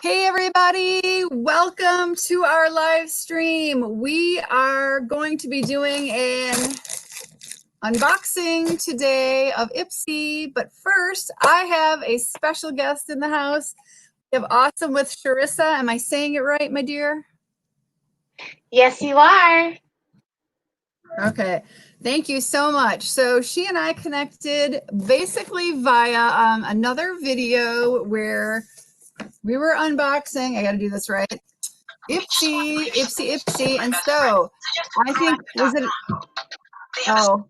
Hey everybody, welcome to our live stream. We are going to be doing an unboxing today of IPSY, but first I have a special guest in the house. We have Awesome with Charissa. Am I saying it right, my dear? Yes, you are. Okay, thank you so much. So she and I connected basically via another video where we were unboxing. I got to do this right. IPSY, and so I think, was it, oh,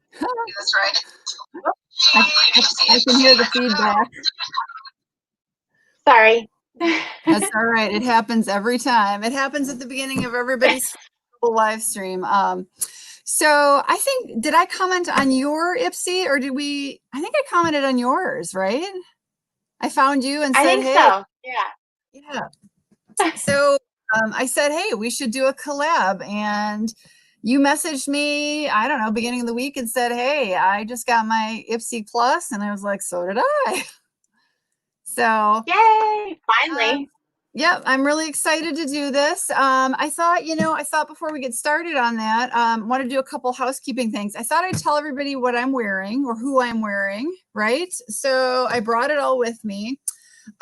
I can hear the feedback. Sorry. That's all right. It happens every time. It happens at the beginning of everybody's live stream. So I think, did I comment on your IPSY or did we, I think I commented on yours, right? I found you and said, I think hey. so. Yeah. Yeah. So I said, hey, we should do a collab. And you messaged me, I don't know, beginning of the week and said, hey, I just got my IPSY Plus. And I was like, so did I. So Yay, finally. yeah, I'm really excited to do this. I thought before we get started on that, want to do a couple housekeeping things. I thought I'd tell everybody what I'm wearing or who I'm wearing, right? So I brought it all with me.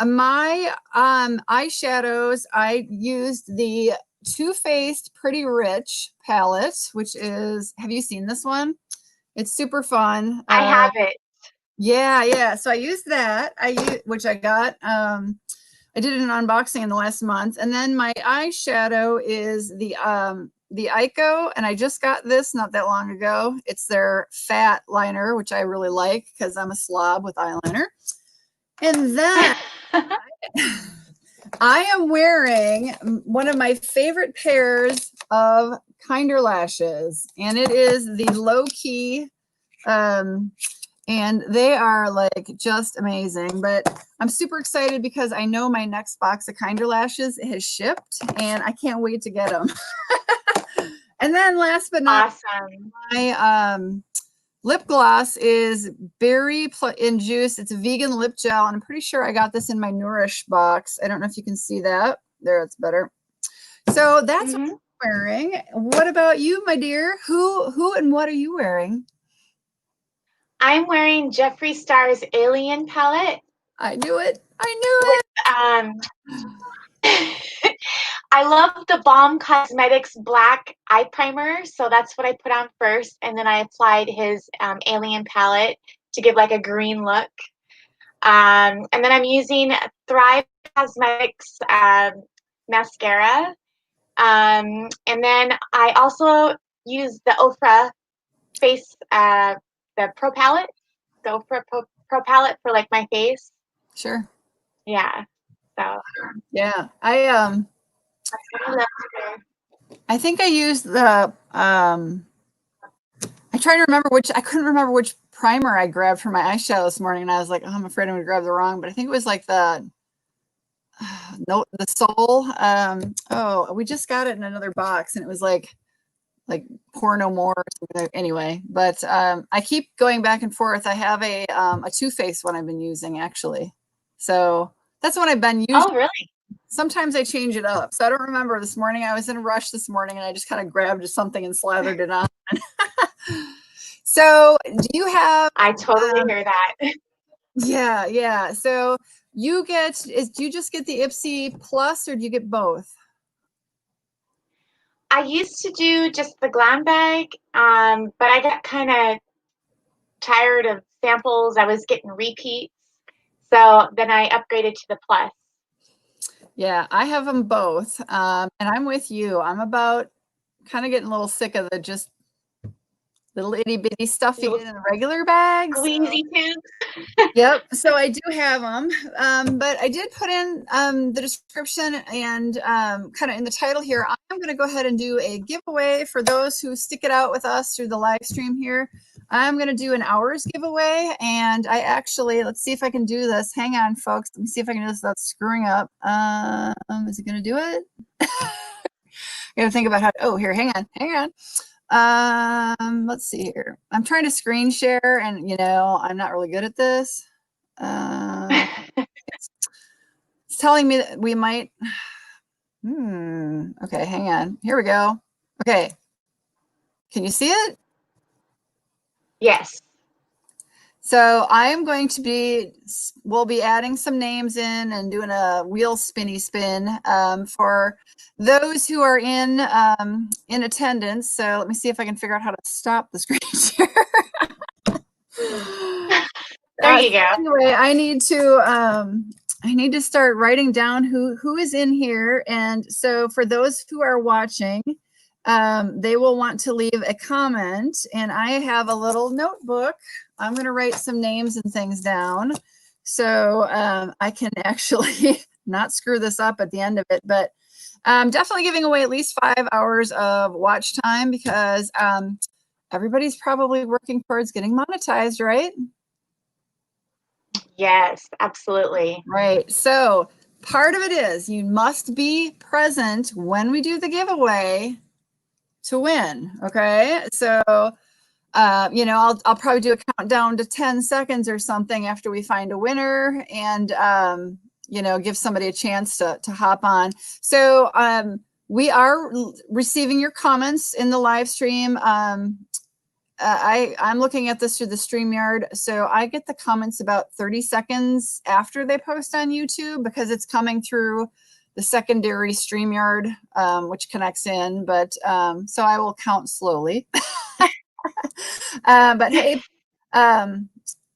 My eyeshadows, I used the Too Faced Pretty Rich palette, which is, have you seen this one? It's super fun. I have it. Yeah. So I used that, which I got, I did an unboxing in the last month. And then my eyeshadow is the Ico, and I just got this not that long ago. It's their fat liner, which I really like because I'm a slob with eyeliner. And then I am wearing one of my favorite pairs of Kinder lashes, and it is the Low Key, and they are like just amazing. But I'm super excited because I know my next box of Kinder lashes has shipped, and I can't wait to get them. And then last but not awesome, my lip gloss is berry in juice. It's a vegan lip gel, and I'm pretty sure I got this in my Nourish box. I don't know if you can see that. There, it's better. So that's what I'm wearing. What about you, my dear? Who and what are you wearing? I'm wearing Jeffree Star's Alien palette. I knew it. I knew it. I love the Balm Cosmetics black eye primer, so that's what I put on first, and then I applied his Alien palette to give like a green look. And then I'm using Thrive Cosmetics mascara. And then I also use the Ofra face, the Pro Palette, the Ofra Pro Palette for like my face. Sure. Yeah. So. Yeah, I think I used the I tried to remember I couldn't remember which primer I grabbed for my eyeshadow this morning, and I was like, oh, I'm afraid I'm gonna grab the wrong, but I think it was like the Soul. Oh, we just got it in another box, and it was like Pour No More or something. Anyway, but I keep going back and forth. I have a Too Faced one I've been using actually, so that's what I've been using. Oh, really? Sometimes I change it up. So I don't remember this morning. I was in a rush this morning and I just kind of grabbed something and slathered it on. So do you have... I totally hear that. Yeah. So do you just get the IPSY Plus or do you get both? I used to do just the Glambag, but I got kind of tired of samples. I was getting repeats. So then I upgraded to the Plus. Yeah, I have them both. And I'm with you. I'm about kind of getting a little sick of the just little itty bitty stuff you get in the regular bags. Squeezy tubes. Yep. So I do have them. But I did put in the description and kind of in the title here, I'm going to go ahead and do a giveaway for those who stick it out with us through the live stream here. I'm going to do an hours giveaway, and I actually, let's see if I can do this. Hang on, folks. Let me see if I can do this without screwing up. Is it going to do it? I got to think about how, oh, here, hang on. Let's see here. I'm trying to screen share, and I'm not really good at this. telling me that we might, okay, hang on. Here we go. Okay. Can you see it? Yes. So I am going to we'll be adding some names in and doing a wheel spinny spin for those who are in attendance. So let me see if I can figure out how to stop the screen share. There you go. Anyway, I need to start writing down who is in here. And so for those who are watching, they will want to leave a comment, and I have a little notebook. I'm going to write some names and things down so I can actually not screw this up at the end of it, but definitely giving away at least 5 hours of watch time because everybody's probably working towards getting monetized, right? Yes, absolutely. Right. So part of it is you must be present when we do the giveaway to win. Okay. So, I'll probably do a countdown to 10 seconds or something after we find a winner and, give somebody a chance to hop on. So, we are receiving your comments in the live stream. I'm looking at this through the StreamYard. So I get the comments about 30 seconds after they post on YouTube because it's coming through the secondary StreamYard, which connects in. But so I will count slowly. But hey,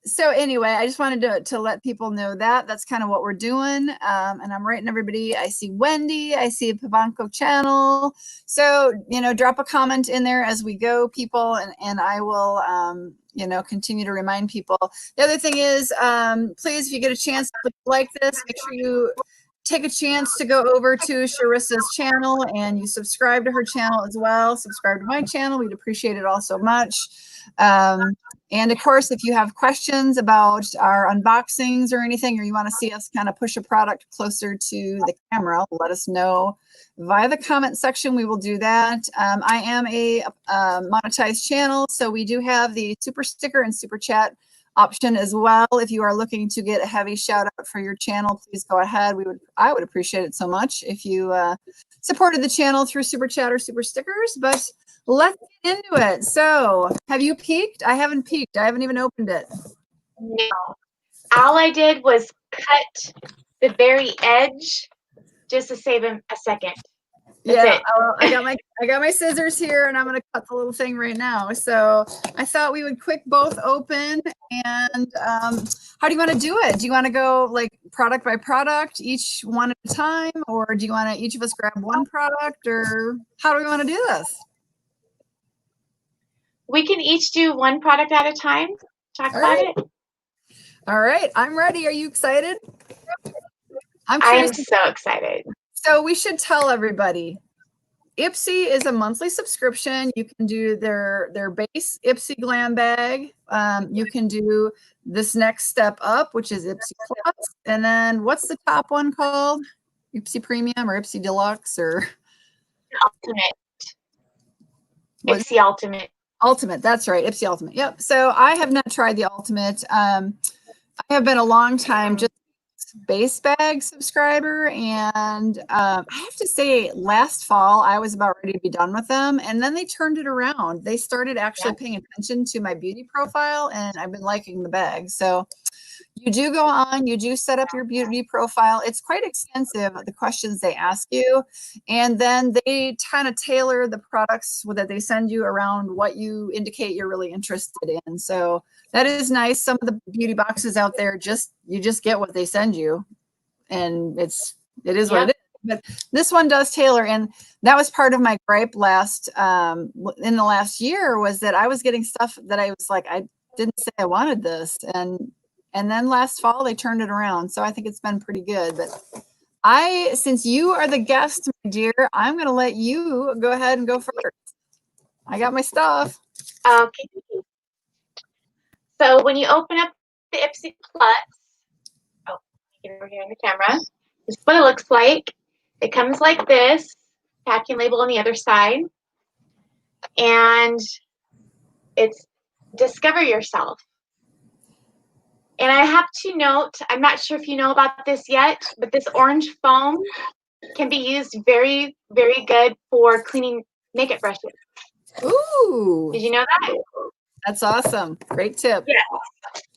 so anyway, I just wanted to let people know that that's kind of what we're doing. And I'm writing everybody. I see Wendy, I see Pavanko channel. So, drop a comment in there as we go, people, and I will, continue to remind people. The other thing is, please, if you get a chance to like this, make sure you take a chance to go over to Charissa's channel and you subscribe to her channel as well. Subscribe to my channel. We'd appreciate it all so much. And of course, if you have questions about our unboxings or anything, or you want to see us kind of push a product closer to the camera, let us know via the comment section. We will do that. I am a monetized channel, so we do have the super sticker and super chat option as well. If you are looking to get a heavy shout out for your channel, please go ahead. I would appreciate it so much if you supported the channel through super chat or super stickers. But let's get into it. So, have you peeked? I haven't peeked. I haven't even opened it. No. All I did was cut the very edge just to save him a second. That's it. I got my scissors here, and I'm going to cut the little thing right now. So I thought we would quick both open. And how do you want to do it? Do you want to go like product by product, each one at a time, or do you want to each of us grab one product, or how do we want to do this? We can each do one product at a time. Talk about it. All right, I'm ready. Are you excited? I am so excited. So we should tell everybody, IPSY is a monthly subscription. You can do their base IPSY Glambag. You can do this next step up, which is IPSY Plus. And then what's the top one called? IPSY Premium or IPSY Deluxe or? Ultimate. IPSY Ultimate. Ultimate, that's right, IPSY Ultimate. Yep. So I have not tried the Ultimate. I have been a long time just base bag subscriber, and I have to say last fall I was about ready to be done with them, and then they turned it around. They started actually paying attention to my beauty profile, and I've been liking the bag. So you do go on, you do set up your beauty profile. It's quite extensive, the questions they ask you, and then they kind of tailor the products that they send you around what you indicate you're really interested in. So that is nice. Some of the beauty boxes out there, you just get what they send you, and it is what it is. But this one does tailor, and that was part of my gripe in the last year, was that I was getting stuff that I was like, I didn't say I wanted this, and then last fall they turned it around. So I think it's been pretty good. But since you are the guest, my dear, I'm going to let you go ahead and go first. I got my stuff. Okay. So when you open up the IPSY Plus, get over here on the camera. This is what it looks like. It comes like this, packing label on the other side, and it's Discover Yourself. And I have to note, I'm not sure if you know about this yet, but this orange foam can be used very, very good for cleaning makeup brushes. Ooh, Did you know that? that's awesome. Great tip. Yeah.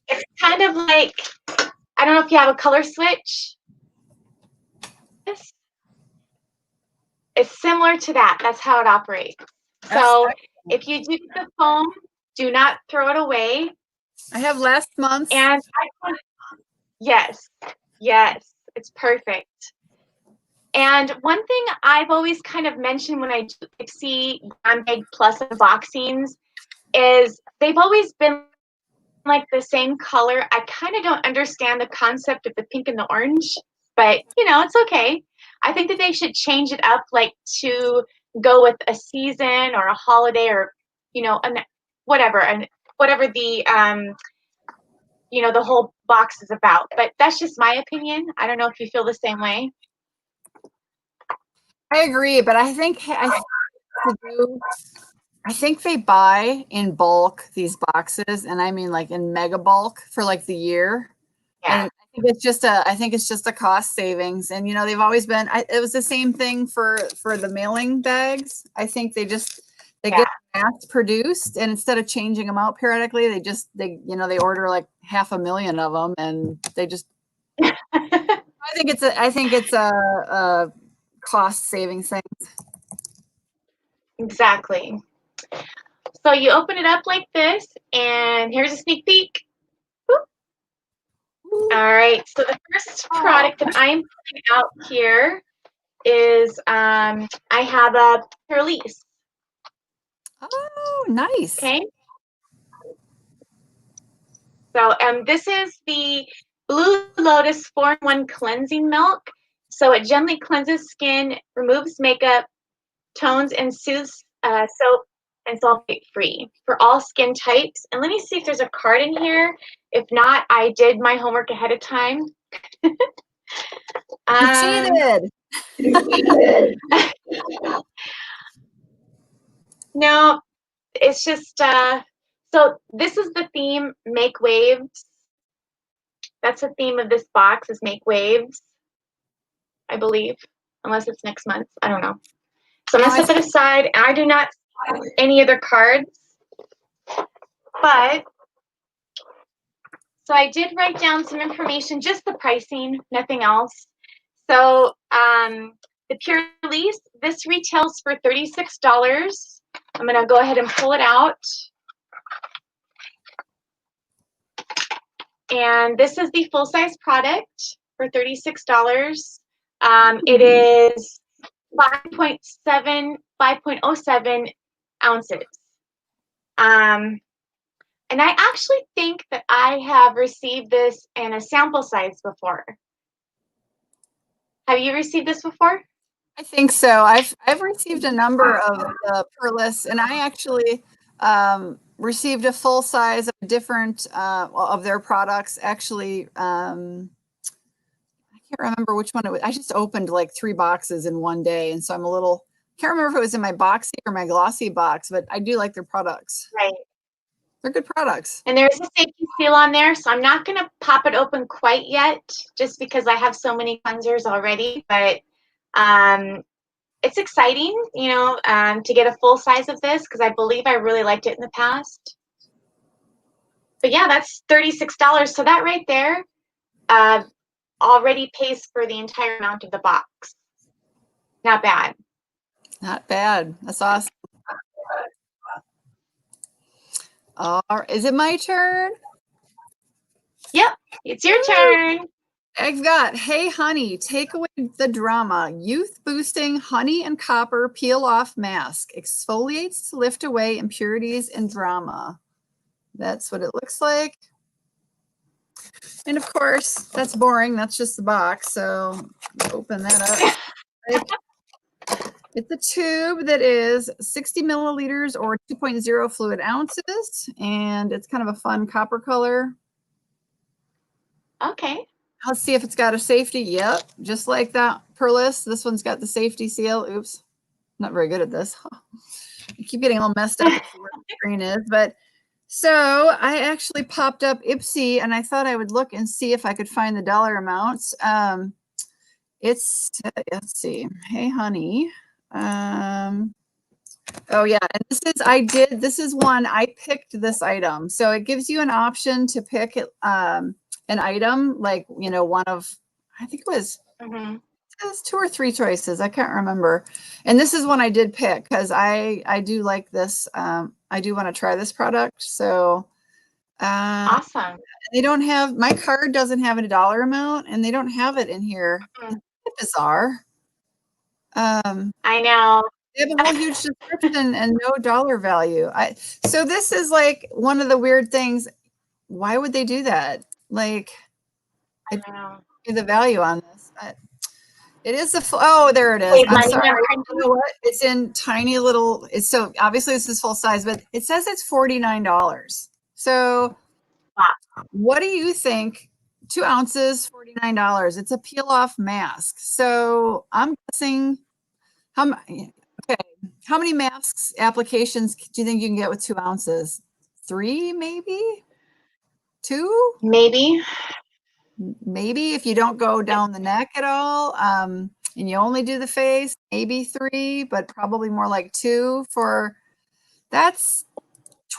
It's kind of like, I don't know if you have a color switch. It's similar to that. That's how it operates. So if you do the foam, do not throw it away. I have last month's. And yes, yes, it's perfect. And one thing I've always kind of mentioned when I do IPSY Glambag Plus unboxings is they've always been like the same color. I kind of don't understand the concept of the pink and the orange, but you know, it's okay. I think that they should change it up, like to go with a season or a holiday, or you know, whatever, and whatever the you know, the whole box is about. But that's just my opinion. I don't know if you feel the same way. I agree, but I think they buy in bulk these boxes, and I mean like in mega bulk for like the year. Yeah. And I think it's just a cost savings. And you know, they've always been. It was the same thing for the mailing bags. I think they get mass produced, and instead of changing them out periodically, they order like 500,000 of them, and they just. I think it's a cost savings thing. Exactly. So you open it up like this, and here's a sneak peek. All right, so the first product that I am putting out here is I have a release. Oh, nice. Okay. So this is the Blue Lotus 4-in-1 Cleansing Milk. So it gently cleanses skin, removes makeup, tones and soothes soap and sulfate free for all skin types. And let me see if there's a card in here. If not, I did my homework ahead of time. You cheated. No, it's just so this is the theme, make waves. That's the theme of this box, is make waves, I believe, unless it's next month. I don't know. So I'm gonna set that aside. I do not have any other cards, but so I did write down some information, just the pricing, nothing else. So the Pure Release, this retails for $36. I'm gonna go ahead and pull it out. And this is the full-size product for $36. It is 5.07 ounces. And I actually think that I have received this in a sample size before. Have you received this before? I think so. I've received a number of Perlis, and I actually received a full size of different of their products. Actually, I can't remember which one it was. I just opened like 3 boxes in one day, and so I'm can't remember if it was in my boxy or my glossy box, but I do like their products. Right. They're good products. And there's a safety seal on there, so I'm not going to pop it open quite yet, just because I have so many cleansers already. But it's exciting, you know, to get a full size of this, because I believe I really liked it in the past. But yeah, that's $36. So that right there already pays for the entire amount of the box. Not bad. Not bad. That's awesome. Is it my turn? Yep, it's your turn. I've got, hey honey, take away the drama. Youth boosting honey and copper peel off mask. Exfoliates to lift away impurities and drama. That's what it looks like. And of course, that's boring. That's just the box. So open that up. It's a tube that is 60 milliliters or 2.0 fluid ounces. And it's kind of a fun copper color. Okay. Let's see if it's got a safety. Yep, just like that Perlis. This one's got the safety seal. Oops, not very good at this. I keep getting all messed up where the screen is, but So I actually popped up IPSY and I thought I would look and see if I could find the dollar amounts. It's, let's see. Hey, honey. Oh yeah, and this is one, I picked this item. So it gives you an option to pick an item, like, you know, one of, I think it was, Mm-hmm. it was 2 or 3 choices. I can't remember. And this is one I did pick because I do like this. I do want to try this product. So Awesome. they don't have, my card doesn't have a dollar amount and they don't have it in here. Mm. It's bizarre. I know. They have a whole huge description and no dollar value. So this is like one of the weird things. Why would they do that? Like, I I know. see the value on this. It is oh, there it is. Save I'm money sorry. on You printing. know what? It's in tiny little, it's so obviously this is full size, but it says it's $49. So Wow. what do you think? 2 ounces, $49. It's a peel off mask. So I'm guessing okay. How many masks applications do you think you can get with 2 ounces? 3, maybe? 2? Maybe. Maybe if you don't go down the neck at all, and you only do the face, maybe 3, but probably more like 2 for, that's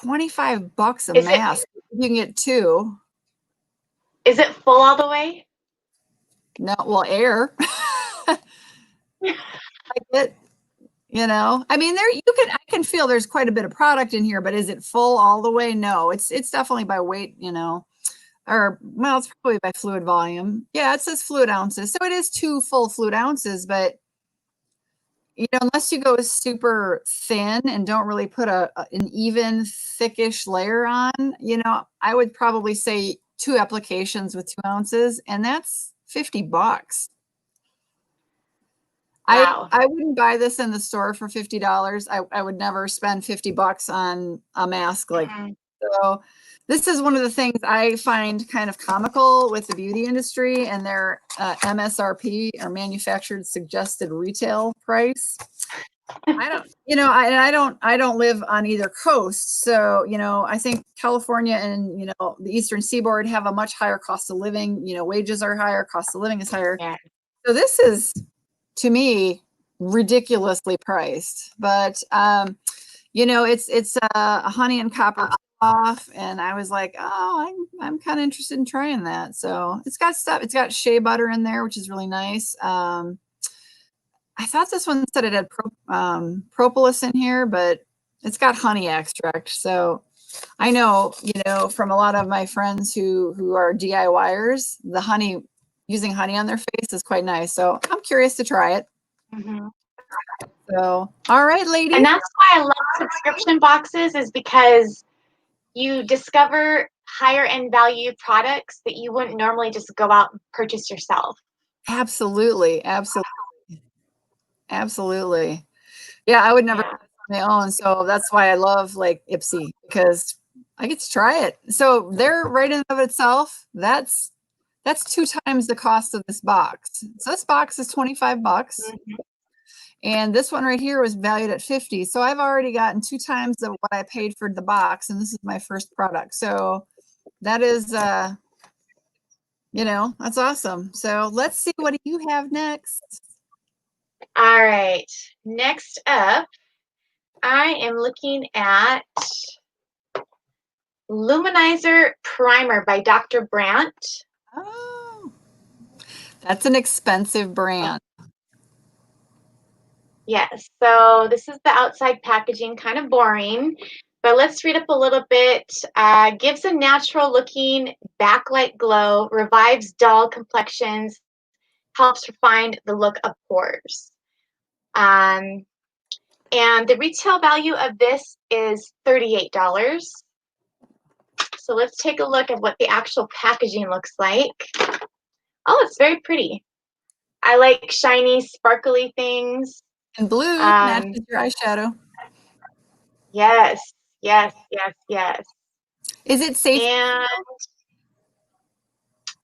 $25 a Is it mask. You can get 2. is it full all the way? No, well, air. I get, you know, I mean, there I can feel there's quite a bit of product in here, but is it full all the way? No, it's definitely by weight, you know, or well, it's probably by fluid volume. Yeah, it says fluid ounces, so it is 2 full fluid ounces, but you know, unless you go super thin and don't really put an even thickish layer on, you know, I would probably say 2 applications with 2 ounces, and that's $50. Wow. I wouldn't buy this in the store for $50. I would never spend $50 on a mask like, Mm-hmm. so this is one of the things I find kind of comical with the beauty industry and their MSRP, or manufactured suggested retail price. I don't, you know, I don't live on either coast. So, you know, I think California and, you know, the Eastern Seaboard have a much higher cost of living, you know, wages are higher, cost of living is higher. Yeah. So this is, to me, ridiculously priced, but you know, it's a honey and copper off, and I was like, oh, I'm kind of interested in trying that. So it's got stuff, it's got shea butter in there, which is really nice. I thought this one said it had propolis in here, but it's got honey extract. So I know, you know, from a lot of my friends who are DIYers, the honey, using honey on their face is quite nice. So I'm curious to try it. Mm-hmm. So, all right, ladies. And that's why I love subscription boxes, is because you discover higher end value products that you wouldn't normally just go out and purchase yourself. Absolutely, absolutely, absolutely. Yeah, I would never Yeah. do this on my own. So that's why I love like IPSY, because I get to try it. So they're right in and of itself. That's 2 times the cost of this box. So this box is $25. Mm-hmm. And this one right here was valued at 50. So I've already gotten 2 times of what I paid for the box, and this is my first product. So that is, you know, that's awesome. So let's see, what do you have next? All right. Next up, I am looking at Luminizer Primer by Dr. Brandt. Oh, that's an expensive brand. Yes, so this is the outside packaging, kind of boring, but let's read up a little bit. Gives a natural looking backlight glow, revives dull complexions, helps refine the look of pores. And the retail value of this is $38. So let's take a look at what the actual packaging looks like. Oh, it's very pretty. I like shiny, sparkly things. And blue matches your eyeshadow. Yes, yes, yes, yes. Is it safe? And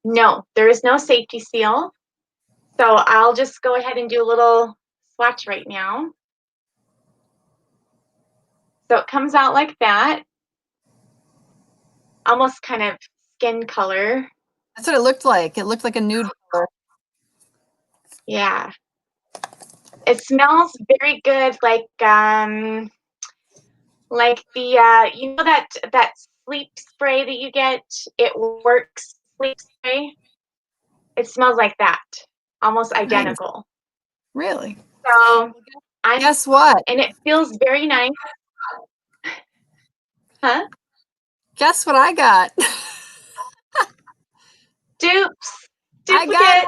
no, there is no safety seal. So I'll just go ahead and do a little swatch right now. So it comes out like that. almost kind of skin color. That's what it looked like. It looked like a nude color. Yeah. It smells very good, like the you know that sleep spray that you get, It Works sleep spray. It smells like that, almost identical. Really? So guess what? And it feels very nice. Huh? Guess what I got? Dupes. I Duplicate. got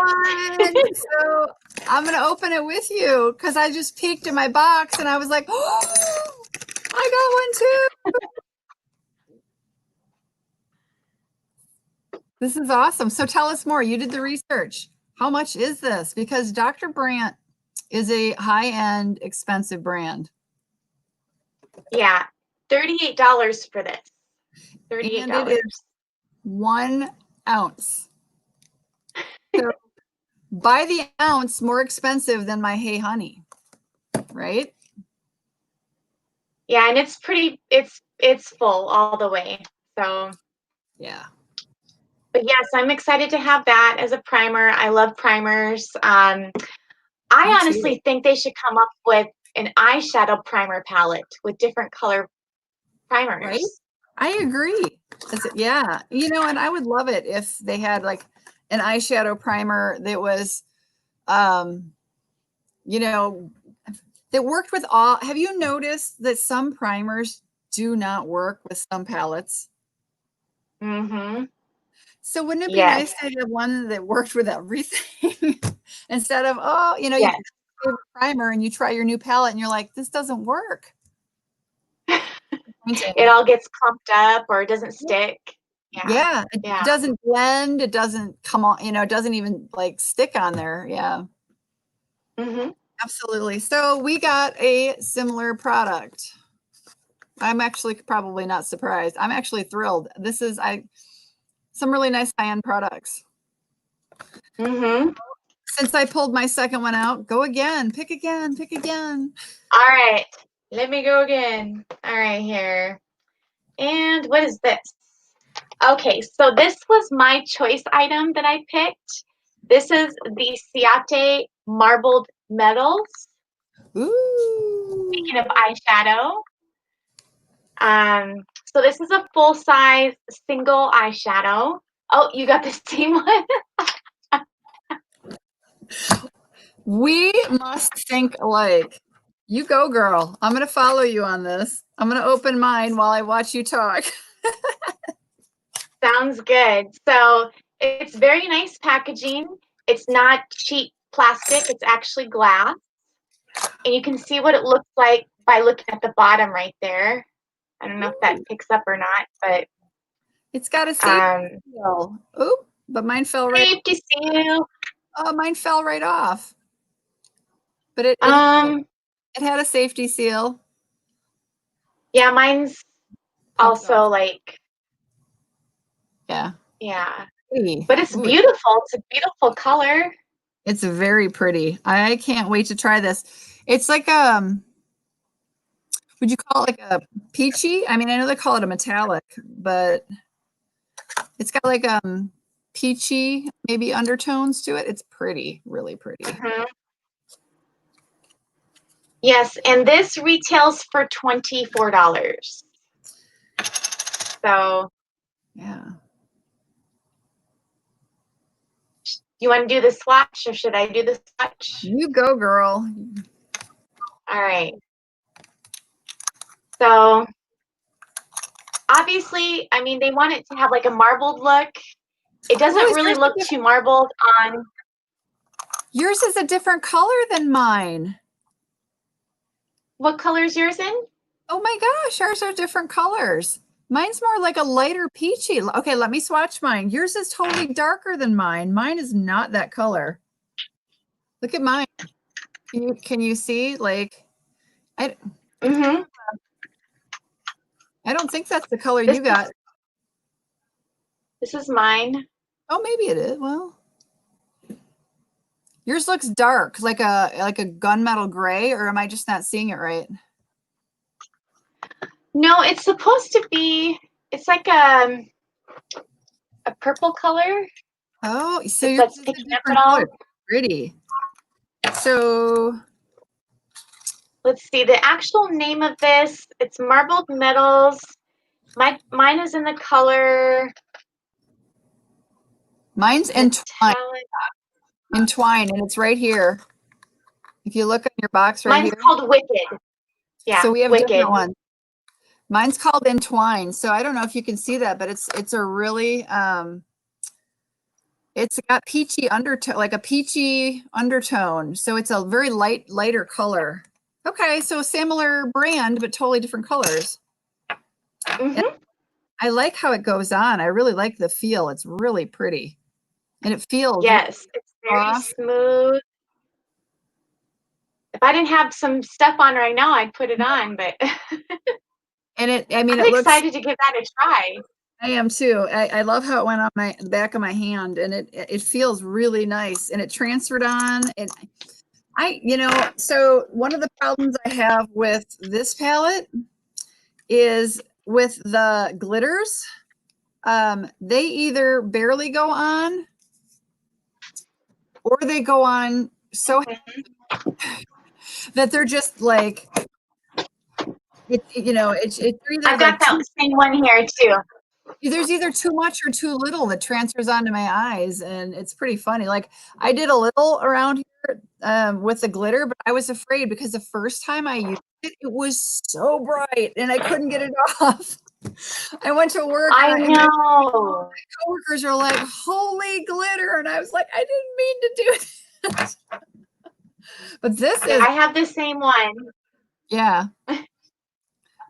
one. So I'm gonna open it with you because I just peeked in my box and I was like, oh, I got one too. This is awesome. So tell us more. You did the research. How much is this? Because Dr. Brandt is a high-end, expensive brand. Yeah, $38 for this. $38. And it is 1 ounce. So by the ounce, more expensive than my Hey Honey, right? Yeah, and it's pretty. It's full all the way. So yeah. But yes, I'm excited to have that as a primer. I love primers. I honestly think they should come up with an eyeshadow primer palette with different color primers. Right? I agree. Yeah. You know, and I would love it if they had like an eyeshadow primer that was, you know, that worked with all. Have you noticed that some primers do not work with some palettes? Mm-hmm. So wouldn't it be nice to have one that worked with everything instead of, oh, you know, you have a primer and you try your new palette and you're like, this doesn't work. It all gets clumped up or it doesn't stick. Yeah. It doesn't blend. It doesn't come on, you know, it doesn't even like stick on there. Yeah. Mm-hmm. Absolutely. So we got a similar product. I'm actually probably not surprised. I'm actually thrilled. This is some really nice high-end products. Mm-hmm. Since I pulled my second one out, go again, pick again, pick again. All right, let me go again. All right, here. And what is this? Okay, so this was my choice item that I picked. This is the Ciate Marbled Metals. Ooh. Speaking of eyeshadow. So this is a full-size single eyeshadow. Oh, you got the same one? We must think alike. You go, girl. I'm going to follow you on this. I'm going to open mine while I watch you talk. Sounds good. So it's very nice packaging. It's not cheap plastic. It's actually glass. And you can see what it looks like by looking at the bottom right there. I don't know if that picks up or not, but it's got a safety seal. Oop, but mine fell right. Safety seal. Oh, mine fell right off. But it had a safety seal. Yeah, mine's also like. Yeah. Yeah. Pretty. But it's beautiful. It's a beautiful color. It's very pretty. I can't wait to try this. It's like would you call it like a peachy? I mean, I know they call it a metallic, but it's got like peachy maybe undertones to it. It's pretty, really pretty. Mm-hmm. Yes, and this retails for $24. So yeah. You want to do the swatch or should I do the swatch? You go, girl. All right. So obviously, I mean, they want it to have like a marbled look. It doesn't really look too marbled on. Yours is a different color than mine. What color is yours in? Oh my gosh, ours are different colors. Mine's more like a lighter peachy. Okay, let me swatch mine. Yours is totally darker than mine. Mine is not that color. Look at mine. Can you see? Like, I don't think that's the color you got. This is mine. Oh, maybe it is. Well, yours looks dark, like a gunmetal gray, or am I just not seeing it right? No, it's supposed to be. It's like a purple color. Oh, so If yours that's is a picking up different at all. color. Pretty. So Let's see the actual name of this. It's marbled metals. Mine is in the color. mine's entwined, Metallic. entwined, and it's right here. If you look at your box right Mine's here. called Wicked. Yeah, So we have Wicked. different ones. Mine's called entwined. So I don't know if you can see that, but it's a really it's got peachy undertone, like a peachy undertone. So it's a very lighter color. Okay, so a similar brand, but totally different colors. Mm-hmm. I like how it goes on. I really like the feel. It's really pretty. And it feels Yes, it's very soft. smooth. If I didn't have some stuff on right now, I'd put it on, but And I mean, I'm it looks, excited to give that a try. I am too. I love how it went on the back of my hand, and it feels really nice, and it transferred on. And so one of the problems I have with this palette is with the glitters. They either barely go on or they go on so that they're just like, it's either I've like got that same one here too. there's either too much or too little that transfers onto my eyes, and it's pretty funny. Like I did a little around here with the glitter, but I was afraid because the first time I used it, it was so bright and I couldn't get it off. I went to work and my coworkers are like, "Holy glitter!" and I was like, "I didn't mean to do that." But this is, I have the same one. yeah,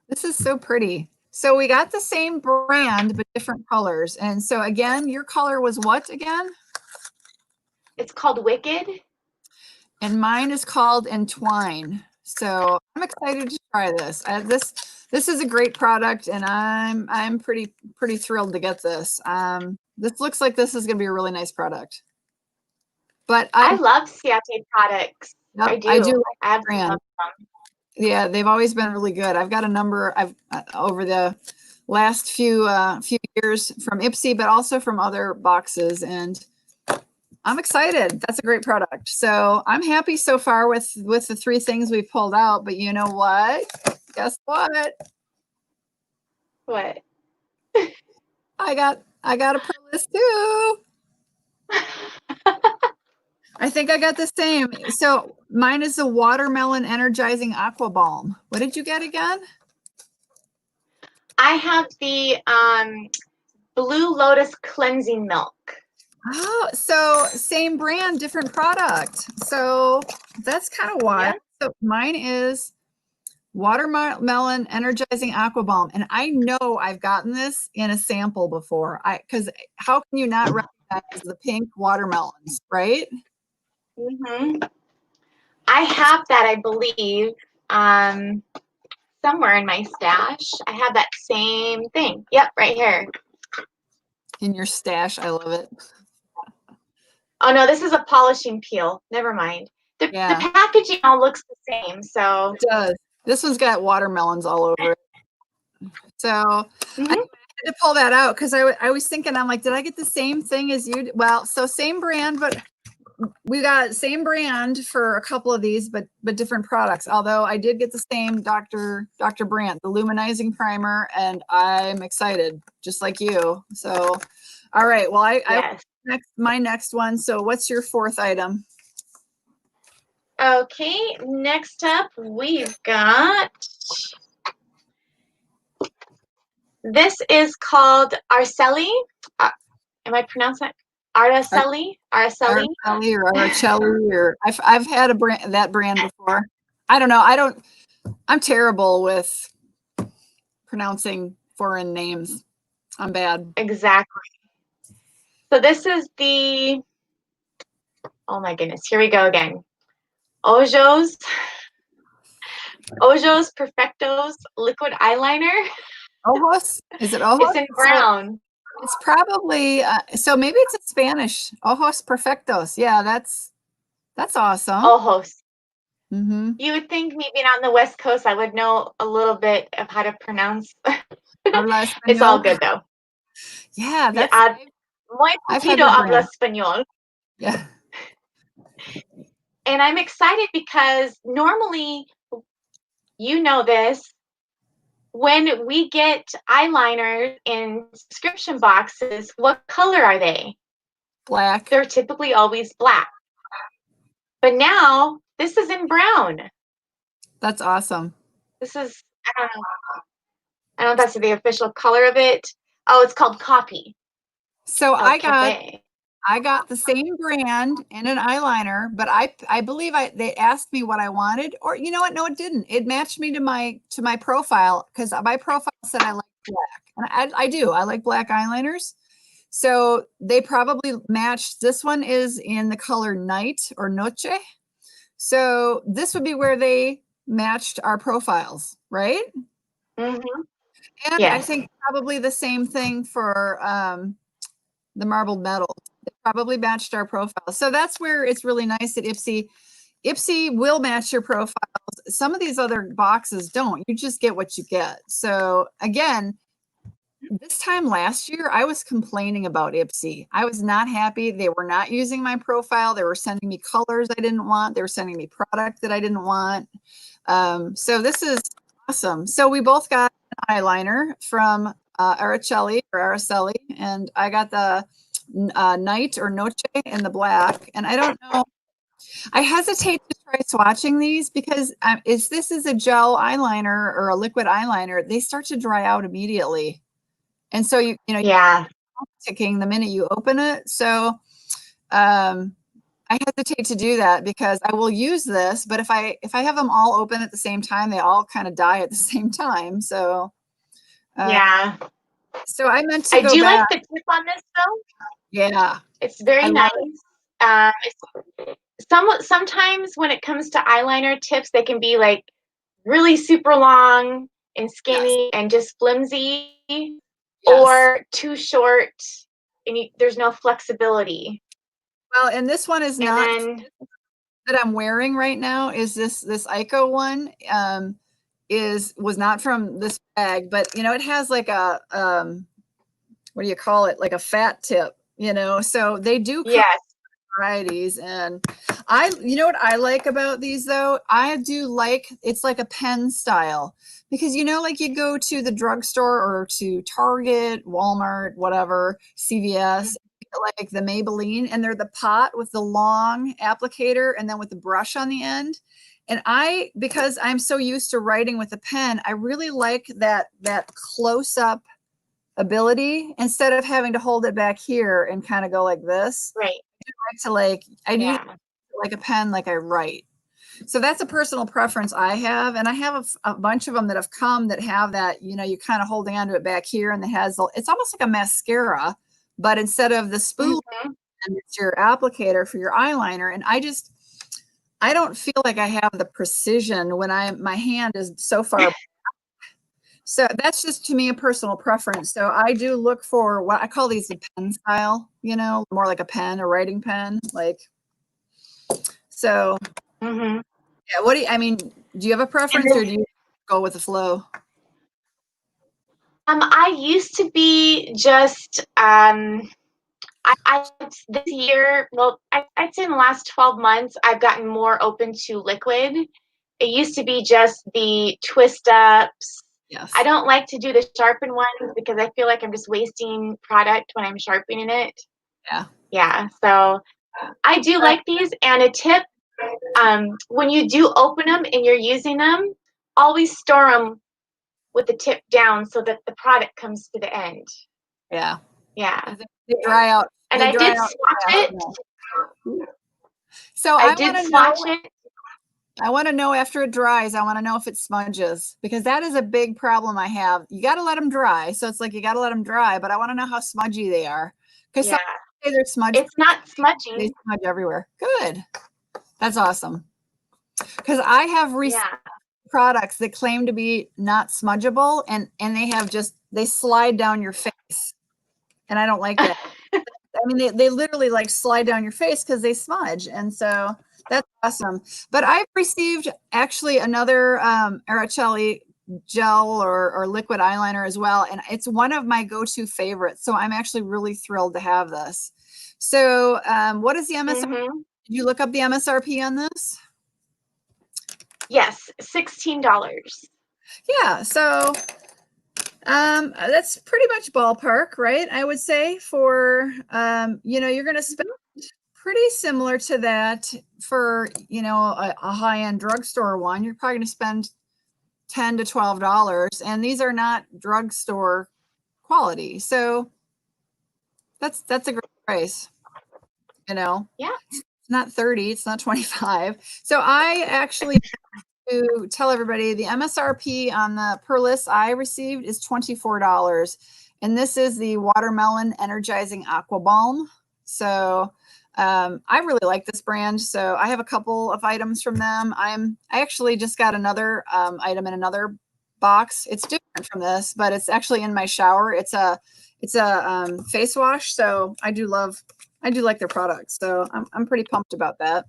this is so pretty. So we got the same brand, but different colors. And so again, your color was what again? It's called Wicked. And mine is called Entwine. So I'm excited to try this. This is a great product, and I'm pretty thrilled to get this. This looks like this is going to be a really nice product. But I love Ciate products. yep, I do. I do like I absolutely love them. Yeah, they've always been really good. I've got a number over the last few years from IPSY, but also from other boxes, and I'm excited. That's a great product. So I'm happy so far with the three things we've pulled out. But you know what? Guess what? What? I got a pro list too. I think I got the same. So mine is the Watermelon Energizing Aqua Balm. What did you get again? I have the Blue Lotus Cleansing Milk. Oh, so same brand, different product. So that's kind of wild. Yeah. So mine is Watermelon Energizing Aqua Balm. And I know I've gotten this in a sample before. Because how can you not recognize the pink watermelons, right? Mm-hmm. I have that, I believe, somewhere in my stash. I have that same thing. Yep, right here. In your stash. I love it. Oh, no, this is a polishing peel. Never mind. The packaging all looks the same, so. It does. This one's got watermelons all over it. So I had to pull that out because I was thinking, I'm like, did I get the same thing as you? Well, so same brand, but we got same brand for a couple of these, but different products. Although I did get the same Dr. Brandt, the luminizing primer, and I'm excited, just like you. So, all right. Well, my next one. So, what's your fourth item? Okay, next up we've got. This is called Araceli. Am I pronouncing that? Araceli? Araceli? Araceli or Araceli, or I've had that brand before. I don't know. I'm terrible with pronouncing foreign names. I'm bad. Exactly. So this is the, oh my goodness, here we go again. Ojos Perfectos liquid eyeliner. Ojos? Is it Ojos? It's in brown. So it's probably, so maybe it's in Spanish. Ojos Perfectos. Yeah, that's awesome. Ojos. Mm-hmm. You would think me being on the West Coast, I would know a little bit of how to pronounce. It's all good though. Yeah, Yeah, that's muy I've had poquito the habla brand. español. Yeah. And I'm excited because normally, you know this, when we get eyeliners in subscription boxes, what color are they? Black. They're typically always black. But now this is in brown. That's awesome. This is, I don't know if that's the official color of it. Oh, it's called Coffee. So El I got Cafe. the same brand and an eyeliner, but I believe they asked me what I wanted, or you know what? No, it didn't. It matched me to my profile because my profile said I like black, and I do. I like black eyeliners. So they probably matched. This one is in the color Night or Noche. So this would be where they matched our profiles, right? Mm-hmm. And I Yes. think probably the same thing for the marbled metal. They probably matched our profile. So that's where it's really nice that IPSY. IPSY will match your profiles. Some of these other boxes don't. You just get what you get. So again, this time last year, I was complaining about IPSY. I was not happy. They were not using my profile. They were sending me colors I didn't want. They were sending me product that I didn't want. So this is awesome. So we both got an eyeliner from Araceli, and I got the Night or Noche in the black. And I don't know, I hesitate to try swatching these because if this is a gel eyeliner or a liquid eyeliner, they start to dry out immediately. And so you Yeah. ticking the minute you open it. So I hesitate to do that because I will use this, but if I have them all open at the same time, they all kind of die at the same time. So Yeah. so I meant to I go do like back. the tip on this though. Yeah, It's very I love it. nice. Sometimes when it comes to eyeliner tips, they can be like really super long and Yes, skinny and just flimsy, yes. or too short and there's no flexibility. Well, and this one is And not then that I'm wearing right now. Is this Ico one? Was not from this bag, but it has like a what do you call it? Like a fat tip. So they do come yes, varieties. And you know what I like about these though? I do like, it's like a pen style because, like you go to the drugstore or to Target, Walmart, whatever, CVS, like the Maybelline, and they're the pot with the long applicator and then with the brush on the end. And because I'm so used to writing with a pen, I really like that close up ability instead of having to hold it back here and kind of go like this. right. I do Yeah. like a pen, like I write. So that's a personal preference I have. And I have a bunch of them that have come that have that, you kind of holding onto it back here and it's almost like a mascara, but instead of the spool, Mm-hmm. it's your applicator for your eyeliner. And I don't feel like I have the precision when my hand is so far. So that's just to me a personal preference. So I do look for what I call these the pen style, more like a pen, a writing pen, like. So Mm-hmm. yeah, do you have a preference or do you go with the flow? I used to be just I this year, well, I'd say in the last 12 months, I've gotten more open to liquid. It used to be just the twist ups. Yes. I don't like to do the sharpen ones because I feel like I'm just wasting product when I'm sharpening it. Yeah. Yeah, so I do like these. And a tip, when you do open them and you're using them, always store them with the tip down so that the product comes to the end. Yeah. Yeah. They dry out. And I did swatch it. So I did swatch it. I want to know after it dries, I want to know if it smudges because that is a big problem I have. You got to let them dry. So it's like you got to let them dry, but I want to know how smudgy they are because Yeah. say they're smudgy. It's not smudging. They smudge everywhere. Good. That's awesome. Because I have products that claim to be not smudgeable and they slide down your face. And I don't like that. I mean, they literally like slide down your face because they smudge. And so that's awesome. But I've received actually another Araceli gel or liquid eyeliner as well. And it's one of my go-to favorites. So I'm actually really thrilled to have this. So what is the MSRP? Mm-hmm. Did you look up the MSRP on this? Yes, $16. Yeah, so that's pretty much ballpark, right? I would say for, you know, you're going to spend pretty similar to that for, you know, a high-end drugstore one. You're probably going to spend $10 to $12, and these are not drugstore quality. So that's a great price, you know. Yeah. It's not 30, it's not 25. So I actually to tell everybody the MSRP on the per list I received is $24. And this is the Watermelon Energizing Aqua Balm. So I really like this brand. So I have a couple of items from them. I actually just got another item in another box. It's different from this, but it's actually in my shower. It's a face wash. So I do like their products. So I'm pretty pumped about that.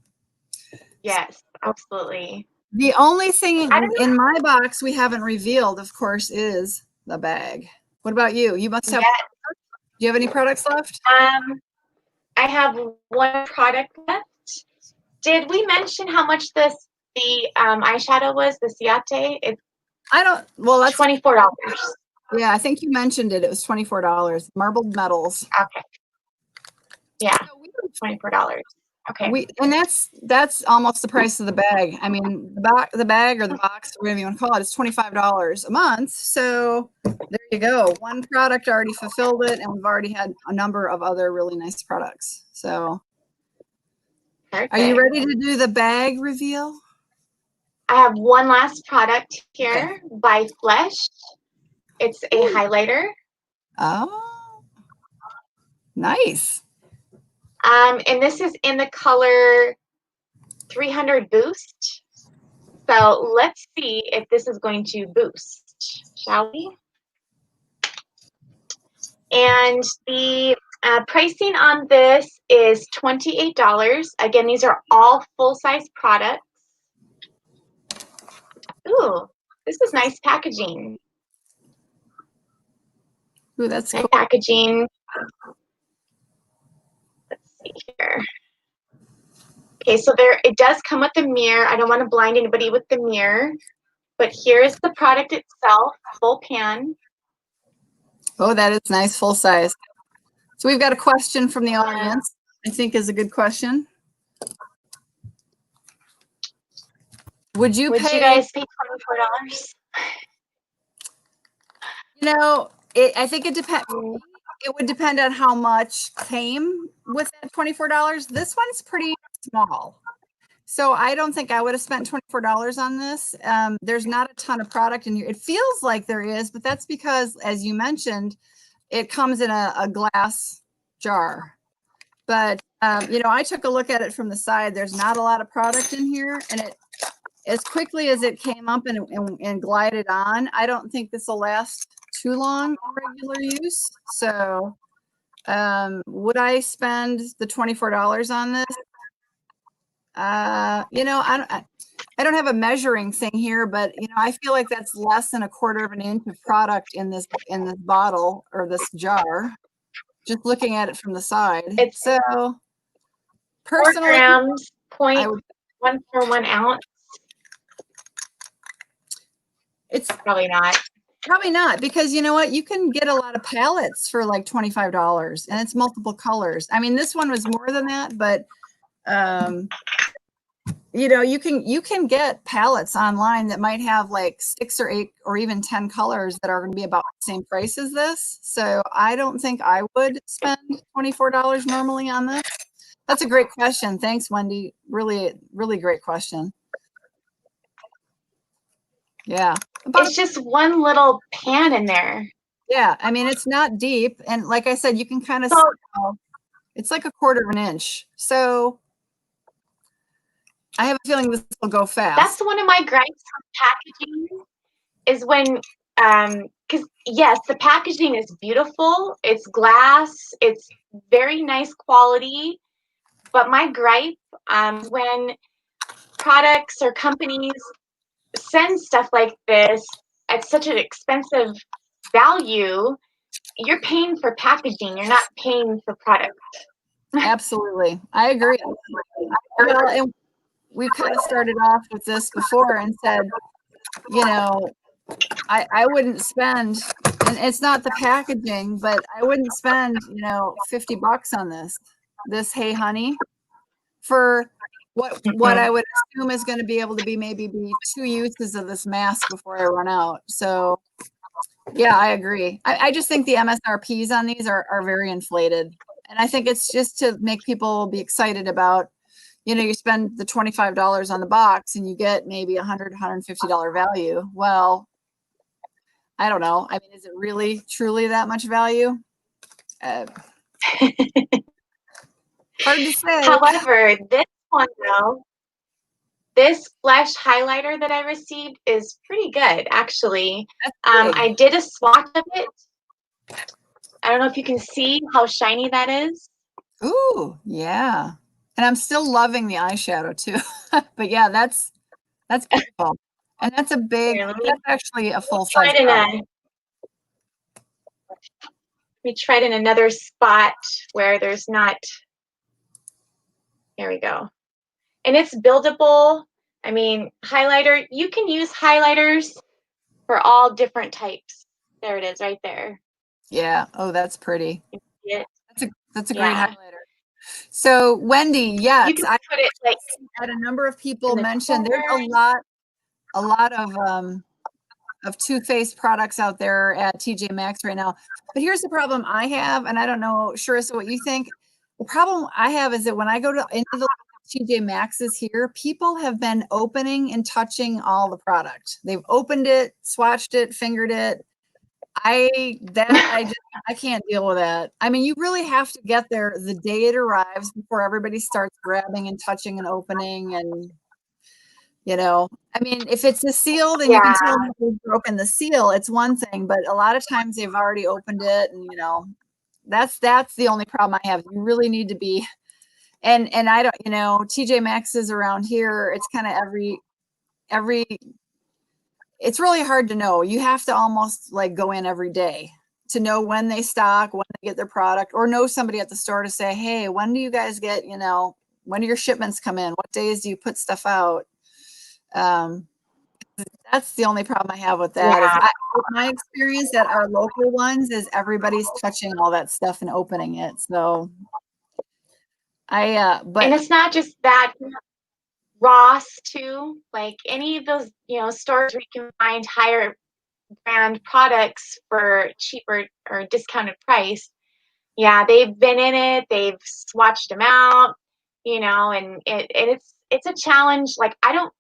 Yes, absolutely. The only thing in my box we haven't revealed, of course, is the bag. What about you? You must have. Yes. Do you have any products left? I have one product left. Did we mention how much the eyeshadow was? The Ciate? It's I don't. Well, that's $24. Yeah, I think you mentioned it. It was $24. Marbled metals. Okay. Yeah, $24. Okay. And that's almost the price of the bag. I mean, the bag or the box, whatever you want to call it, is $25 a month. So there you go. One product already fulfilled it, and we've already had a number of other really nice products. So, Perfect. Are you ready to do the bag reveal? I have one last product here by Flesh. It's a highlighter. Oh, nice. And this is in the color 300 Boost. So let's see if this is going to boost, shall we? And the pricing on this is $28. Again, these are all full-size products. Ooh, this is nice packaging. Ooh, that's nice cool. Packaging. Let's see here. Okay, so it does come with a mirror. I don't want to blind anybody with the mirror, but here's the product itself, full pan. Oh, that is nice, full size. So we've got a question from the audience. I think is a good question. Would you guys pay $24? You know, I think it depends. It would depend on how much came with that $24. This one's pretty small. So I don't think I would have spent $24 on this. There's not a ton of product in here. It feels like there is, but that's because, as you mentioned, it comes in a glass jar. But, you know, I took a look at it from the side. There's not a lot of product in here. And it, as quickly as it came up and glided on, I don't think this will last too long in regular use. So would I spend the $24 on this? You know, I don't have a measuring thing here, but you know, I feel like that's less than 1/4 of an inch of product in this bottle or this jar. Just looking at it from the side. It's so personally, 4 grams, 0.141 ounce. It's probably not. Probably not, because you know what? You can get a lot of palettes for like $25 and it's multiple colors. I mean, this one was more than that, but you know, you can get palettes online that might have like 6 or 8 or even 10 colors that are going to be about the same price as this. So I don't think I would spend $24 normally on this. That's a great question. Thanks, Wendy. Really, really great question. Yeah. It's just one little pan in there. Yeah. I mean, it's not deep. And like I said, you can kind of, it's like 1/4 of an inch. So I have a feeling this will go fast. That's one of my gripes with packaging is when, because yes, the packaging is beautiful. It's glass. It's very nice quality. But my gripe when products or companies send stuff like this at such an expensive value, you're paying for packaging. You're not paying for product. Absolutely. I agree. Well, and we kind of started off with this before and said, you know, I wouldn't spend, and it's not the packaging, but I wouldn't spend, you know, $50 on this Hey Honey for what I would assume is going to be able to be maybe 2 uses of this mask before I run out. So yeah, I agree. I just think the MSRPs on these are very inflated. And I think it's just to make people be excited about, you know, you spend the $25 on the box and you get maybe $100, $150 value. Well, I don't know. I mean, is it really truly that much value? Hard to say. However, this one though, this blush highlighter that I received is pretty good, actually. I did a swatch of it. I don't know if you can see how shiny that is. Ooh, yeah. And I'm still loving the eyeshadow too. But yeah, that's beautiful. And that's a big, that's actually a full size. We tried in another spot where there's not, there we go. And it's buildable. I mean, highlighter, you can use highlighters for all different types. There it is right there. Yeah. Oh, that's pretty. Yeah. That's a great highlighter. So Wendy, yes, you can put it like, had a number of people mention there's a lot of Too Faced products out there at TJ Maxx right now. But here's the problem I have, and I don't know, Charissa, what you think. The problem I have is that when I go into the TJ Maxx's here, people have been opening and touching all the product. They've opened it, swatched it, fingered it. I can't deal with that. I mean, you really have to get there the day it arrives before everybody starts grabbing and touching and opening. And, you know, I mean, if it's a seal, then you can tell they've broken the seal. It's one thing, but a lot of times they've already opened it, and you know, that's the only problem I have. You really need to be, and I don't, you know, TJ Maxx is around here. It's kind of every. It's really hard to know. You have to almost like go in every day to know when they stock, when they get their product, or know somebody at the store to say, hey, when do you guys get, you know, when do your shipments come in? What days do you put stuff out? That's the only problem I have with that. Yeah. My experience at our local ones is everybody's touching all that stuff and opening it. So but and it's not just that. Ross too, like any of those, you know, stores where you can find higher brand products for cheaper or discounted price. Yeah, they've been in it, they've swatched them out, you know, and it's a challenge. Like I don't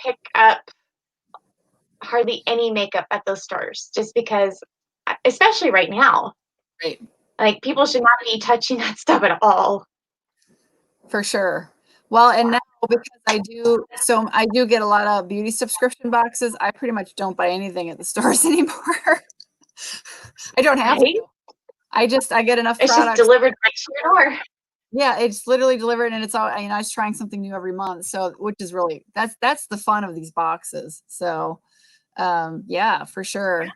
pick up hardly any makeup at those stores just because, especially right now. Right. Like people should not be touching that stuff at all. For sure. Well, and now because I do get a lot of beauty subscription boxes, I pretty much don't buy anything at the stores anymore. I don't have to. I get enough It's products. just delivered right to your door. Yeah, it's literally delivered, and it's all, you know, I was trying something new every month. So, which is really, that's the fun of these boxes. So, yeah, for sure.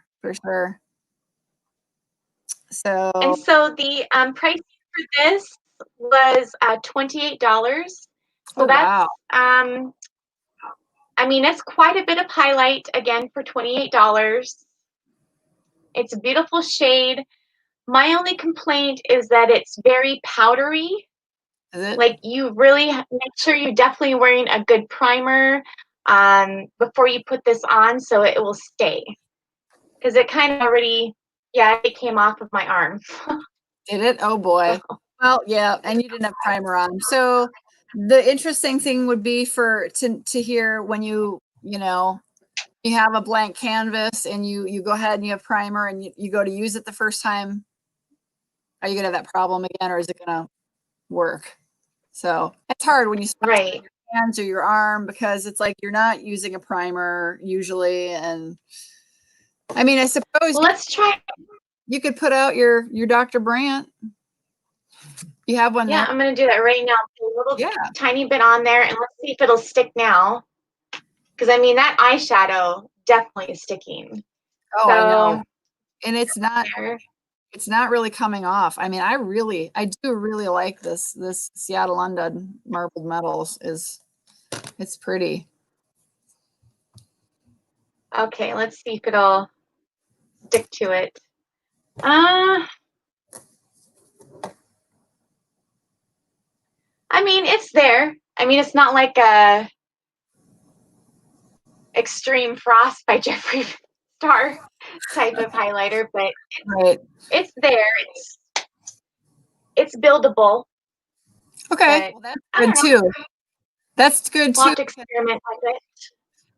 So, and so the price for this was $28. So that's, wow. I mean, it's quite a bit of highlight again for $28. It's a beautiful shade. My only complaint is that it's very powdery. Is it? Like you really make sure you're definitely wearing a good primer before you put this on so it will stay. Because it kind of already, it came off of my arm. Did it? Oh boy. Well, yeah, and you didn't have primer on. So the interesting thing would be to hear when you know, you have a blank canvas and you go ahead and you have primer and you go to use it the first time. Are you gonna have that problem again, or is it gonna work? So it's hard when you swatch your hands or your arm because it's like you're not using a primer usually. And I mean, I suppose let's try. You could put out your Dr. Brandt. You have one there? I'm going to do that right now. A little tiny bit on there, and let's see if it'll stick now. Because I mean, that eyeshadow definitely is sticking. Oh, So, I know. And it's not there. really coming off. I mean, I do really like this Seattle Undone marbled metals it's pretty. Okay, let's see if it'll stick to it. I mean, it's there. I mean, it's not like a Extreme Frost by Jeffree Star type of highlighter, but Right. it's there. It's buildable. Okay. But Well, that's I good don't know. too. That's good We'll too. have to experiment with it.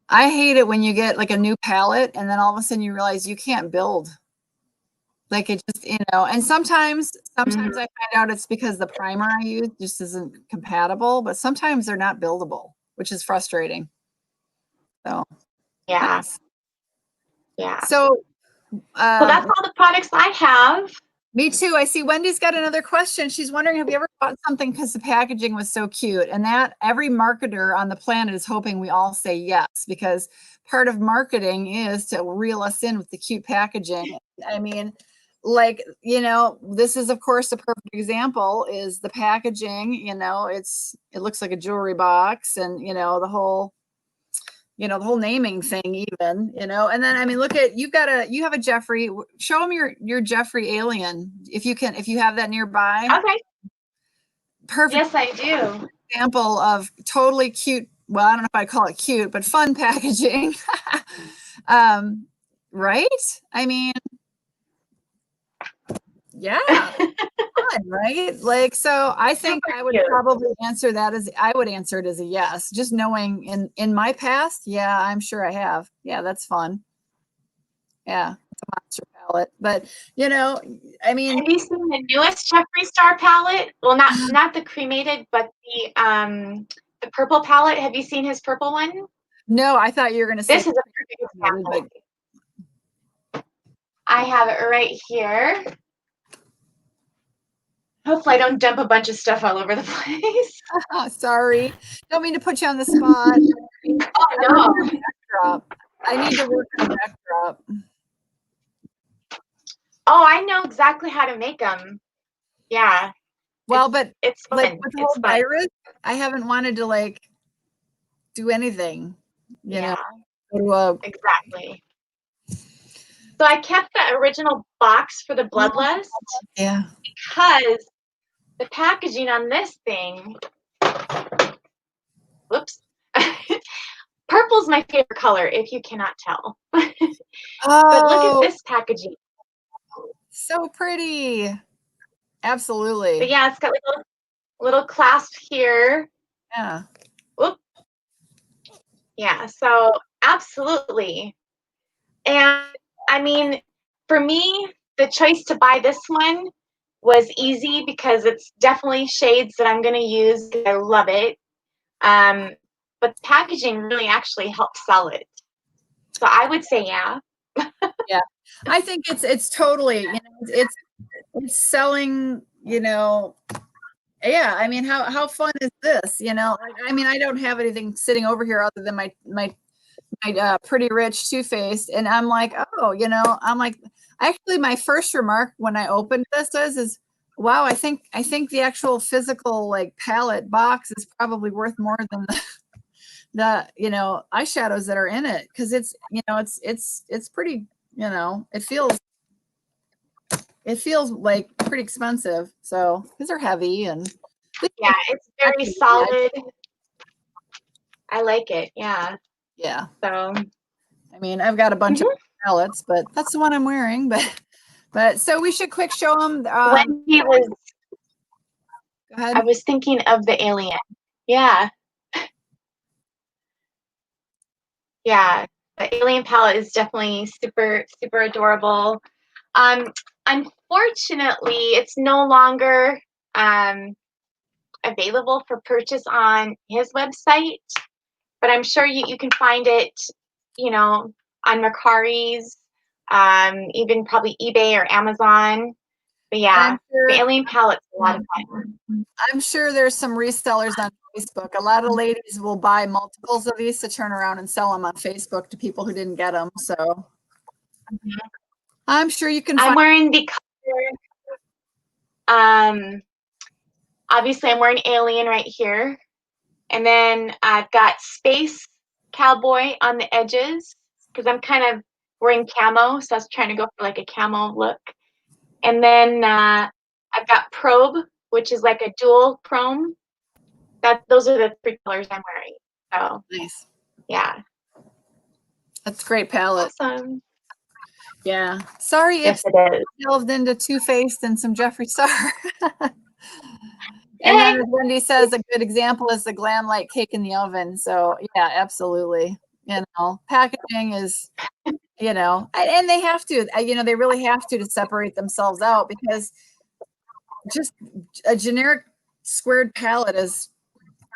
I hate it when you get like a new palette and then all of a sudden you realize you can't build. Like it just, and sometimes I find out it's because the primer I use just isn't compatible, but sometimes they're not buildable, which is frustrating. So, Yeah. yes. Yeah. So, So that's all the products I have. Me too. I see Wendy's got another question. She's wondering, have you ever bought something because the packaging was so cute? And that every marketer on the planet is hoping we all say yes, because part of marketing is to reel us in with the cute packaging. I mean, like, this is of course a perfect example is the packaging, it looks like a jewelry box and, the whole naming thing even, and then, I mean, look at, you have a Jeffree, show him your Jeffree alien. If you have that nearby. Okay. Perfect. Yes, I do. Example of totally cute. Well, I don't know if I call it cute, but fun packaging. Right? I mean, yeah. Fun, right? Like, so I think I would probably answer that as I would answer it as a yes, just knowing in my past. Yeah, I'm sure I have. Yeah, that's fun. Yeah, it's a monster palette, but I mean, have you seen the newest Jeffree Star palette? Well, not the cremated, but the purple palette. Have you seen his purple one? No, I thought you were going to say this is a perfect example. I have it right here. Hopefully I don't dump a bunch of stuff all over the place. Sorry. Don't mean to put you on the spot. Oh, no. Backdrop. I need to work on backdrop. Oh, I know exactly how to make them. Yeah. Well, but it's fun. Like with the whole virus, I haven't wanted to like do anything, yeah. Exactly. So I kept the original box for the bloodless. Yeah. Because the packaging on this thing, whoops, purple's my favorite color, if you cannot tell. But look at this packaging. So pretty. Absolutely. But yeah, it's got like a little clasp here. Yeah. Whoop. Yeah, so absolutely. And I mean, for me, the choice to buy this one was easy because it's definitely shades that I'm going to use. I love it. But packaging really actually helps sell it. So I would say, yeah. Yeah. I think it's totally, it's selling, yeah. I mean, how fun is this? I mean, I don't have anything sitting over here other than my Pretty Rich Too Faced, and I'm like, oh, I'm like, actually, my first remark when I opened this is, wow, I think the actual physical like palette box is probably worth more than the eyeshadows that are in it, because it's it's pretty, it feels like pretty expensive, so because they're heavy and yeah, it's very solid. I like it. Yeah. Yeah. So I mean, I've got a bunch of palettes, but that's the one I'm wearing. But so we should quick show them. Wendy was. Go ahead. I was thinking of the alien. Yeah. Yeah. The alien palette is definitely super, super adorable. Unfortunately, it's no longer available for purchase on his website, but I'm sure you can find it, on Mercari's, even probably eBay or Amazon. But yeah, the alien palette's a lot of fun. I'm sure there's some resellers on Facebook. A lot of ladies will buy multiples of these to turn around and sell them on Facebook to people who didn't get them. So I'm sure you can I'm find. wearing the color. Obviously, I'm wearing Alien right here. And then I've got Space Cowboy on the edges because I'm kind of wearing camo. So I was trying to go for like a camo look. And then I've got Probe, which is like a dual chrome. Those are the 3 colors I'm wearing. So Nice. yeah. That's a great palette. Awesome. Yeah. Sorry Yes, if it is. delved into Too Faced and some Jeffree Star. And then as Wendy says, a good example is the Glam Light cake in the oven. So yeah, absolutely. You know, packaging is, you know, and they have to, you know, they really have to separate themselves out because just a generic squared palette is,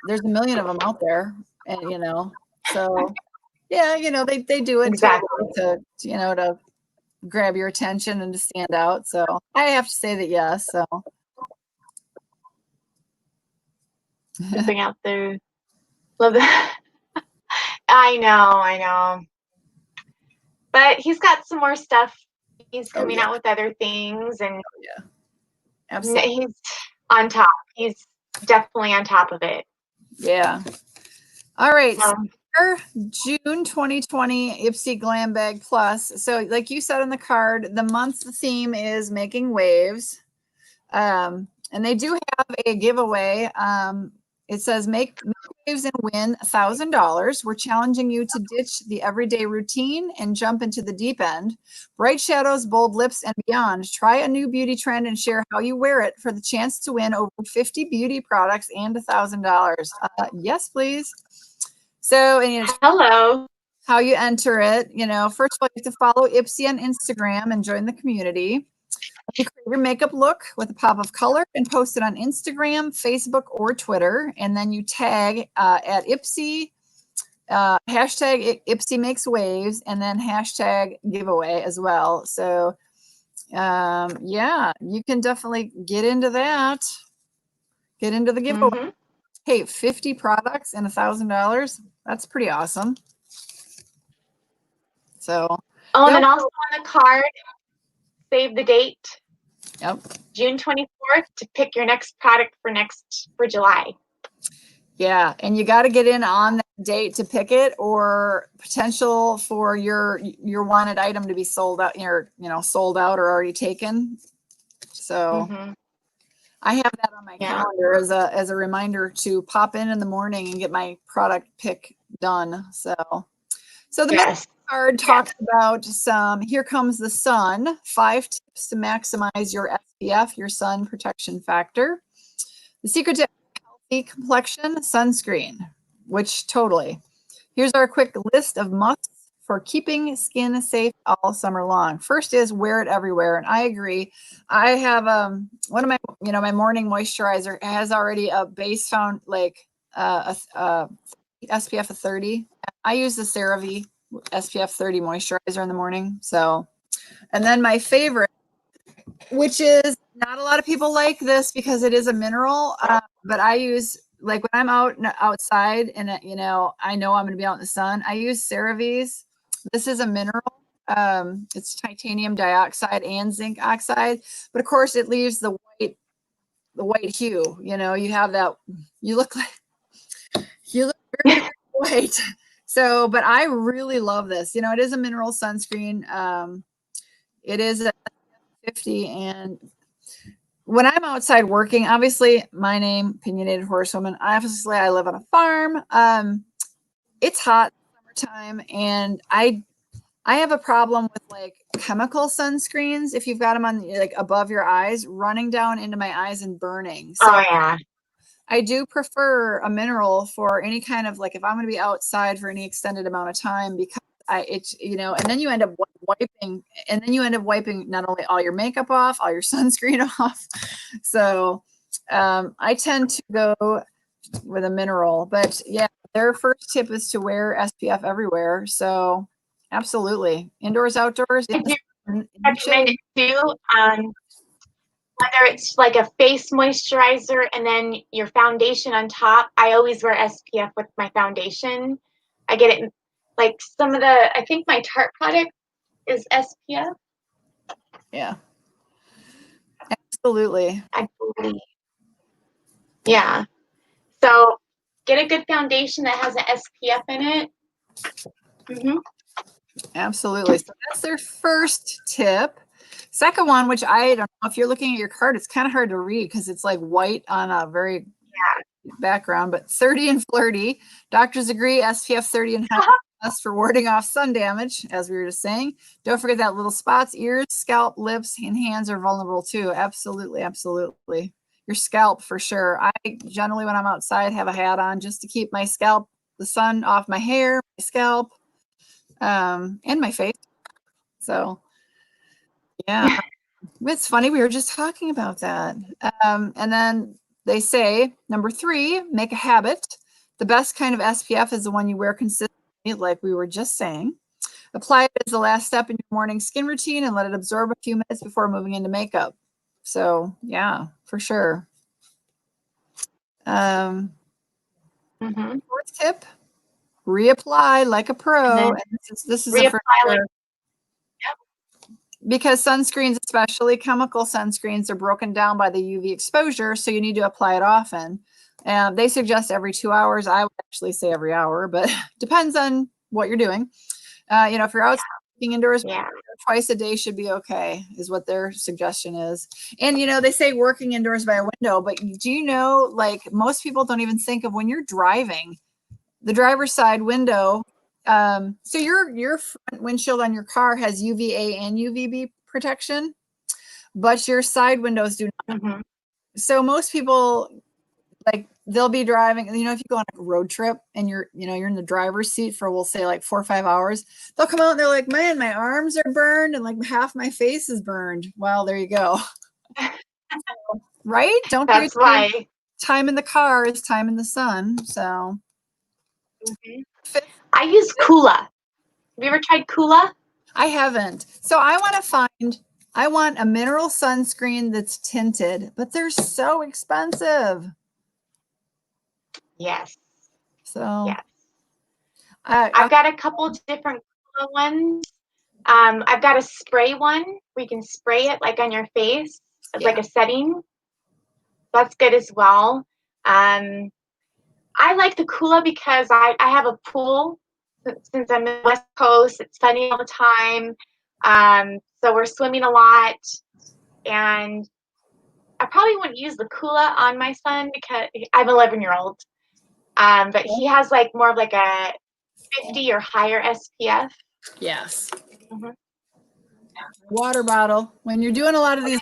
there's a million of them out there, and you know, so yeah, you know, they do it Exactly. to you know, to grab your attention and to stand out. So I have to say that yes. So Bring out the love that. I know. But he's got some more stuff. He's coming out with other things, and absolutely. he's on top. He's definitely on top of it. Yeah. All right. So June 2020 IPSY Glambag Plus. So like you said on the card, the month's theme is making waves. And they do have a giveaway. It says make waves and win $1,000. We're challenging you to ditch the everyday routine and jump into the deep end. Bright shadows, bold lips, and beyond. Try a new beauty trend and share how you wear it for the chance to win over 50 beauty products and $1,000. Yes, please. So, and you know, hello. How you enter it, you know, first of all, you have to follow IPSY on Instagram and join the community. You create your makeup look with a pop of color and post it on Instagram, Facebook, or Twitter. And then you tag at IPSY, hashtag IPSY makes waves, and then hashtag giveaway as well. So yeah, you can definitely get into that. Get into the giveaway. Hey, 50 products and $1,000. That's pretty awesome. So. Oh, and then also on the card, save the date. Yep. June 24th to pick your next product for July. Yeah, and you got to get in on that date to pick it, or potential for your wanted item to be sold out, sold out or already taken. So I have that on my calendar as a reminder to pop in the morning and get my product pick done. So the next card talks about some Here Comes the Sun, 5 tips to maximize your SPF, your sun protection factor. The secret to healthy complexion, sunscreen, which totally. Here's our quick list of musts for keeping skin safe all summer long. First is wear it everywhere, and I agree. I have one of my, my morning moisturizer has already a base found like a SPF of 30. I use the CeraVe SPF 30 moisturizer in the morning. So, and then my favorite, which is not a lot of people like this because it is a mineral, but I use, like when I'm outside and I know I'm going to be out in the sun, I use CeraVe's. This is a mineral. It's titanium dioxide and zinc oxide, but of course it leaves the white hue. You have that, you look very, very white. So, but I really love this. It is a mineral sunscreen. It is a 50, and when I'm outside working, obviously my name, Opinionated Horsewoman. Obviously, I live on a farm. It's hot summertime, and I have a problem with like chemical sunscreens. If you've got them on like above your eyes, running down into my eyes and burning. So I do prefer a mineral for any kind of, like, if I'm going to be outside for any extended amount of time, because and then you end up wiping not only all your makeup off, all your sunscreen off. So I tend to go with a mineral, but yeah, their first tip is to wear SPF everywhere. So absolutely. Indoors, outdoors. I do recommend it too. whether it's like a face moisturizer and then your foundation on top, I always wear SPF with my foundation. I get it like some of the, I think my Tarte product is SPF. Yeah. Absolutely. I believe. Yeah. So get a good foundation that has an SPF in it. Mm-hmm. Absolutely. So that's their first tip. Second one, which I don't know if you're looking at your card, it's kind of hard to read because it's like white on a very background, but 30 and flirty. Doctors agree SPF 30 and higher for warding off sun damage, as we were just saying. Don't forget that little spots, ears, scalp, lips, and hands are vulnerable too. Absolutely, absolutely. Your scalp for sure. I generally, when I'm outside, have a hat on just to keep my scalp, the sun off my hair, my scalp, and my face. So yeah, it's funny. We were just talking about that. And then they say, number 3, make a habit. The best kind of SPF is the one you wear consistently, like we were just saying. Apply it as the last step in your morning skin routine and let it absorb a few minutes before moving into makeup. So yeah, for sure. Fourth tip, reapply like a pro. And this is a for sure. Because sunscreens, especially chemical sunscreens, are broken down by the UV exposure, so you need to apply it often. They suggest every 2 hours. I would actually say every hour, but depends on what you're doing. You know, if you're out indoors, twice a day should be okay, is what their suggestion is. And, you know, they say working indoors by a window, but do you know, like most people don't even think of when you're driving, the driver's side window. So your front windshield on your car has UVA and UVB protection, but your side windows do not. So most people, like, they'll be driving, you know, if you go on a road trip and you're in the driver's seat for, we'll say, like 4 or 5 hours, they'll come out and they're like, man, my arms are burned and like half my face is burned. Well, there you go. Right? Don't That's why time in the car is time in the sun. So I use Kula. Have you ever tried Kula? I haven't. So I want a mineral sunscreen that's tinted, but they're so expensive. Yes. So yes. I've got a couple different Kula ones. I've got a spray one where you can spray it like on your face as like a setting. That's good as well. I like the Kula because I have a pool. Since I'm in the West Coast, it's sunny all the time. So we're swimming a lot. And I probably wouldn't use the Kula on my son because I have an 11-year-old. But he has like more of like a 50 or higher SPF. Yes. Water bottle. When you're doing a lot of these,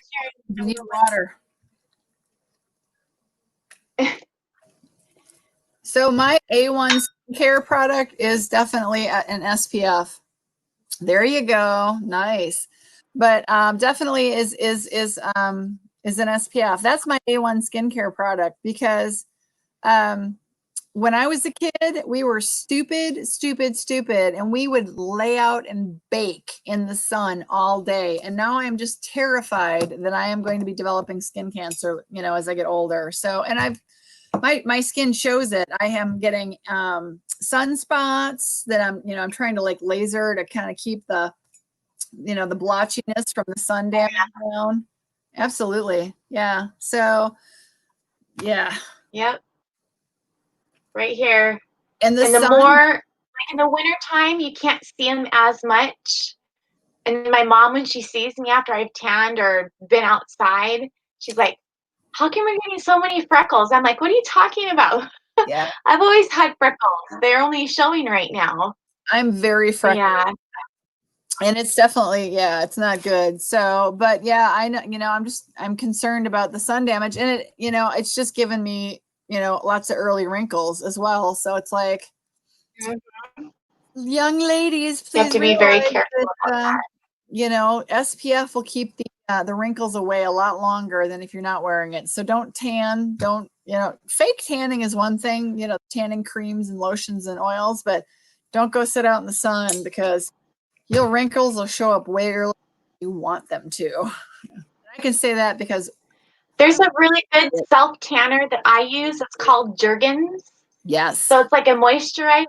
you need water. So my A1 skincare product is definitely an SPF. There you go. Nice. But definitely is an SPF. That's my A1 skincare product because when I was a kid, we were stupid, and we would lay out and bake in the sun all day. And now I am just terrified that I am going to be developing skin cancer, you know, as I get older. So, and my skin shows it. I am getting sunspots that I'm trying to like laser to kind of keep the, you know, the blotchiness from the sun damage down. Absolutely. Yeah. So, yeah. Yep. Right here. And the sun, more, like in the wintertime, you can't see them as much. And my mom, when she sees me after I've tanned or been outside, she's like, how come you're getting so many freckles? I'm like, what are you talking about? Yeah. I've always had freckles. They're only showing right now. I'm very freckled. Yeah. And it's definitely, yeah, it's not good. So, but yeah, I know, you know, I'm concerned about the sun damage, and it, you know, it's just given me, you know, lots of early wrinkles as well. So it's like, young ladies, please you have to be very careful about that. You know, SPF will keep the wrinkles away a lot longer than if you're not wearing it. So don't tan, you know, fake tanning is one thing, you know, tanning creams and lotions and oils, but don't go sit out in the sun because your wrinkles will show up way earlier than you want them to. I can say that because There's a really good self tanner that I use. It's called Jergens. Yes. So it's like a moisturizer.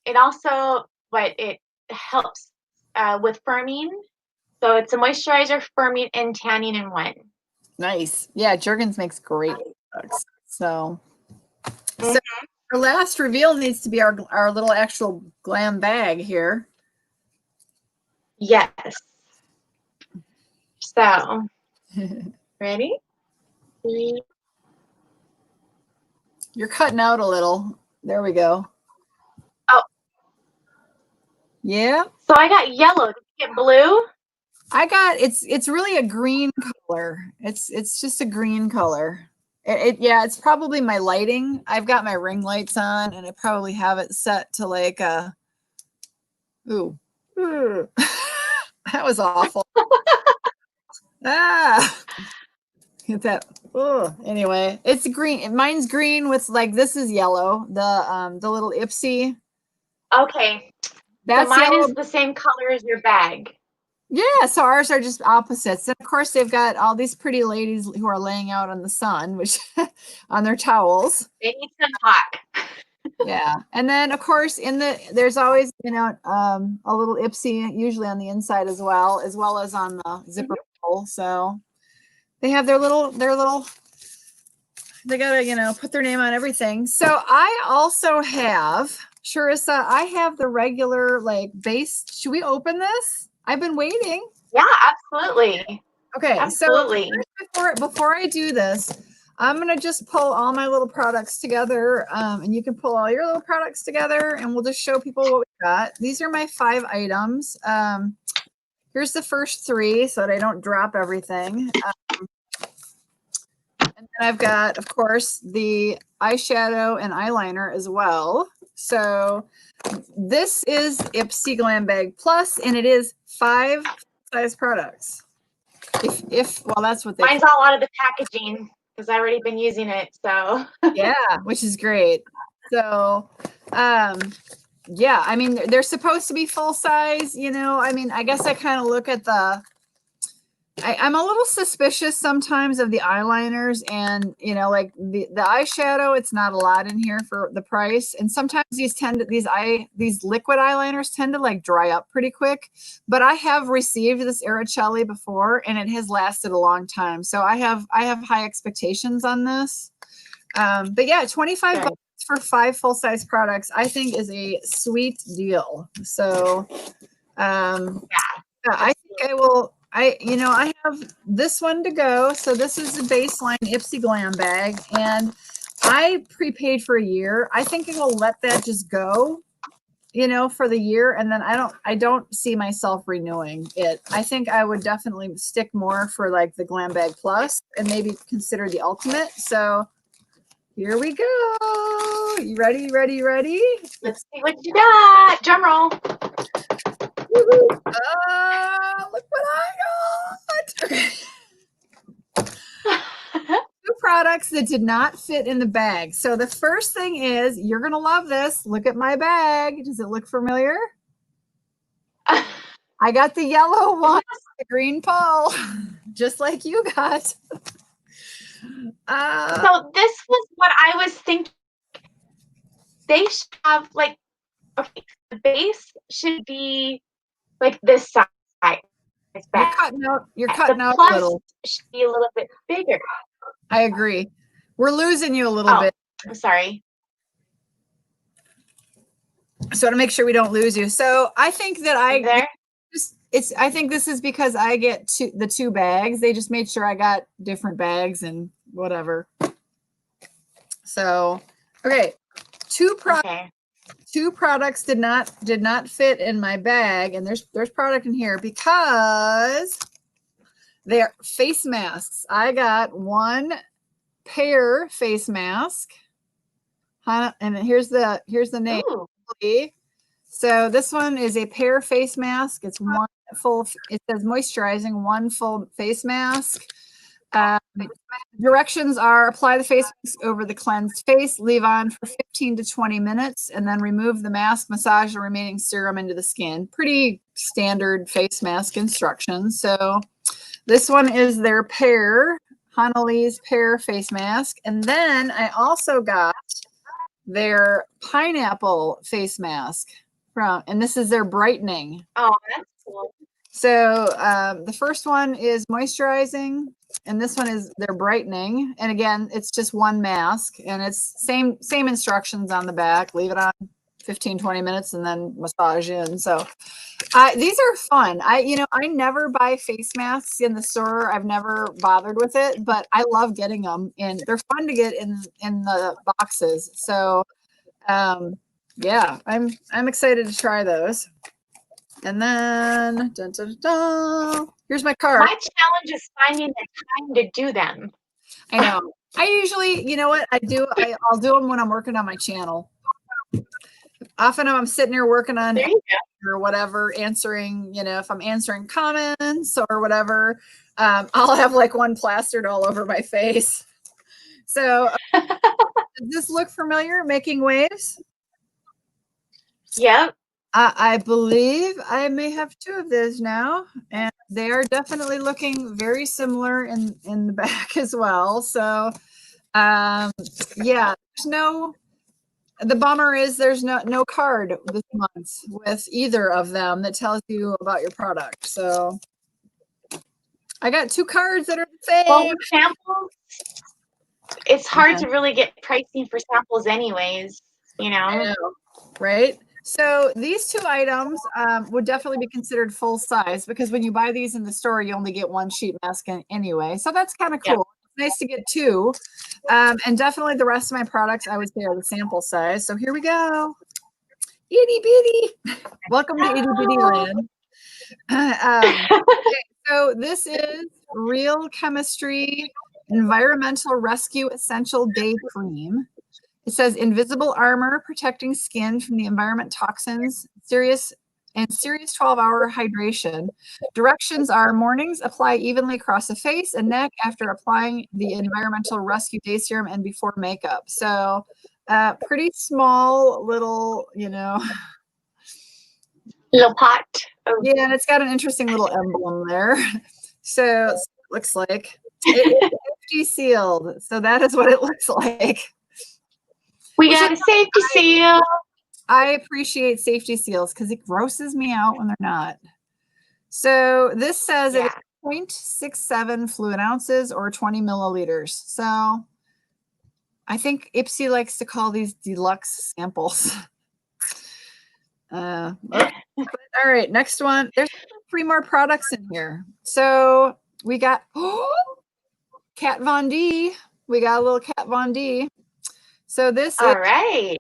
It also, but it helps with firming. So it's a moisturizer, firming, and tanning in one. Nice. Yeah, Jergens makes great products. So, Mhm. so our last reveal needs to be our little actual glam bag here. Yes. So, ready? You're cutting out a little. There we go. Oh. Yeah. So I got yellow. Did you get blue? I got it's really a green color. It's just a green color. Yeah, it's probably my lighting. I've got my ring lights on and I probably have it set to like a ooh. That was awful. Get that. Oh, anyway, it's green. Mine's green with like this is yellow. The little IPSY. Okay. That's so mine yellow. is the same color as your bag. Yeah, so ours are just opposites. And of course, they've got all these pretty ladies who are laying out in the sun, which on their towels. They need some talk. Yeah, and then of course there's always a little IPSY usually on the inside as well as on the zipper pull. So they have their little they gotta put their name on everything. So I also have Charissa. I have the regular like base. Should we open this? I've been waiting. Yeah, absolutely. Okay, absolutely. So before I do this, I'm gonna just pull all my little products together, and you can pull all your little products together, and we'll just show people what we got. These are my 5 items. Here's the first 3, so that I don't drop everything. And then I've got, of course, the eyeshadow and eyeliner as well. So this is IPSY Glambag Plus, and it is 5 size products. Well, that's what they. Mine's all out of the packaging because I've already been using it. So yeah, which is great. So, yeah, I mean, they're supposed to be full size. I mean, I guess I kind of look at I'm a little suspicious sometimes of the eyeliners and, like the eyeshadow, it's not a lot in here for the price. And sometimes these liquid eyeliners tend to like dry up pretty quick, but I have received this Araceli before and it has lasted a long time. So I have high expectations on this. But yeah, 25 bucks for 5 full-size products, I think is a sweet deal. So, I think I will. I have this one to go. So this is the baseline IPSY Glambag, and I prepaid for a year. I think I will let that just go, for the year, and then I don't see myself renewing it. I think I would definitely stick more for like the Glambag Plus and maybe consider the Ultimate. So here we go. You ready? Ready? Ready? Let's see what you got. Drum roll. Look what I got. Okay. 2 products that did not fit in the bag. So the first thing is, you're going to love this. Look at my bag. Does it look familiar? I got the yellow one, the green pole, just like you got. So this was what I was thinking. They should have like, okay, the base should be like this size. You're cutting out a little. Should be a little bit bigger. I agree. We're losing you a little bit. I'm sorry. So to make sure we don't lose you. So I think that I think this is because I get the 2 bags. They just made sure I got different bags and whatever. So, okay. 2 products did not fit in my bag, and there's product in here because they're face masks. I got 1 pair face mask. And here's the name. Ooh. So this one is a pair face mask. It's 1 full. It says moisturizing, 1 full face mask. Directions are: apply the face mask over the cleansed face, leave on for 15 to 20 minutes, and then remove the mask, massage the remaining serum into the skin. Pretty standard face mask instructions. So This one is their pear, Hanalise pear face mask. And then I also got their pineapple face mask and this is their brightening. Oh, that's cool. So the first one is moisturizing, and this one is their brightening. And again, it's just one mask, and it's same instructions on the back. Leave it on 15-20 minutes and then massage in. So these are fun. I never buy face masks in the store. I've never bothered with it, but I love getting them, and they're fun to get in the boxes. So yeah, I'm excited to try those. And then dun, dun, dun, here's my card. My challenge is finding the time to do them. I know. I usually, you know what I do? I'll do them when I'm working on my channel. Often I'm sitting here working on or whatever, answering, if I'm answering comments or whatever, I'll have like one plastered all over my face. So does this look familiar? Making waves? Yep. I believe I may have two of those now, and they are definitely looking very similar in the back as well. So, yeah, the bummer is there's no card this month with either of them that tells you about your product. So I got two cards that are the same. Well, with samples, it's hard to really get pricing for samples anyways, I know, right? So these two items would definitely be considered full size, because when you buy these in the store, you only get one sheet mask anyway. So that's kind of cool. Yep. It's nice to get two. And definitely the rest of my products, I would say, are the sample size. So here we go. Itty bitty. Welcome to Itty Bitty Land. Okay, so this is Real Chemistry Environmental Rescue Essential Day Cream. It says invisible armor protecting skin from the environment toxins, serious 12-hour hydration. Directions are: mornings, apply evenly across the face and neck after applying the environmental rescue day serum and before makeup. So pretty small little, little pot. Oh. Yeah, and it's got an interesting little emblem there. So it looks like it's safety sealed. So that is what it looks like. We got a safety seal. I appreciate safety seals because it grosses me out when they're not. So this says it's 0.67 fluid ounces or 20 milliliters. So I think IPSY likes to call these deluxe samples. Okay. All right, next one. There's 3 more products in here. So we got Kat Von D. We got a little Kat Von D. So this is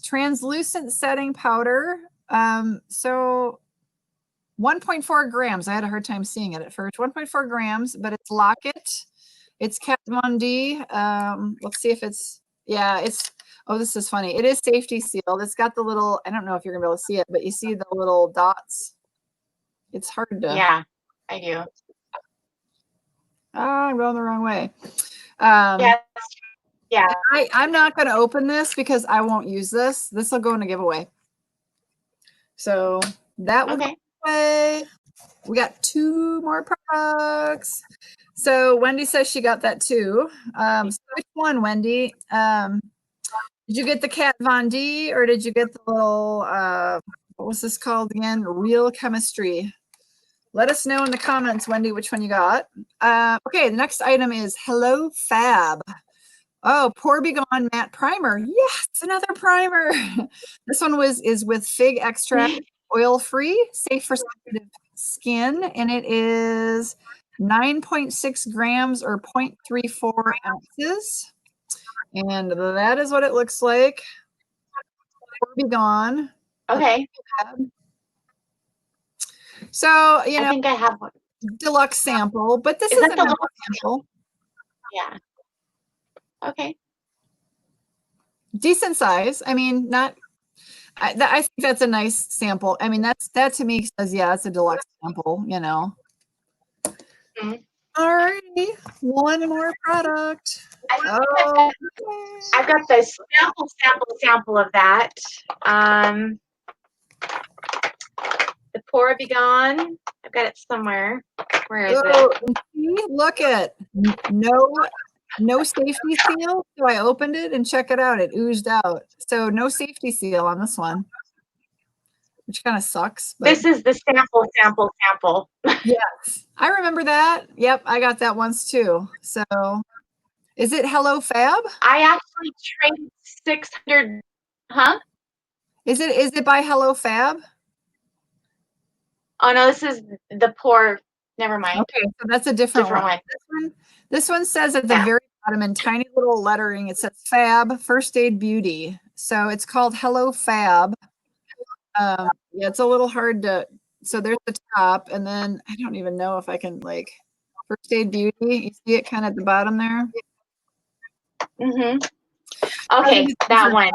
translucent setting powder. So 1.4 grams. I had a hard time seeing it at first. 1.4 grams, but it's Locket. It's Kat Von D. Let's see if it's, oh, this is funny. It is safety sealed. It's got the little, I don't know if you're gonna be able to see it, but you see the little dots. It's hard to. Yeah, I do. I'm going the wrong way. Yeah. I'm not going to open this because I won't use this. This will go in a giveaway. So that will go away. We got 2 more products. So Wendy says she got that too. So which one, Wendy? Did you get the Kat Von D or did you get the little, what was this called again? Real Chemistry. Let us know in the comments, Wendy, which one you got. Okay, the next item is Hello Fab. Oh, Pore Be Gone Matte Primer. Yes, another primer. This one is with fig extract, oil-free, safe for sensitive skin, and it is 9.6 grams or 0.34 ounces. And that is what it looks like. Pore Be Gone. Okay. So, I think I have one. Deluxe sample, but this is a deluxe sample. Yeah. Okay. Decent size. I mean, not. I think that's a nice sample. I mean, that to me says, yeah, it's a deluxe sample. Mm-hmm. All righty, one more product. I've got the sample of that. The pore be gone. I've got it somewhere. Where is Oh, it? see, look at no safety seal. So I opened it and check it out. It oozed out. So no safety seal on this one, which kind of sucks. But This is the sample. yes, I remember that. Yep, I got that once too. So is it Hello Fab? I actually traded 600. Huh? Is it by Hello Fab? Oh no, this is the pore. Never mind. Okay, so that's a different one. One. This one says at the very bottom in tiny little lettering, it says Fab First Aid Beauty. So it's called Hello Fab. Yeah, it's a little hard to, so there's the top, and then I don't even know if I can like First Aid Beauty. You see it kind of at the bottom there? Mm-hmm. Okay, that one.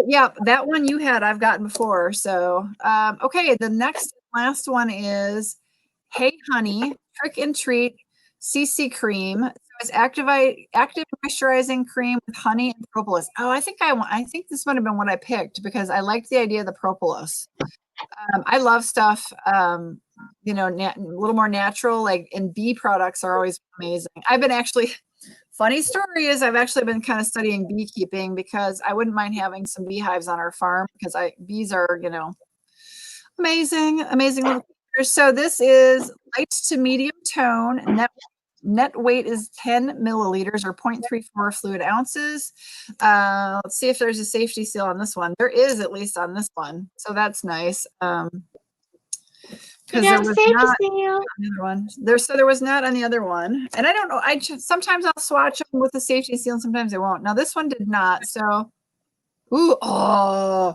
Yeah. But that one you had, I've gotten before. So, okay, the last one is Hey Honey Trick and Treat CC Cream. So it's active moisturizing cream with honey and propolis. Oh, I think this might have been what I picked because I liked the idea of the propolis. I love stuff, you know, a little more natural, like, and bee products are always amazing. Funny story is I've actually been kind of studying beekeeping because I wouldn't mind having some beehives on our farm because bees are, you know, amazing little creatures. So this is light to medium tone. Net weight is 10 milliliters or 0.34 fluid ounces. Let's see if there's a safety seal on this one. There is, at least on this one. So that's nice. Because there was not on the other one. There was not on the other one. And I don't know. Sometimes I'll swatch them with the safety seal and sometimes I won't. Now this one did not. So, oh,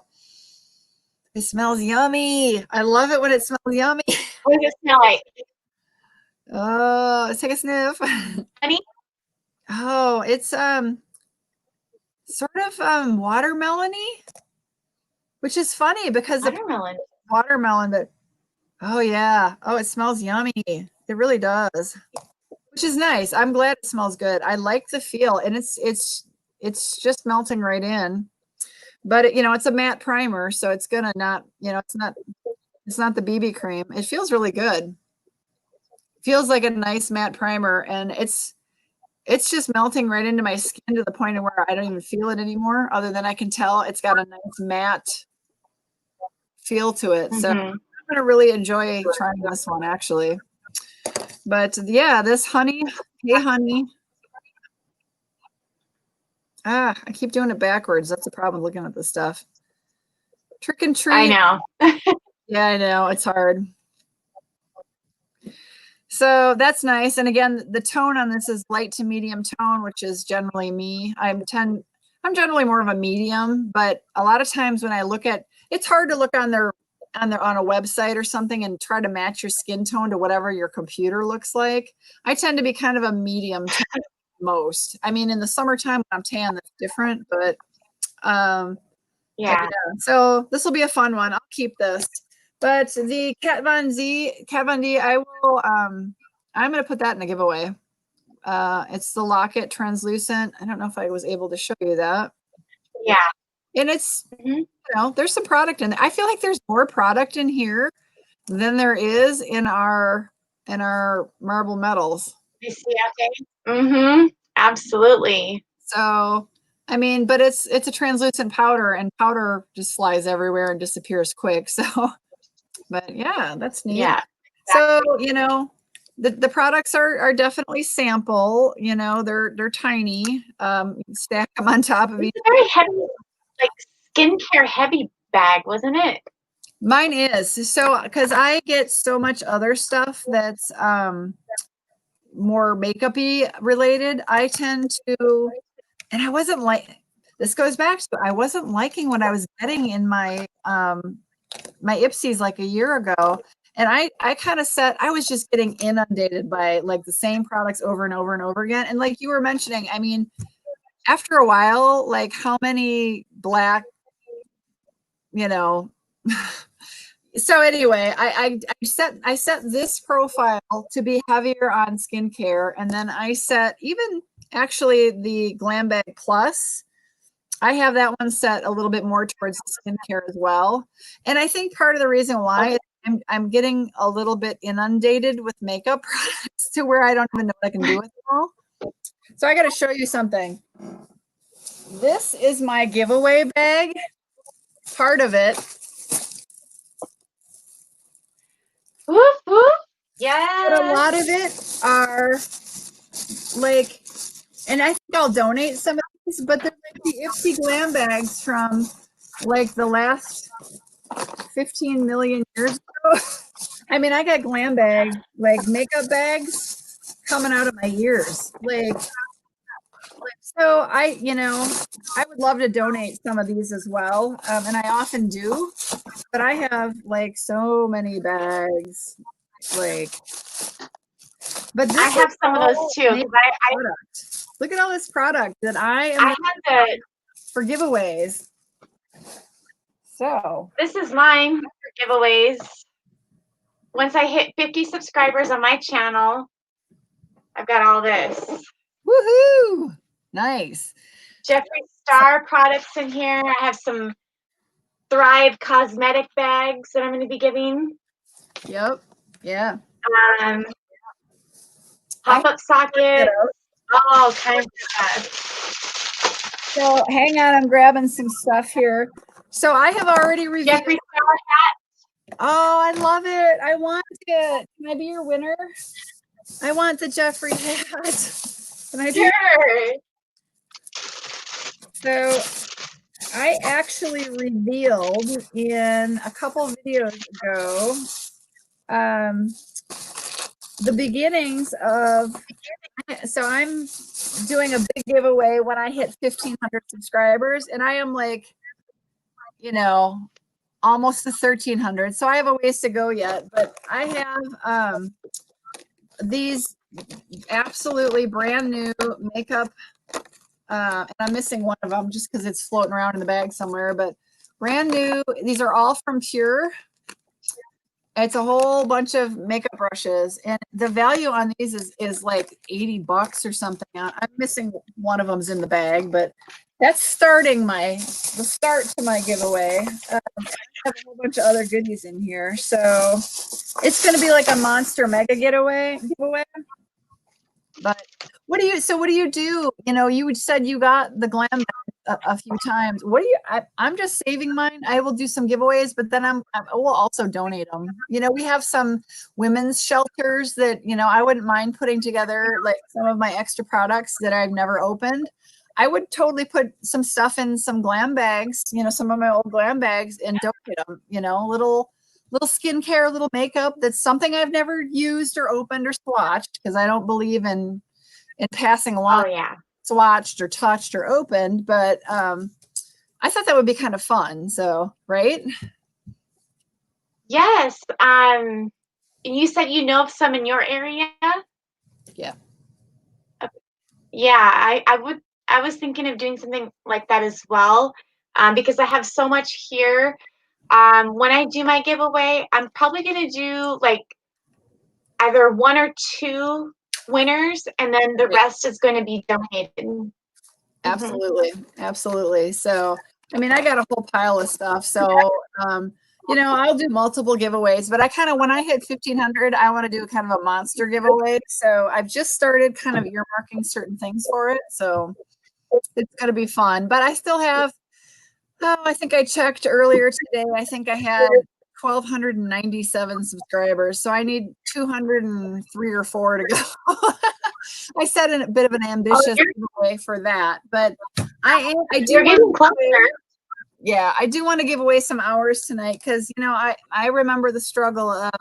it smells yummy. I love it when it smells yummy. What does it smell like? Oh, let's take a sniff. Honey? Oh, it's sort of watermelony, which is funny because watermelon, but oh yeah. Oh, it smells yummy. It really does. Which is nice. I'm glad it smells good. I like the feel, and it's just melting right in. But you know, it's a matte primer, so it's gonna not, you know, it's not the BB cream. It feels really good. Feels like a nice matte primer, and it's just melting right into my skin to the point of where I don't even feel it anymore, other than I can tell it's got a nice matte feel to it. So I'm gonna really enjoy trying this one actually. But yeah, this honey, Hey Honey. I keep doing it backwards. That's the problem looking at this stuff. Trick and Treat. I know. Yeah, I know. It's hard. So that's nice. And again, the tone on this is light to medium tone, which is generally me. I'm generally more of a medium, but a lot of times when I look at, it's hard to look on a website or something and try to match your skin tone to whatever your computer looks like. I tend to be kind of a medium tone most. I mean, in the summertime when I'm tan, that's different, but yeah. So this will be a fun one. I'll keep this. But the Kat Von D, I will, I'm going to put that in a giveaway. It's the Locket Translucent. I don't know if I was able to show you that. Yeah. And it's, you know, there's some product in there. I feel like there's more product in here than there is in our marble metals. You see, okay? Absolutely. So, I mean, but it's a translucent powder, and powder just flies everywhere and disappears quick. So, but yeah, that's neat. Yeah. So, you know, the products are definitely sample, you know, they're tiny. Stack them on top of each other. Very heavy, like skincare heavy bag, wasn't it? Mine is. So, because I get so much other stuff that's more makeup-y related, I tend to, and I wasn't like, this goes back to, I wasn't liking what I was getting in my my IPSYs like a year ago. And I kind of I was just getting inundated by like the same products over and over and over again. And like you were mentioning, I mean, after a while, like how many black, you know, so anyway, I set this profile to be heavier on skincare. And then I set even actually the Glambag Plus, I have that one set a little bit more towards skincare as well. And I think part of the reason why is I'm getting a little bit inundated with makeup products to where I don't even know what I can do with them all. So I got to show you something. This is my giveaway bag. Part of it. Woof, woof. Yeah. But a lot of it are like, and I think I'll donate some of these, but they're like the IPSY Glambags from like the last 15 million years ago. I mean, I got glam bags, like makeup bags coming out of my ears. So I would love to donate some of these as well. And I often do, but I have like so many bags, like, but this I have some of those too. Look at all this product that I have for giveaways. So this is mine for giveaways. Once I hit 50 subscribers on my channel, I've got all this. Woohoo! Nice. Jeffree Star products in here. I have some Thrive cosmetic bags that I'm going to be giving. Yep. Yeah. Pop-up sockets. All kinds of stuff. So hang on, I'm grabbing some stuff here. So I have already reviewed. Jeffree Star hat. Oh, I love it. I want it. Can I be your winner? I want the Jeffree hat. Can I do? Sure. So I actually revealed in a couple videos ago the beginnings of, so I'm doing a big giveaway when I hit 1,500 subscribers, and I am like, almost to 1,300. So I have a ways to go yet, but I have these absolutely brand new makeup. And I'm missing one of them just because it's floating around in the bag somewhere, but brand new. These are all from Pure. It's a whole bunch of makeup brushes, and the value on these is like $80 or something. I'm missing one of them's in the bag, but that's the start to my giveaway. I have a whole bunch of other goodies in here, so it's going to be like a monster mega giveaway. But what do you do? You said you got the glam bag a few times. What do you? I'm just saving mine. I will do some giveaways, but then I will also donate them. We have some women's shelters that I wouldn't mind putting together, like some of my extra products that I've never opened. I would totally put some stuff in some glam bags, some of my old glam bags, and donate them. Little skincare, little makeup. That's something I've never used or opened or swatched, because I don't believe in passing along. Oh yeah. Swatched or touched or opened, but I thought that would be kind of fun. So, right? Yes. You said of some in your area? Yeah. Yeah, I was thinking of doing something like that as well, because I have so much here. When I do my giveaway, I'm probably going to do like either 1 or 2 winners, and then the rest is going to be donated. Absolutely. Absolutely. So, I mean, I got a whole pile of stuff. So, I'll do multiple giveaways, but when I hit 1,500, I want to do kind of a monster giveaway. So I've just started kind of earmarking certain things for it. So it's going to be fun, but I still have, I think I checked earlier today. I think I had 1,297 subscribers. So I need 203 or 4 to go. I set a bit of an ambitious giveaway for that, but I do. You're getting closer. Yeah, I do want to give away some hours tonight, because I remember the struggle of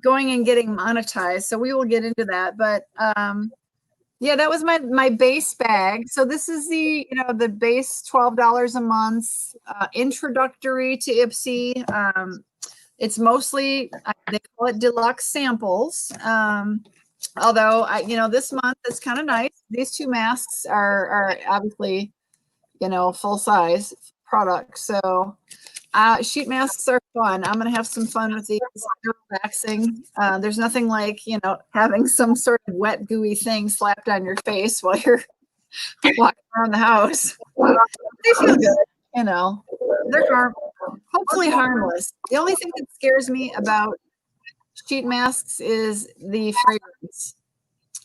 going and getting monetized. So we will get into that, but yeah, that was my base bag. So this is the the base $12 a month, introductory to IPSY. It's mostly they call it deluxe samples. Although this month is kind of nice. These 2 masks are obviously full size products. So sheet masks are fun. I'm gonna have some fun with these. They're relaxing. There's nothing like having some sort of wet gooey thing slapped on your face while you're walking around the house. They feel good. They're hopefully harmless. The only thing that scares me about sheet masks is the fragrance.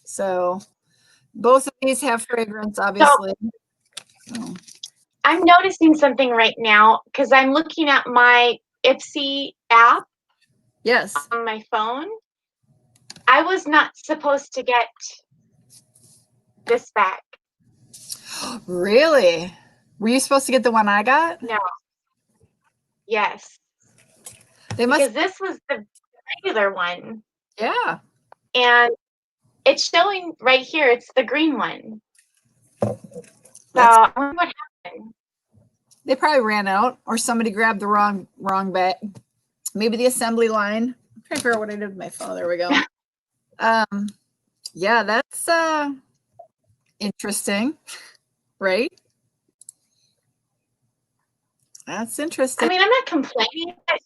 So both of these have fragrance, obviously. So, I'm noticing something right now because I'm looking at my IPSY app yes. on my phone. I was not supposed to get this back. Really? Were you supposed to get the one I got? No. Yes. They must. Because this was the regular one. Yeah. And it's showing right here. It's the green one. So I wonder what happened. They probably ran out, or somebody grabbed the wrong bag. Maybe the assembly line. I'm trying to figure out what I did with my phone. There we go. Yeah, that's interesting, right? That's interesting. I mean, I'm not complaining, but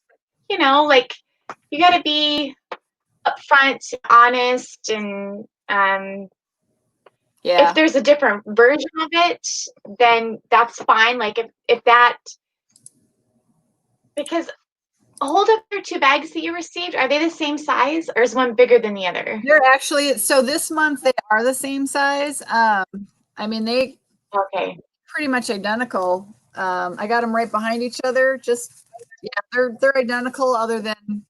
you know, like you got to be upfront, honest, and yeah. if there's a different version of it, then that's fine. Like if that, because hold up your two bags that you received. Are they the same size, or is one bigger than the other? They're actually, so this month they are the same size. I mean, they Okay. pretty much identical. I got them right behind each other. Just yeah, they're identical, other than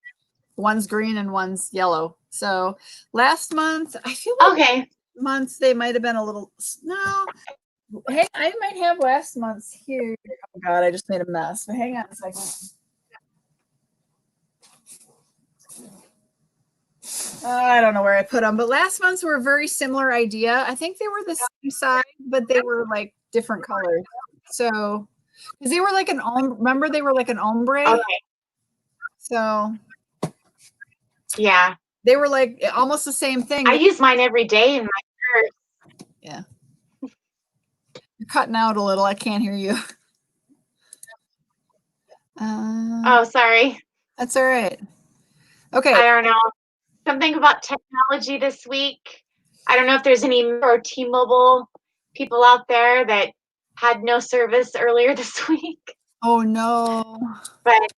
one's green and one's yellow. So last month, I feel like Okay. months they might have been a little no. Hey, I might have last month's here. Oh God, I just made a mess. But hang on a second. I don't know where I put them, but last month's were a very similar idea. I think they were the same size, but they were like different colors. So, because they were like an remember they were like an ombre. Okay. So Yeah. they were like almost the same thing. I use mine every day in my purse. Yeah. You're cutting out a little. I can't hear you. Oh, sorry. That's all right. Okay. I don't know. Something about technology this week. I don't know if there's any or T-Mobile people out there that had no service earlier this week. Oh no. But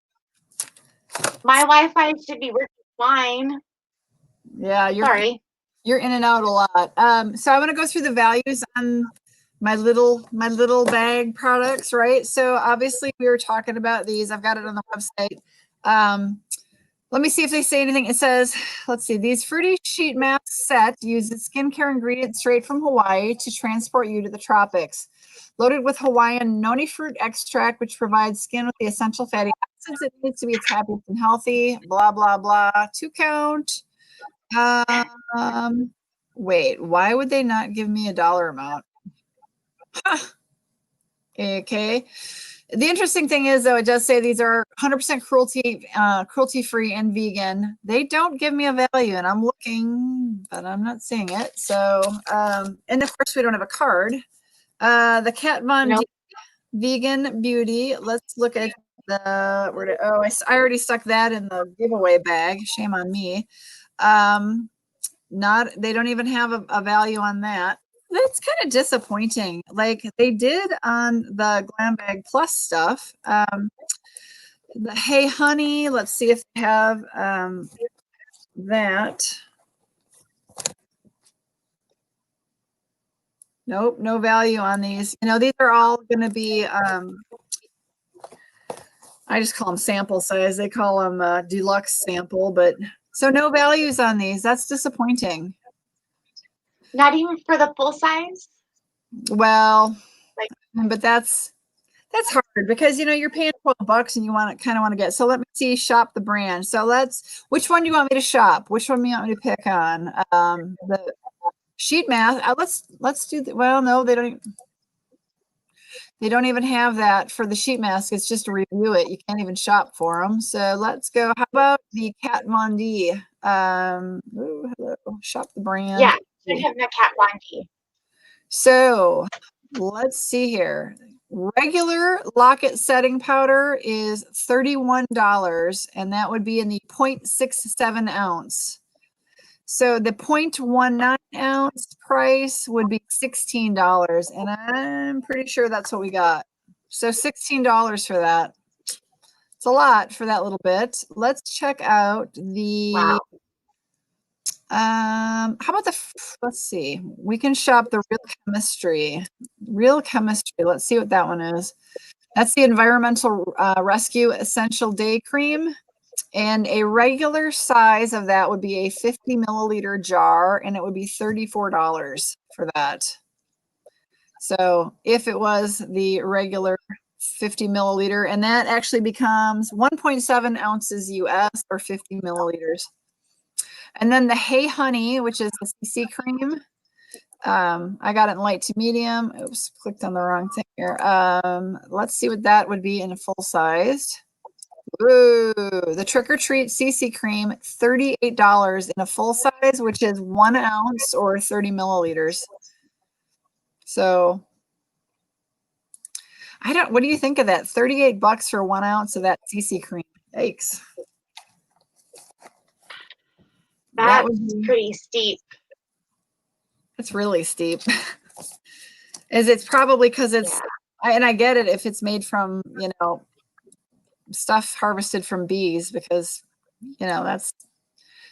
my Wi-Fi should be working fine. Yeah, Sorry. You're in and out a lot. So I want to go through the values on my little bag products, right? So obviously we were talking about these. I've got it on the website. Let me see if they say anything. It says, let's see, these fruity sheet mask set uses skincare ingredients straight from Hawaii to transport you to the tropics. Loaded with Hawaiian noni fruit extract, which provides skin with the essential fatty acids it needs to be its happy and healthy, blah, blah, blah. 2 count. Wait, why would they not give me a dollar amount? Okay. The interesting thing is, though, it does say these are 100% cruelty-free and vegan. They don't give me a value, and I'm looking, but I'm not seeing it. So, and of course, we don't have a card. The Kat Von D Vegan Beauty. Let's look at the, I already stuck that in the giveaway bag. Shame on me. They don't even have a value on that. That's kind of disappointing. Like they did on the Glambag Plus stuff. The Hey Honey, let's see if they have that. Nope, no value on these. You know, these are all going to be, I just call them sample size. They call them deluxe sample, but so no values on these. That's disappointing. Not even for the full size? Well, but that's hard because, you know, you're paying $12 and you kind of want to get, so let me see, shop the brand. So which one do you want me to shop? Which one do you want me to pick on? The sheet mask. Let's do well, no, they don't even have that for the sheet mask. It's just to review it. You can't even shop for them. So let's go. How about the Kat Von D? Hello. Shop the brand. Yeah, should have the Kat Von D. So let's see here. Regular locket setting powder is $31, and that would be in the 0.67 ounce. So the 0.19 ounce price would be $16, and I'm pretty sure that's what we got. So $16 for that. It's a lot for that little bit. Let's check out the, Wow. how about the, let's see, we can shop the Real Chemistry. Real Chemistry, let's see what that one is. That's the Environmental Rescue Essential Day Cream. And a regular size of that would be a 50 milliliter jar, and it would be $34 for that. So if it was the regular 50 milliliter, and that actually becomes 1.7 ounces US or 50 milliliters. And then the Hey Honey, which is the CC cream. I got it in light to medium. Oops, clicked on the wrong thing here. Let's see what that would be in a full sized. Ooh, the Trick or Treat CC cream, $38 in a full size, which is 1 ounce or 30 milliliters. So what do you think of that? $38 for 1 ounce of that CC cream. Yikes. That's pretty steep. It's really steep. It's probably because it's, and I get it if it's made from, you know, stuff harvested from bees, because, you know,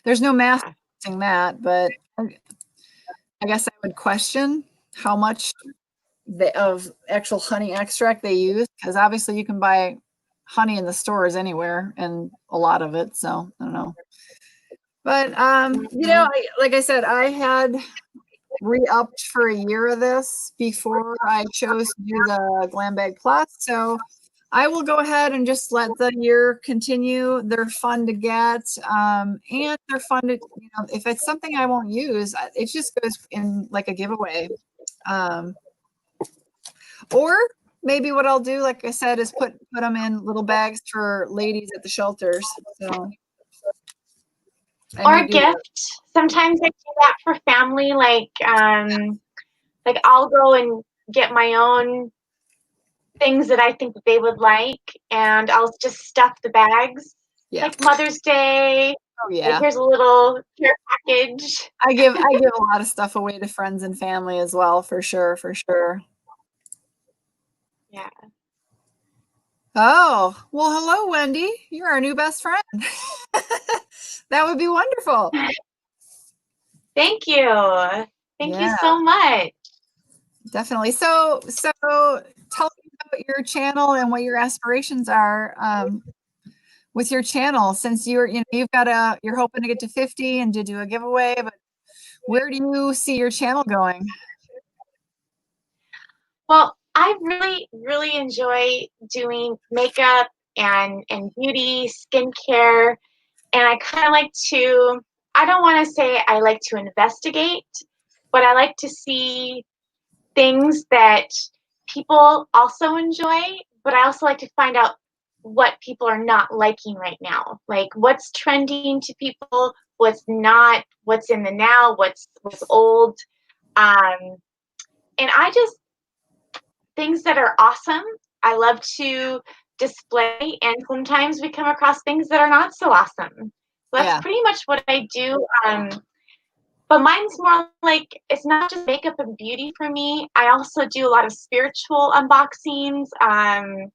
there's no math using that, but I guess I would question how much of actual honey extract they use, because obviously you can buy honey in the stores anywhere, and a lot of it, so I don't know. But you know, like I said, I had re-upped for a year of this before I chose to do the Glambag Plus, so I will go ahead and just let the year continue. They're fun to get, and they're fun to, you know, if it's something I won't use, it just goes in like a giveaway. Or maybe what I'll do, like I said, is put them in little bags for ladies at the shelters. So, or a gift. Sometimes I do that for family. Like I'll go and get my own things that I think that they would like, and I'll just stuff the bags. Yeah. Like Mother's Day. Oh yeah. Like, here's a little care package. I give a lot of stuff away to friends and family as well, for sure, for sure. Yeah. Oh, well, hello, Wendy. You're our new best friend. That would be wonderful. Thank you. Thank you so much. Definitely. So tell me about your channel and what your aspirations are with your channel, since you're hoping to get to 50 and to do a giveaway, but where do you see your channel going? Well, I really, really enjoy doing makeup and beauty, skincare, and I kind of like to, I don't want to say I like to investigate, but I like to see things that people also enjoy, but I also like to find out what people are not liking right now. Like what's trending to people, what's not, what's in the now, what's old. And I just, things that are awesome, I love to display, and sometimes we come across things that are not so awesome. So that's pretty much what I do. But mine's more like, it's not just makeup and beauty for me. I also do a lot of spiritual unboxings. I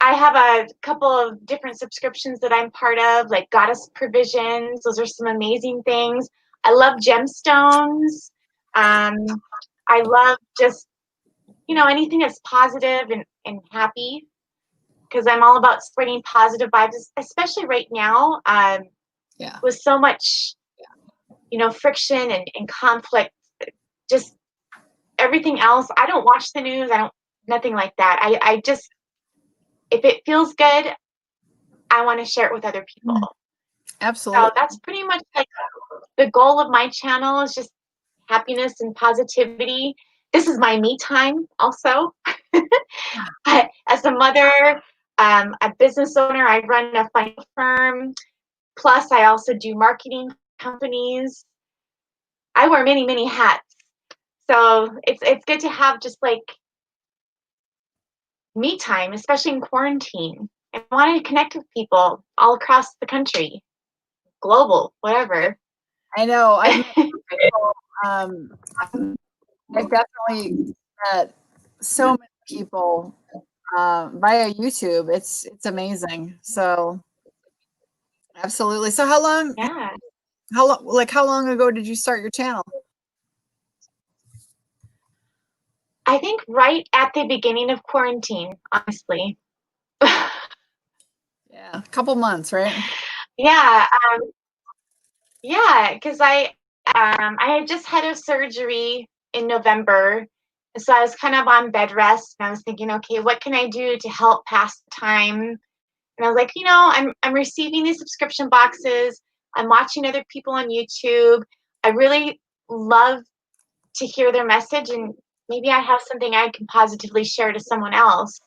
have a couple of different subscriptions that I'm part of, like Goddess Provisions. Those are some amazing things. I love gemstones. I love just, you know, anything that's positive and happy, because I'm all about spreading positive vibes, especially right now. With so much, you know, friction and conflict, just everything else. I don't watch the news. Nothing like that. I just, if it feels good, I want to share it with other people. Absolutely. So that's pretty much like the goal of my channel, is just happiness and positivity. This is my me time also. As a mother, a business owner, I run a financial firm. Plus, I also do marketing companies. I wear many, many hats. So it's good to have just like me time, especially in quarantine. I want to connect with people all across the country, global, whatever. I know. I've definitely met so many people via YouTube. It's amazing. So absolutely. So Yeah. how long ago did you start your channel? I think right at the beginning of quarantine, honestly. Yeah, a couple months, right? Yeah, yeah, because I had just had a surgery in November, and so I was kind of on bed rest, and I was thinking, okay, what can I do to help pass the time? And I was like, I'm receiving these subscription boxes. I'm watching other people on YouTube. I really love to hear their message, and maybe I have something I can positively share to someone else.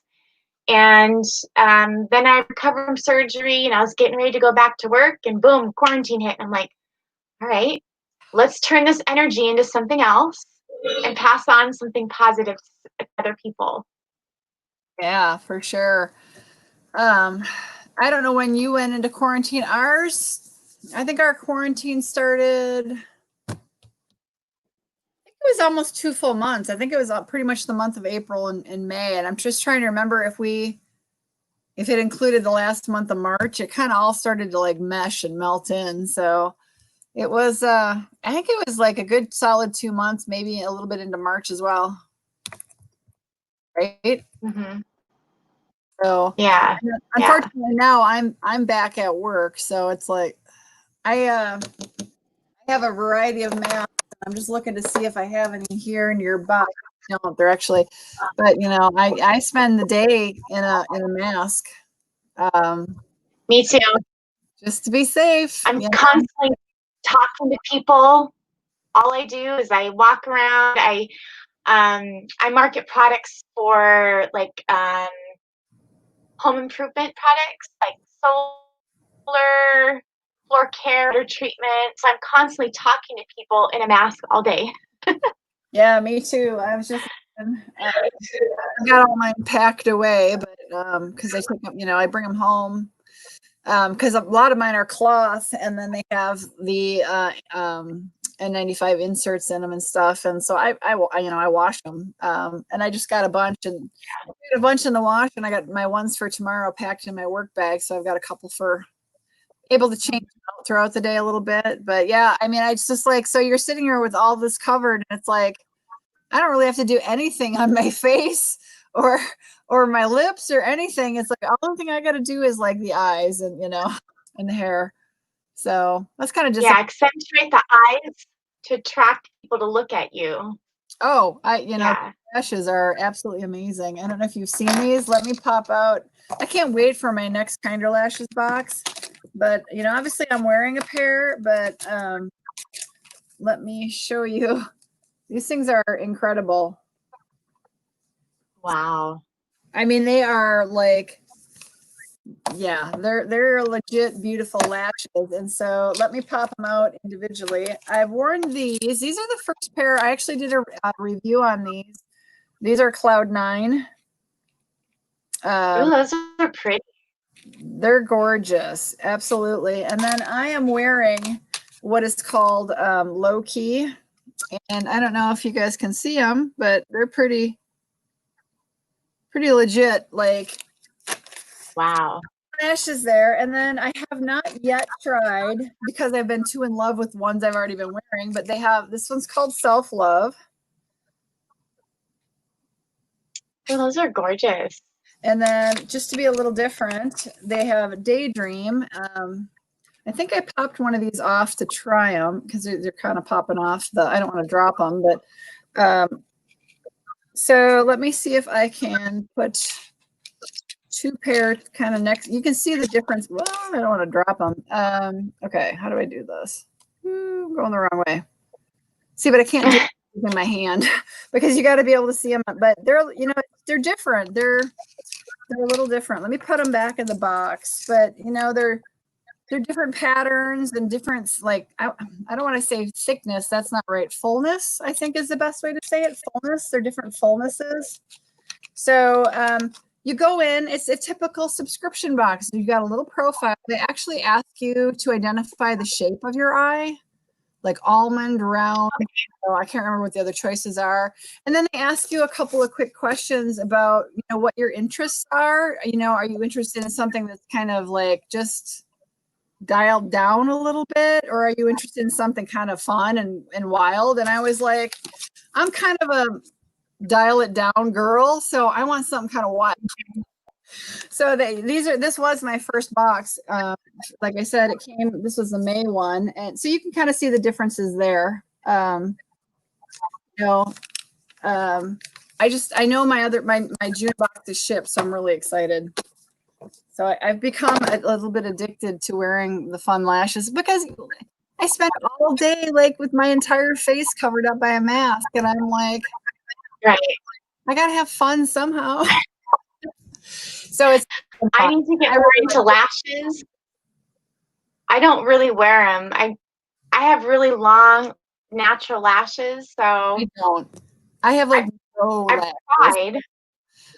And then I recovered from surgery, and I was getting ready to go back to work, and boom, quarantine hit. And I'm like, all right, let's turn this energy into something else and pass on something positive to other people. Yeah, for sure. I don't know when you went into quarantine. I think our quarantine started, it was almost 2 full months. I think it was pretty much the month of April and May. And I'm just trying to remember if it included the last month of March. It kind of all started to like mesh and melt in. So it was, I think it was like a good solid 2 months, maybe a little bit into March as well. Right. Mm-hmm. So Yeah. unfortunately now I'm back at work. So it's like, I have a variety of masks. I'm just looking to see if I have any here nearby. No, they're actually, but I spend the day in a mask, Me too. just to be safe. I'm constantly talking to people. All I do is I walk around. I market products for like home improvement products, like solar, floor care, water treatment. So I'm constantly talking to people in a mask all day. Yeah, me too. I was just, I got all mine packed away, but because I take them, I bring them home. Because a lot of mine are cloth, and then they have the N95 inserts in them and stuff, and so I wash them, and I just got a bunch in the wash, and I got my ones for tomorrow packed in my work bag, so I've got a couple for able to change out throughout the day a little bit. But yeah, I mean, it's just like, so you're sitting here with all this covered, and it's like I don't really have to do anything on my face or my lips or anything. It's like the only thing I got to do is like the eyes and and the hair. So that's kind of just accentuate the eyes to attract people to look at you. the lashes are absolutely amazing. I don't know if you've seen these. Let me pop out. I can't wait for my next Kinder Lashes box. But obviously I'm wearing a pair, but let me show you. These things are incredible. Wow. I mean, they are like, yeah, they're legit beautiful lashes. And so let me pop them out individually. I've worn these. These are the first pair. I actually did a review on these. These are Cloud9. Ooh, those are pretty. They're gorgeous. Absolutely. And then I am wearing what is called Low Key. And I don't know if you guys can see them, but they're pretty legit. Like, wow. Lashes there. And then I have not yet tried, because I've been too in love with ones I've already been wearing, but they have, this one's called Self Love. Oh, those are gorgeous. And then just to be a little different, they have Daydream. I think I popped one of these off to try them because they're kind of popping off. I don't want to drop them, but so let me see if I can put two pair kind of next. You can see the difference. Well, I don't want to drop them. Okay, how do I do this? Ooh, going the wrong way. See, but I can't do it in my hand because you got to be able to see them. But they're, they're different. They're a little different. Let me put them back in the box. But they're different patterns and different, like, I don't want to say thickness. That's not right. Fullness, I think, is the best way to say it. Fullness. They're different fullnesses. So you go in, it's a typical subscription box. You've got a little profile. They actually ask you to identify the shape of your eye. like almond, round. So I can't remember what the other choices are. And then they ask you a couple of quick questions about, you know, what your interests are. You know, are you interested in something that's kind of like just dialed down a little bit, or are you interested in something kind of fun and wild? And I was like, I'm kind of a dial it down girl, so I want something kind of wild. So this was my first box. Like I said, this was the May one. And so you can kind of see the differences there. You know, I know my June box is shipped, so I'm really excited. So I've become a little bit addicted to wearing the fun lashes because I spent all day like with my entire face covered up by a mask, and I'm like, right. I gotta have fun somehow. So it's. I need to get more into lashes. I don't really wear them. I have really long natural lashes, so I don't. I have like no I've tried.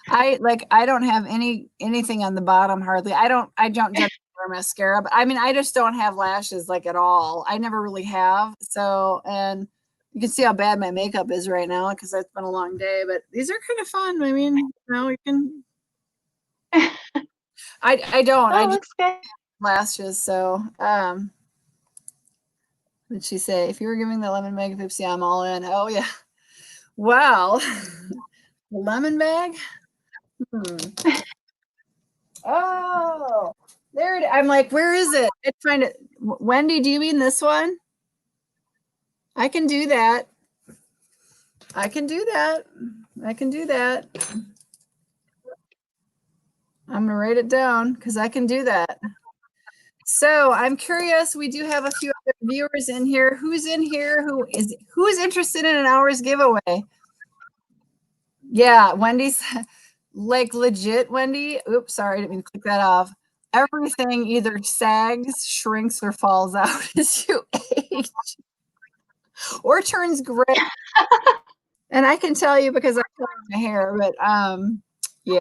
I don't have anything on the bottom hardly. I don't wear mascara, but I mean I just don't have lashes like at all. I never really have. So, and you can see how bad my makeup is right now because it's been a long day, but these are kind of fun. I mean, you know, you can I don't. Oh, I looks good. lashes, so what did she say? If you were giving the lemon bag of IPSY, I'm all in. Oh yeah. Wow. The lemon bag? Oh, there it is. I'm like, where is it? I find it. Wendy, do you mean this one? I can do that. I can do that. I can do that. I'm gonna write it down because I can do that. So I'm curious. We do have a few other viewers in here. Who's in here? Who is interested in an hour's giveaway? Yeah, Wendy's like legit, Wendy. Oops, sorry, I didn't mean to click that off. Everything either sags, shrinks, or falls out as you age, or turns gray. And I can tell you because I color my hair, but yeah,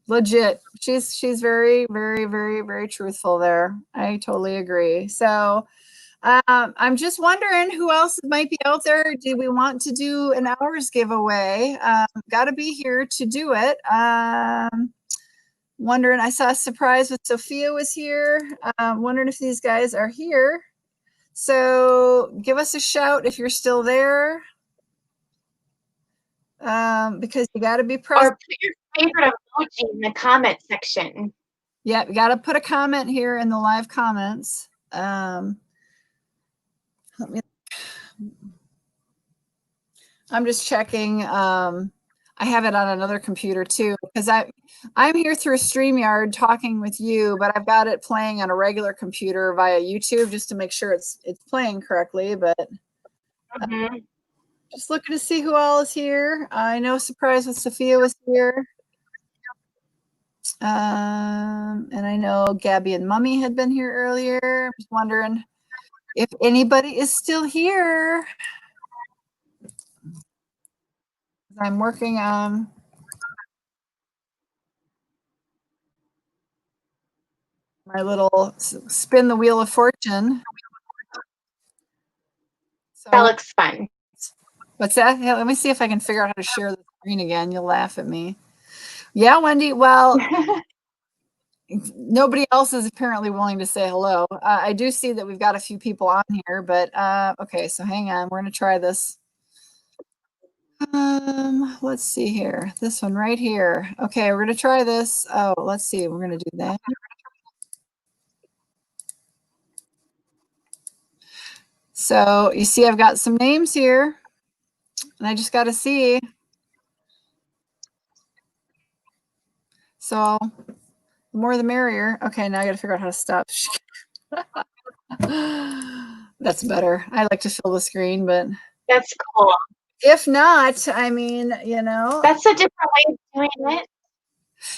legit. She's very, very, very, very truthful there. I totally agree. So I'm just wondering who else might be out there. Do we want to do an hour's giveaway? Got to be here to do it. Wondering, I saw a surprise with Sophia was here. Wondering if these guys are here. So give us a shout if you're still there. Because you got to be present. Or put your favorite emoji in the comment section. Yeah, you got to put a comment here in the live comments. I'm just checking. I have it on another computer too because I'm here through StreamYard talking with you, but I've got it playing on a regular computer via YouTube just to make sure it's playing correctly. But just looking to see who all is here. I know Surprise with Sophia was here. And I know Gabby and Mummy had been here earlier. I'm just wondering if anybody is still here. I'm working on my little spin the wheel of fortune. So, that looks fun. What's that? Yeah, let me see if I can figure out how to share the screen again. You'll laugh at me. Yeah, Wendy. Well, nobody else is apparently willing to say hello. I do see that we've got a few people on here, but okay, so hang on. We're going to try this. Let's see here. This one right here. Okay, we're going to try this. Oh, let's see. We're going to do that. So you see, I've got some names here, and I just got to see. So the more the merrier. Okay, now I got to figure out how to stop. That's better. I like to fill the screen, but that's cool. If not, I mean, you know, that's a different way of doing it.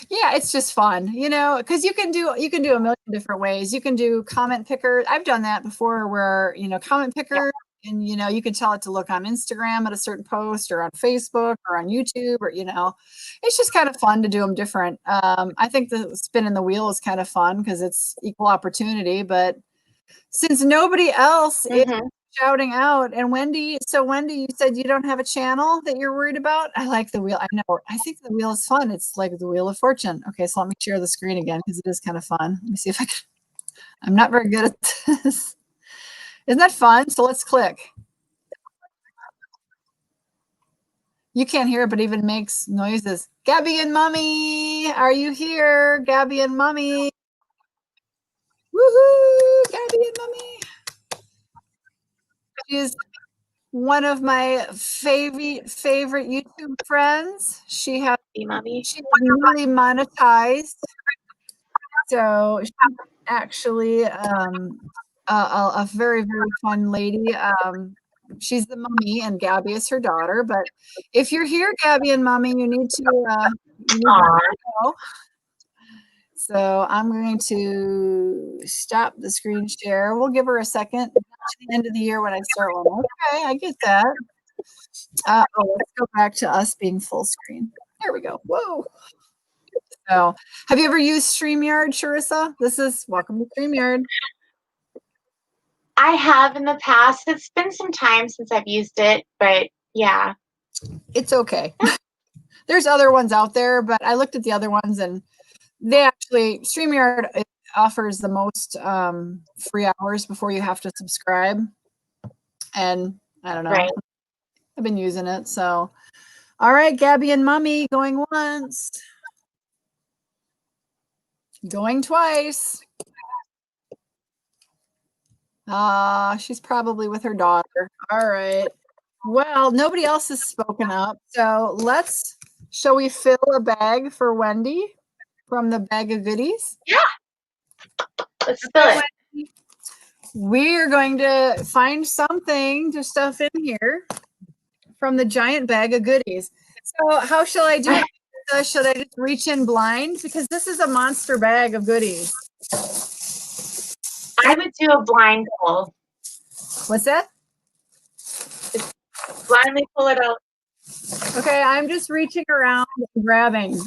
Yeah, it's just fun, you know, because you can do a million different ways. You can do comment picker. I've done that before where, you know, comment picker, and, you know, you can tell it to look on Instagram at a certain post or on Facebook or on YouTube, or, you know, it's just kind of fun to do them different. I think the spin in the wheel is kind of fun because it's equal opportunity, but since nobody else is shouting out. And Wendy, so Wendy, you said you don't have a channel that you're worried about? I like the wheel. I know. I think the wheel is fun. It's like the Wheel of Fortune. Okay, so let me share the screen again because it is kind of fun. Let me see if I can. I'm not very good at this. Isn't that fun? So let's click. You can't hear it, but even makes noises. Gabby and Mommy, are you here? Gabby and Mommy. Woohoo! Gabby and Mommy. She's one of my favorite YouTube friends. She's newly monetized. So she's actually a very, very fun lady. She's the mommy and Gabby is her daughter. But if you're here, Gabby and Mommy, you need to know. So I'm going to stop the screen share. We'll give her a second to the end of the year when I start one. Okay, I get that. Let's go back to us being full screen. There we go. Whoa. So have you ever used StreamYard, Charissa? Welcome to StreamYard. I have in the past. It's been some time since I've used it, but yeah. It's okay. There's other ones out there, but I looked at the other ones and StreamYard offers the most free hours before you have to subscribe. And I don't know. Right. I've been using it. So, all right, Gabby and Mommy going once. Going twice. She's probably with her daughter. All right. Well, nobody else has spoken up. So shall we fill a bag for Wendy from the bag of goodies? Yeah. Let's fill it. We're going to find something to stuff in here from the giant bag of goodies. So how shall I do it? Should I just reach in blind? Because this is a monster bag of goodies. I would do a blind pull. What's that? Just blindly pull it out. Okay, I'm just reaching around and grabbing.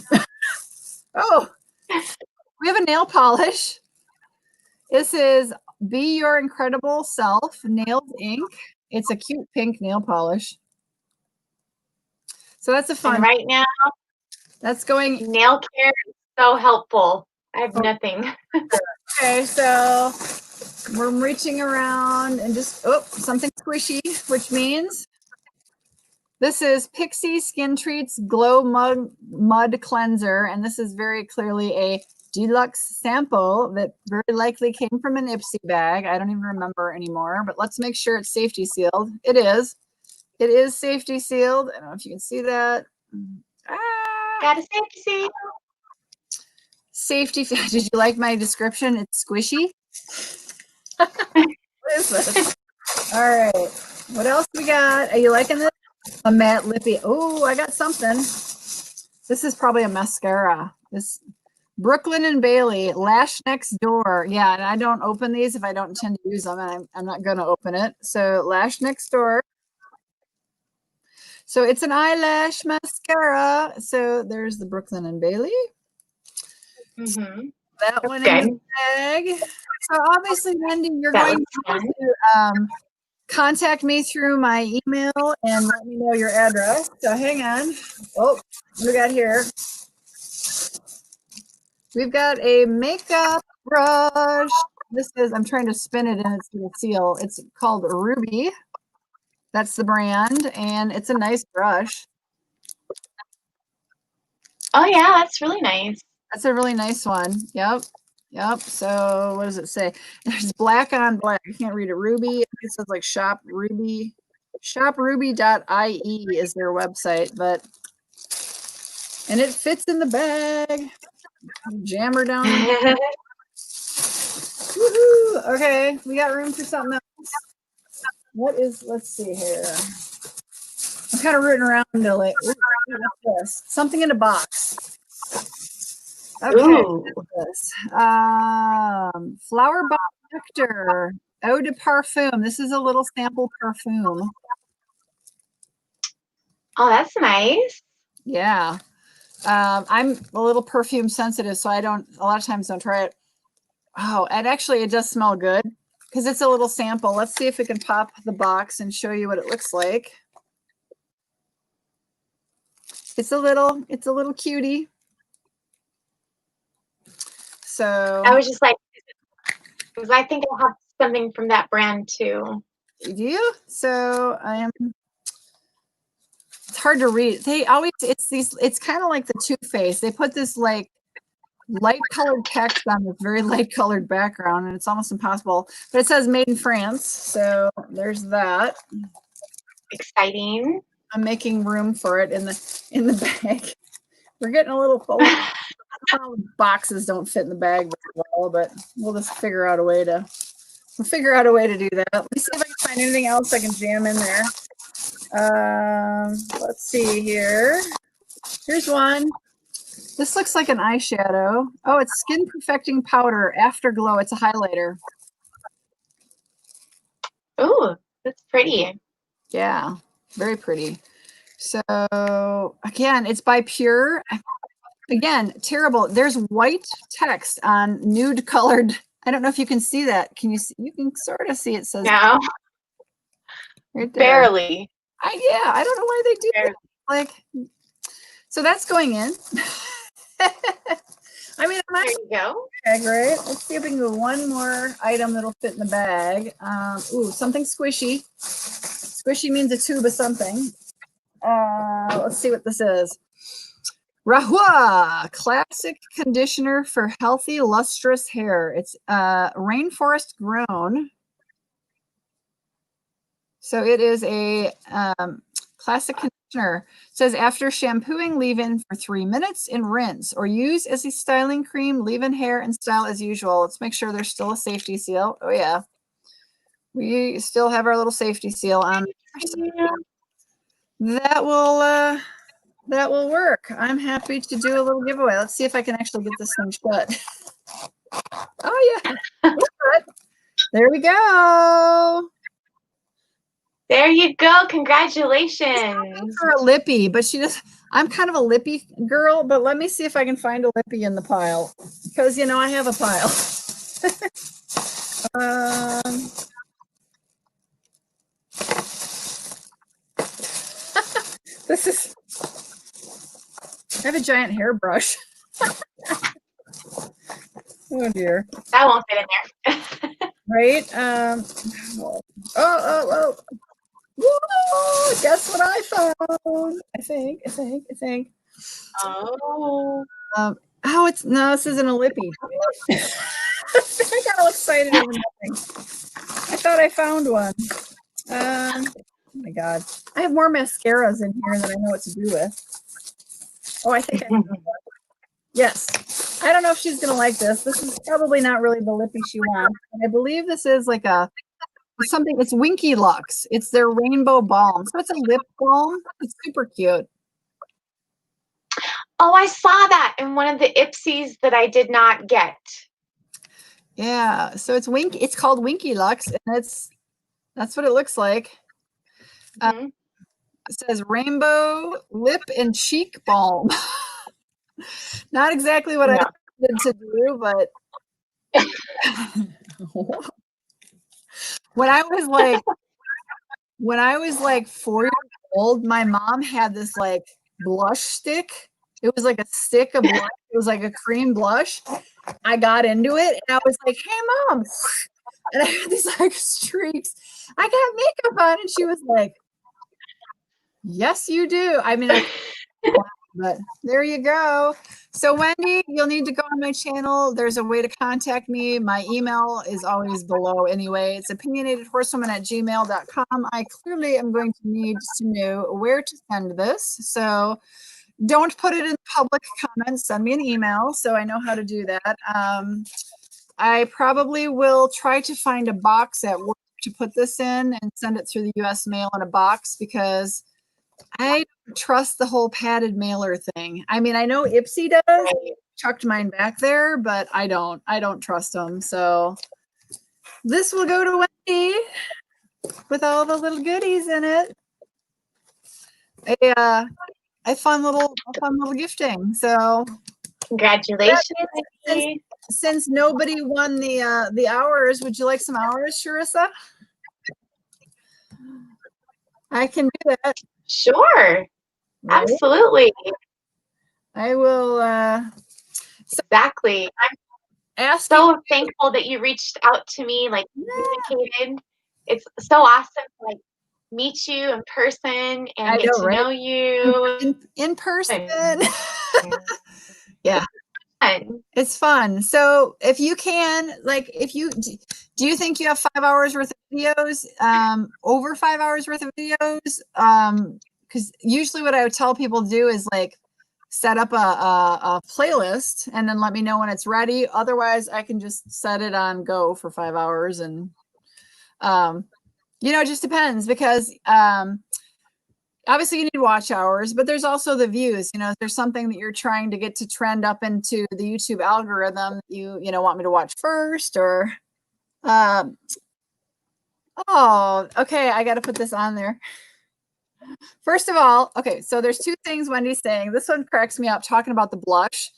Oh, we have a nail polish. This is Be Your Incredible Self Nails Ink. It's a cute pink nail polish. So that's a fun. And right now, that's going. Nail care is so helpful. I have nothing. Okay, so we're reaching around and just, something squishy, which means this is Pixie Skin Treats Glow Mud Cleanser. And this is very clearly a deluxe sample that very likely came from an IPSY bag. I don't even remember anymore, but let's make sure it's safety sealed. It is. It is safety sealed. I don't know if you can see that. Got a safety seal. Safety. Did you like my description? It's squishy. What is this? All right. What else we got? Are you liking this? A matte lippy. Oh, I got something. This is probably a mascara. This Brooklyn and Bailey Lash Next Door. Yeah, and I don't open these if I don't intend to use them, and I'm not going to open it. So Lash Next Door. So it's an eyelash mascara. So there's the Brooklyn and Bailey. Mm-hmm. That one in the bag. So obviously, Wendy, you're going to contact me through my email and let me know your address. So hang on. Oh, we got here. We've got a makeup brush. I'm trying to spin it and it's going to seal. It's called Ruby. That's the brand, and it's a nice brush. Oh, yeah, that's really nice. That's a really nice one. Yep. Yep. So what does it say? There's black on black. I can't read it. Ruby. It says like Shop Ruby. Shopruby.ie is their website, and it fits in the bag. Jam her down. Woohoo! Okay, we got room for something else. Let's see here. I'm kind of rooting around to like, this. Something in a box. Okay. This. Flower Bomb Nectar. Eau de Parfum. This is a little sample perfume. Oh, that's nice. Yeah. I'm a little perfume sensitive, so I a lot of times don't try it. Oh, and actually it does smell good. because it's a little sample. Let's see if we can pop the box and show you what it looks like. It's a little cutie. So I was just like, because I think I have something from that brand too. do you? So it's hard to read. They always, it's kind of like the Too Faced. They put this like light colored text on this very light colored background, and it's almost impossible, but it says made in France. So there's that. Exciting. I'm making room for it in the bag. We're getting a little full. Boxes don't fit in the bag very well, but we'll just figure out a way to do that. Let me see if I can find anything else I can jam in there. Let's see here. Here's one. This looks like an eyeshadow. Oh, it's Skin Perfecting Powder Afterglow. It's a highlighter. Ooh, that's pretty. Yeah, very pretty. So again, it's by Pure. Again, terrible. There's white text on nude colored. I don't know if you can see that. Can you see? You can sort of see it says No, right there. barely. Yeah, I don't know why they do that. Like, so that's going in. I mean, I'm not There you go. bag, right? Let's see if we can do one more item that'll fit in the bag. Ooh, something squishy. Squishy means a tube of something. Let's see what this is. Rahua Classic Conditioner for Healthy, Lustrous Hair. It's rainforest grown. So it is a classic conditioner. It says after shampooing, leave in for 3 minutes and rinse, or use as a styling cream, leave in hair and style as usual. Let's make sure there's still a safety seal. Oh yeah. We still have our little safety seal on. That will work. I'm happy to do a little giveaway. Let's see if I can actually get this thing shut. Oh yeah. There we go. There you go. Congratulations. For a lippy, but I'm kind of a lippy girl, but let me see if I can find a lippy in the pile, because you know I have a pile. This is, I have a giant hairbrush. Oh dear. That won't fit in there. Right? Oh. Whoa, guess what I found? I think. Oh. Oh, this isn't a lippy. I got all excited over nothing. I thought I found one. Oh my God. I have more mascaras in here than I know what to do with. Oh, I think I found one. Yes. I don't know if she's going to like this. This is probably not really the lippy she wants. And I believe this is like something. It's Winky Lux. It's their rainbow balm. So it's a lip balm. It's super cute. Oh, I saw that in one of the IPSYs that I did not get. Yeah. So it's called Winky Lux, and that's what it looks like. Mm-hmm. It says rainbow lip and cheek balm. Not exactly what I wanted to do, but when I was like 4 years old, my mom had this like blush stick. It was like a stick of blush. It was like a cream blush. I got into it and I was like, "Hey, Mom," and I had these like streaks. I got makeup on, and she was like, "Yes, you do." I mean, but there you go. So Wendy, you'll need to go on my channel. There's a way to contact me. My email is always below anyway. It's opinionatedhorsewoman@gmail.com. I clearly am going to need to know where to send this. So don't put it in public comments. Send me an email so I know how to do that. I probably will try to find a box at work to put this in and send it through the US mail in a box, because I don't trust the whole padded mailer thing. I mean, I know IPSY does. I chucked mine back there, but I don't trust them. So this will go to Wendy with all the little goodies in it. A fun little gifting. So Congratulations. since nobody won the hours, would you like some hours, Charissa? I can do that. Sure. Right? Absolutely. I will. Exactly. I'm so thankful that you reached out to me, like communicated. It's so awesome to like meet you in person and get to know you in person. Yeah. It's fun. So if you can, like, do you think you have 5 hours worth of videos, over 5 hours worth of videos? Because usually what I would tell people to do is like set up a playlist and then let me know when it's ready. Otherwise I can just set it on go for 5 hours. And, it just depends because, obviously you need watch hours, but there's also the views. If there's something that you're trying to get to trend up into the YouTube algorithm, you want me to watch first, or oh, okay, I got to put this on there. First of all, okay, so there's 2 things Wendy's saying. This one cracks me up, talking about the blush.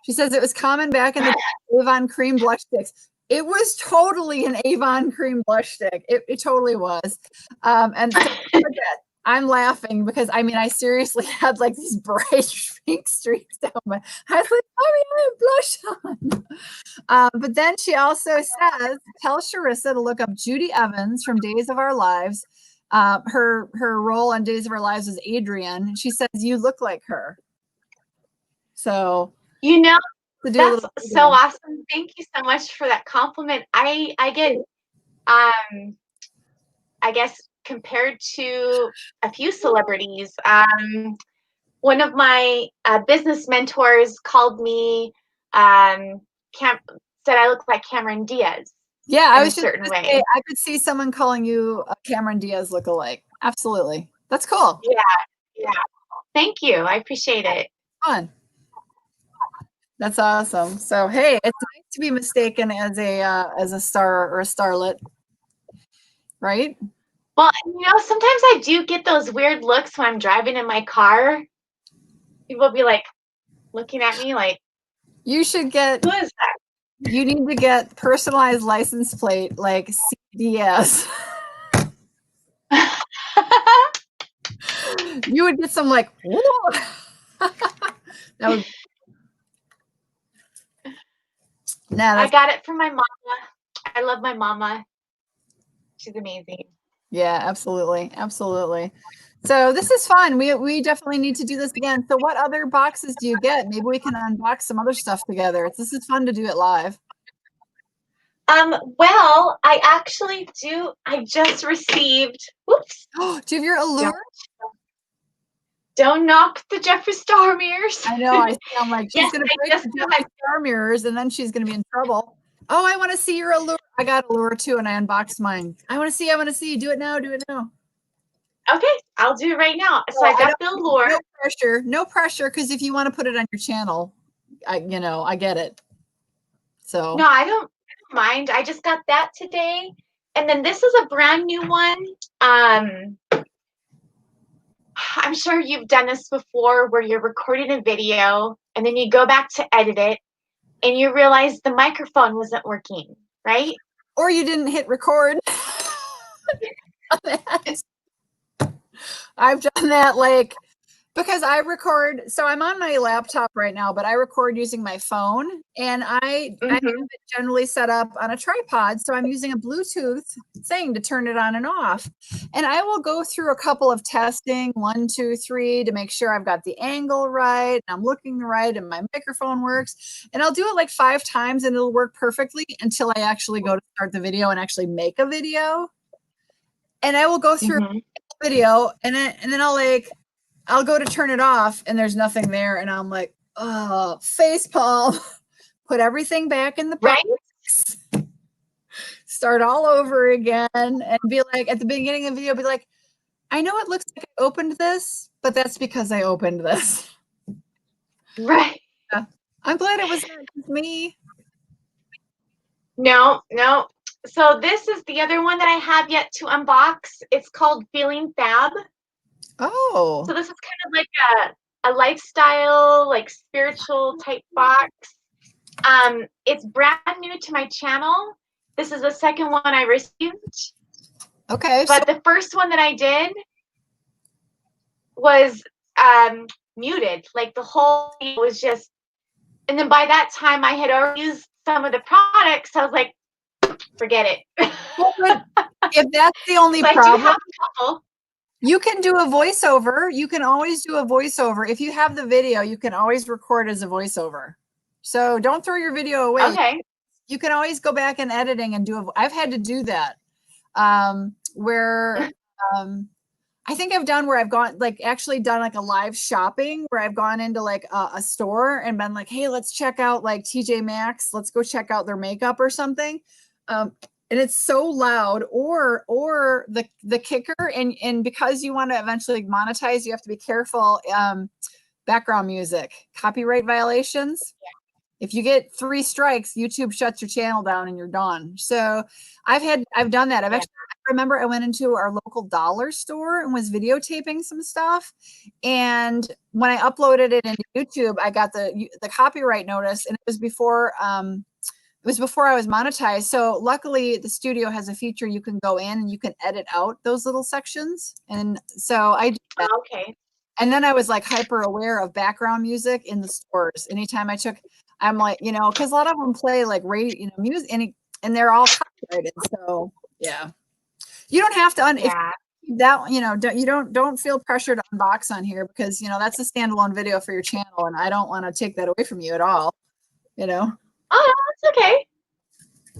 She says it was common back in the Avon cream blush sticks. It was totally an Avon cream blush stick. It totally was. And so I'm laughing because I seriously had like these bright pink streaks down my. I was like, I have blush on. But then she also says, tell Charissa to look up Judy Evans from Days of Our Lives. Her role on Days of Our Lives is Adrienne. And she says, you look like her. So that's so awesome. Thank you so much for that compliment. I get I guess compared to a few celebrities. One of my business mentors called me, said I look like Cameron Diaz. Yeah, I was in a certain way. I could see someone calling you a Cameron Diaz lookalike. Absolutely. That's cool. Yeah. Thank you. I appreciate it. Fun. That's awesome. So, hey, it's nice to be mistaken as a star or a starlet, right? Well, sometimes I do get those weird looks when I'm driving in my car. People will be like looking at me like, you should get, who is that? You need to get personalized license plate like CDS. You would get some like, that would. I got it from my mama. I love my mama. She's amazing. Yeah, absolutely. Absolutely. So this is fun. We definitely need to do this again. So what other boxes do you get? Maybe we can unbox some other stuff together. This is fun to do it live. Well, I actually do. I just received. Whoops. Do you have your Allure? Don't knock the Jeffree Star mirrors. I know. I'm like, she's gonna break the Jeffree Star mirrors, and then she's gonna be in trouble. Oh, I want to see your Allure. I got Allure too, and I unboxed mine. I want to see. Do it now. Okay, I'll do it right now. So I got the Allure. No pressure, because if you want to put it on your channel, I get it. So no, I don't mind. I just got that today, and then this is a brand new one. I'm sure you've done this before, where you're recording a video and then you go back to edit it, and you realize the microphone wasn't working, right? Or you didn't hit record. I've done that because I record, so I'm on my laptop right now, but I record using my phone, and I have it generally set up on a tripod. So I'm using a Bluetooth thing to turn it on and off. And I will go through a couple of testing, 1, 2, 3, to make sure I've got the angle right, and I'm looking right, and my microphone works. And I'll do it like 5 times, and it'll work perfectly until I actually go to start the video and actually make a video. And I will go through a video, and then I'll go to turn it off, and there's nothing there, and I'm like, oh, facepalm. Put everything back in the box. Start all over again, and be like, at the beginning of the video, be like, I know it looks like I opened this, but that's because I opened this. Right. Yeah. I'm glad it was me. No. So this is the other one that I have yet to unbox. It's called Feeling Fab. Oh. So this is kind of like a lifestyle, like spiritual type box. It's brand new to my channel. This is the second one I received. Okay. But the first one that I did was muted. Like the whole thing was just, and then by that time I had already used some of the products. I was like, forget it. Well, if that's the only so problem, I do have a couple. you can do a voiceover. You can always do a voiceover. If you have the video, you can always record as a voiceover. So don't throw your video away. Okay. You can always go back in editing and do I've had to do that. Where I think I've done where I've gone actually done like a live shopping where I've gone into like a store and been like, hey, let's check out like TJ Maxx. Let's go check out their makeup or something. And it's so loud or the kicker and because you want to eventually monetize, you have to be careful. Background music, copyright violations. Yeah. If you get 3 strikes, YouTube shuts your channel down and you're done. So I've done that. I remember I went into our local dollar store and was videotaping some stuff. And when I uploaded it into YouTube, I got the copyright notice, and it was before I was monetized. So luckily the studio has a feature you can go in and you can edit out those little sections. And so I did that. Okay. And then I was like hyper aware of background music in the stores. Anytime I'm like, because a lot of them play like radio, music, and they're all copyrighted. So yeah, you don't have to don't feel pressured to unbox on here because that's a standalone video for your channel, and I don't want to take that away from you at all. Oh, no, that's okay.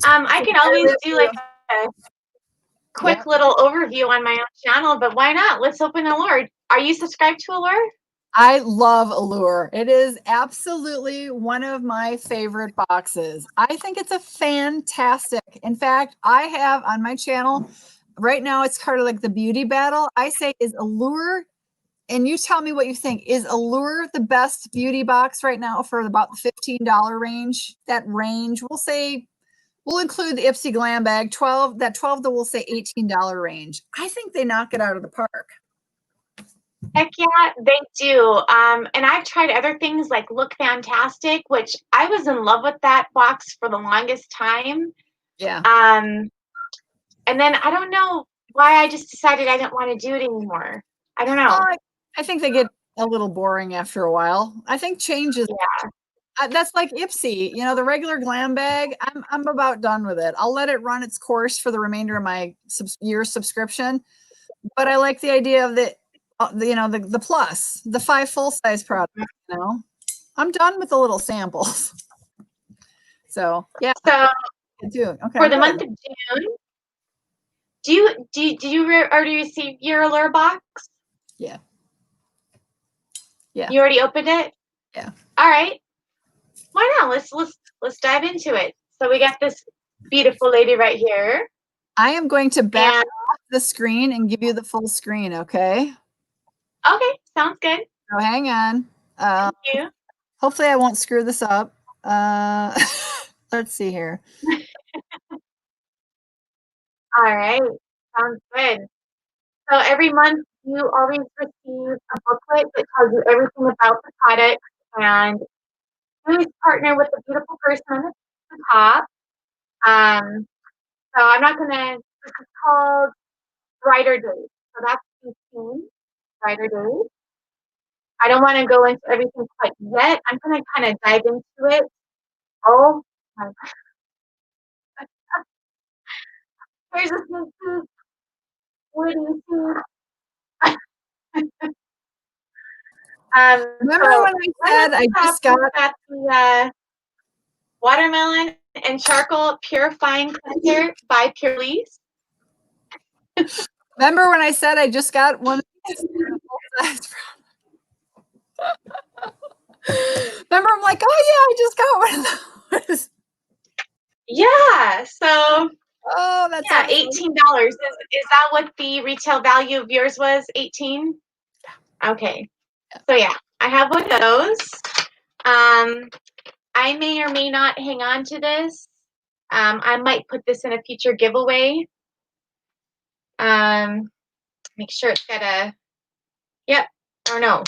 I can always do like a quick little overview on my own channel, but why not? Let's open Allure. Are you subscribed to Allure? I love Allure. It is absolutely one of my favorite boxes. I think it's a fantastic. In fact, I have on my channel right now, it's kind of like the beauty battle. I say, is Allure, and you tell me what you think, is Allure the best beauty box right now for about the $15 range? That range, we'll include the IPSY Glambag 12, that 12 to we'll say $18 range. I think they knock it out of the park. Heck yeah, they do. And I've tried other things like Look Fantastic, which I was in love with that box for the longest time. Yeah. And then I don't know why I just decided I didn't want to do it anymore. I don't know. Well, I think they get a little boring after a while. I think change is. Yeah. That's like IPSY, the regular Glambag. I'm about done with it. I'll let it run its course for the remainder of my year subscription. But I like the idea of the plus, the 5 full-size products. I'm done with the little samples. So yeah. So okay, for the month of June, did you already receive your Allure box? Yeah. Yeah. You already opened it? Yeah. All right. Why not? Let's dive into it. So we got this beautiful lady right here. I am going to back off the screen and give you the full screen, okay? Okay, sounds good. So hang on. Thank you. Hopefully I won't screw this up. Let's see here. All right, sounds good. So every month you always receive a booklet that tells you everything about the product, and always partner with a beautiful person at the top. So I'm not gonna. This is called Brighter Days. So that's 18 Brighter Days. I don't want to go into everything quite yet. I'm gonna kind of dive into it. Oh my God. Here's a sneak peek. What do you see? Remember when I said I just got the watermelon and charcoal purifying cleanser by Purelise? Remember when I said I just got one of these? Remember, I'm like, oh yeah, I just got one of those. Yeah. So. Oh, that's $18. Is that what the retail value of yours was? 18. Okay. So yeah, I have one of those. I may or may not hang on to this. I might put this in a future giveaway. Make sure it's got a. Yep. Or no.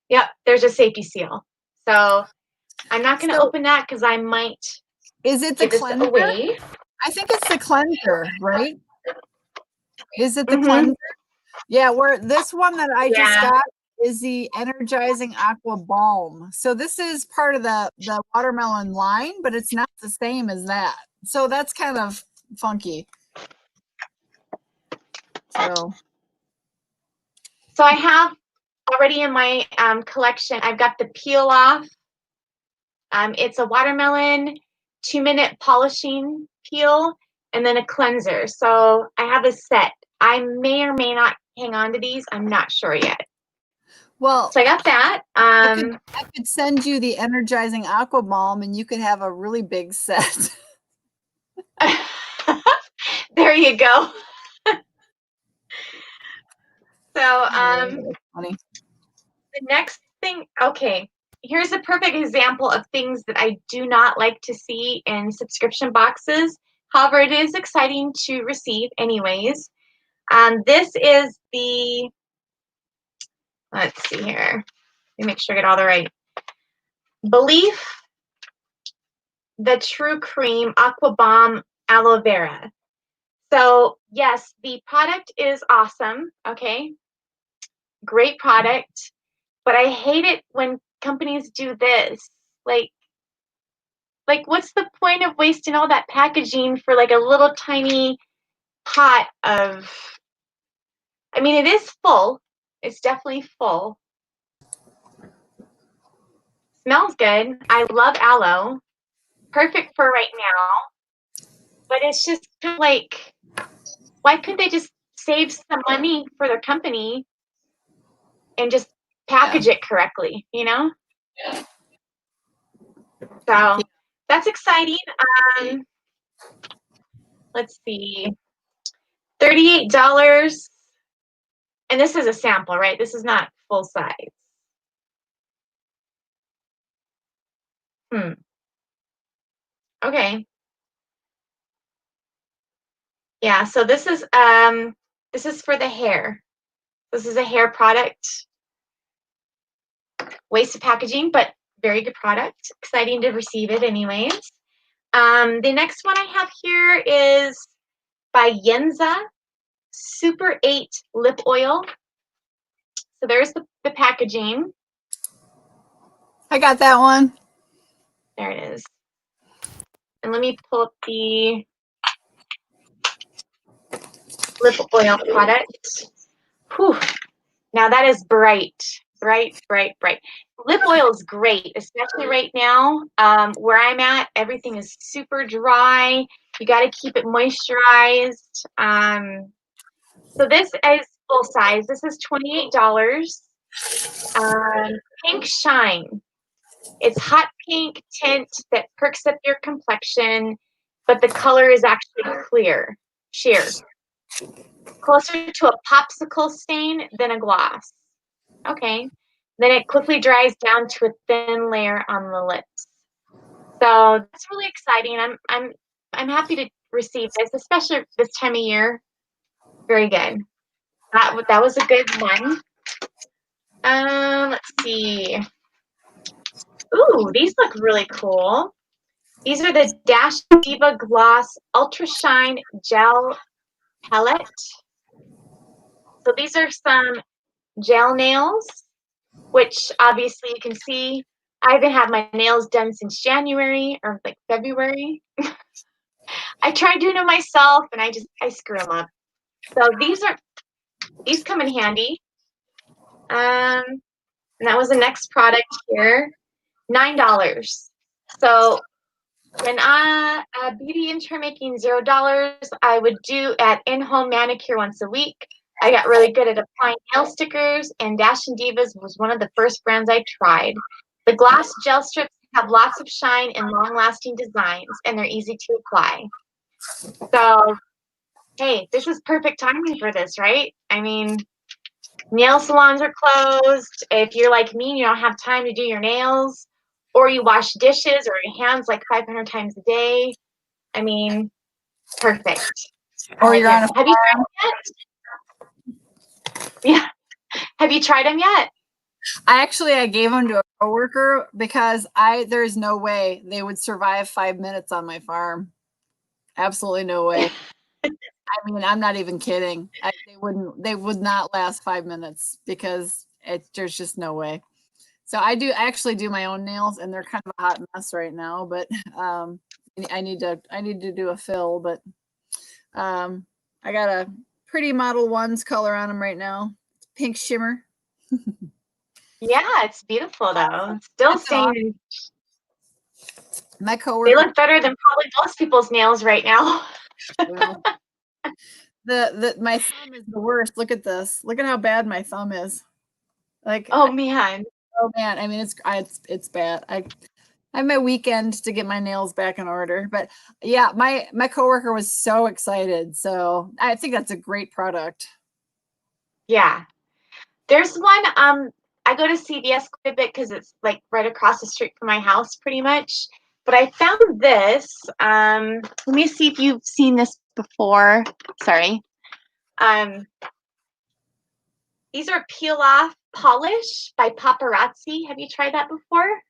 Yep. There's a safety seal. So I'm not going to open that because I might Is it the give this cleanser? away. I think it's the cleanser, right? Is it the Mhm. cleanser? Yeah, where this one that I just Yeah. got is the Energizing Aqua Balm. So this is part of the watermelon line, but it's not the same as that. So that's kind of funky. So I have already in my collection, I've got the peel off. It's a watermelon 2-minute polishing peel and then a cleanser. So I have a set. I may or may not hang on to these. I'm not sure yet. well, So I got that. I could send you the Energizing Aqua Balm and you could have a really big set. There you go. So Funny. the next thing, okay, here's a perfect example of things that I do not like to see in subscription boxes. However, it is exciting to receive anyways. This is the, let's see here. Let me make sure I get all the right. Belief, the True Cream Aqua Bomb Aloe Vera. So yes, the product is awesome, okay? Great product, but I hate it when companies do this. Like what's the point of wasting all that packaging for like a little tiny pot of, I mean, it is full. It's definitely full. Smells good. I love aloe. Perfect for right now. But it's just kind of like, why couldn't they just save some money for their company and just package it correctly, you know? So that's exciting. Let's see. $38. And this is a sample, right? This is not full size. Okay. Yeah, so this is for the hair. This is a hair product. Wasted packaging, but very good product. Exciting to receive it anyways. The next one I have here is by Yenza Super 8 Lip Oil. So there's the packaging. I got that one. There it is. And let me pull up the lip oil product. Whew. Now that is bright, bright, bright, bright. Lip oil is great, especially right now. Where I'm at, everything is super dry. You got to keep it moisturized. So this is full size. This is $28. Pink Shine. It's hot pink tint that perks up your complexion, but the color is actually clear, sheer. Closer to a popsicle stain than a gloss. Okay. Then it quickly dries down to a thin layer on the lips. So that's really exciting. I'm happy to receive this, especially this time of year. Very good. That was a good one. Let's see. Ooh, these look really cool. These are the Dash Diva Gloss Ultra Shine Gel Palette. So these are some gel nails, which obviously you can see. I haven't had my nails done since January or like February. I tried doing it myself and I screw them up. So these come in handy. And that was the next product here, $9. So when beauty intern making $0, I would do at in-home manicure once a week. I got really good at applying nail stickers, and Dash and Divas was one of the first brands I tried. The glass gel strips have lots of shine and long-lasting designs, and they're easy to apply. So, hey, this is perfect timing for this, right? I mean, nail salons are closed. If you're like me and you don't have time to do your nails, or you wash dishes or your hands like 500 times a day, I mean, perfect. Or you're on a Have you tried them yet? Yeah. Have you tried them yet? I gave them to a coworker because there's no way they would survive 5 minutes on my farm. Absolutely no way. I mean, I'm not even kidding. They would not last 5 minutes because there's just no way. So I actually do my own nails, and they're kind of a hot mess right now, but I need to do a fill, but I got a pretty Model 1's color on them right now. Pink shimmer. Yeah, it's beautiful though. It's still staying. My They coworker. look better than probably most people's nails right now. Well, my thumb is the worst. Look at this. Look at how bad my thumb is. Like, oh man. I mean, it's bad. I have my weekend to get my nails back in order. But yeah, my coworker was so excited. So I think that's a great product. Yeah. There's one, I go to CVS quite a bit because it's like right across the street from my house pretty much. But I found this. Let me see if you've seen this before. Sorry. These are peel off polish by Paparazzi. Have you tried that before?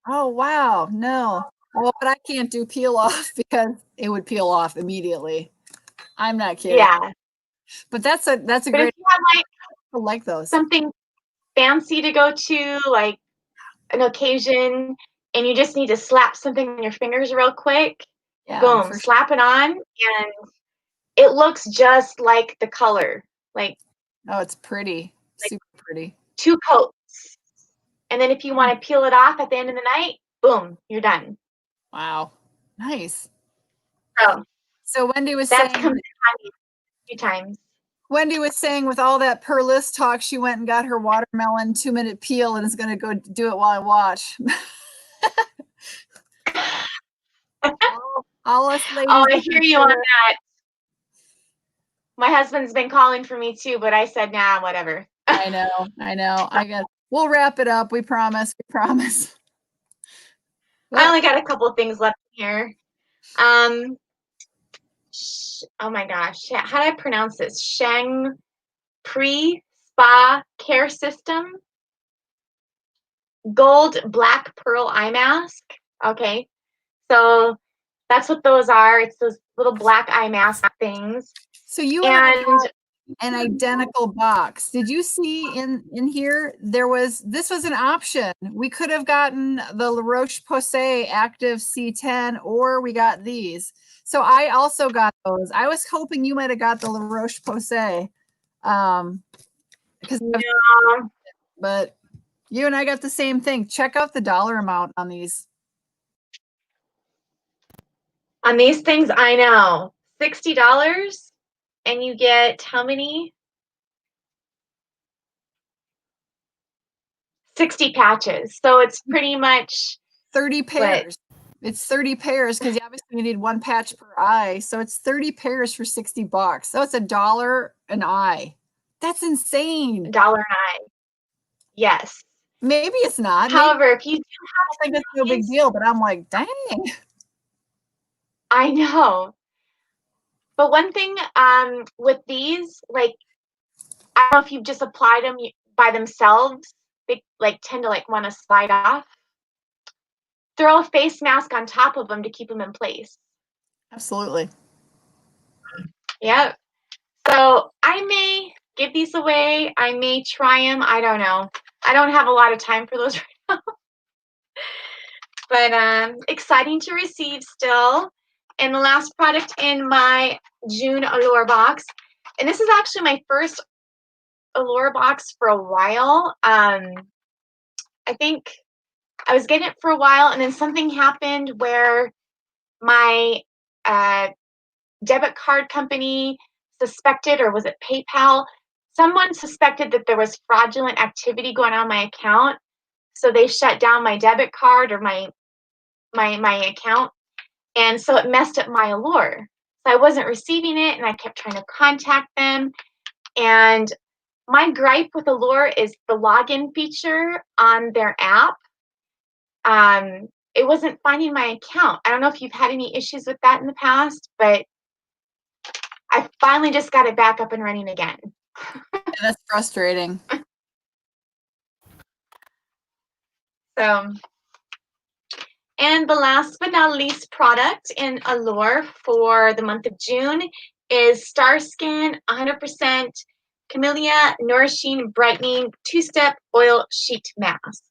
Oh, wow. No. Well, but I can't do peel off because it would peel off immediately. I'm not kidding. Yeah. But that's a But great, if you have like I like those. something fancy to go to, like an occasion, and you just need to slap something on your fingers real quick, Yeah, boom, for sure. slap it on, and it looks just like the color. Like, Oh, it's pretty. Super pretty. 2 coats. And then if you want to peel it off at the end of the night, boom, you're done. Wow. Nice. So So Wendy was that's saying come a few times. Wendy was saying with all that per list talk, she went and got her watermelon 2-minute peel and is going to go do it while I watch. All us ladies. Oh, I hear you on that. My husband's been calling for me too, but I said, nah, whatever. I know. I guess we'll wrap it up. We promise. I only got a couple things left here. Oh my gosh, how do I pronounce this? Sheng Pre Spa Care System Gold Black Pearl Eye Mask. Okay, so that's what those are. It's those little black eye mask things. So you and I got an identical box. Did you see in here this was an option. We could have gotten the La Roche-Posay Active C10, or we got these. So I also got those. I was hoping you might have got the La Roche-Posay. Because yeah. But you and I got the same thing. Check out the dollar amount on these. On these things, I know. $60, and you get how many? 60 patches. So it's pretty much 30 pairs. It's 30 pairs because obviously you need one patch per eye. So it's 30 pairs for $60. So it's $1 an eye. That's insane. $1 an eye. Yes. Maybe it's not. However, if you do have, I think it's no big deal, but I'm like, dang. I know. But one thing with these, like, I don't know if you've just applied them by themselves, they like tend to like want to slide off. Throw a face mask on top of them to keep them in place. Absolutely. Yep. So I may give these away. I may try them. I don't know. I don't have a lot of time for those right now. But exciting to receive still. And the last product in my June Allure box, and this is actually my first Allure box for a while. I think I was getting it for a while, and then something happened where my debit card company suspected, or was it PayPal? Someone suspected that there was fraudulent activity going on my account, so they shut down my debit card or my account, and so it messed up my Allure. So I wasn't receiving it, and I kept trying to contact them. And my gripe with Allure is the login feature on their app. It wasn't finding my account. I don't know if you've had any issues with that in the past, but I finally just got it back up and running again. Yeah, that's frustrating. So, and the last but not least product in Allure for the month of June is Star Skin 100% Camellia Nourishing Brightening 2-Step Oil Sheet Mask.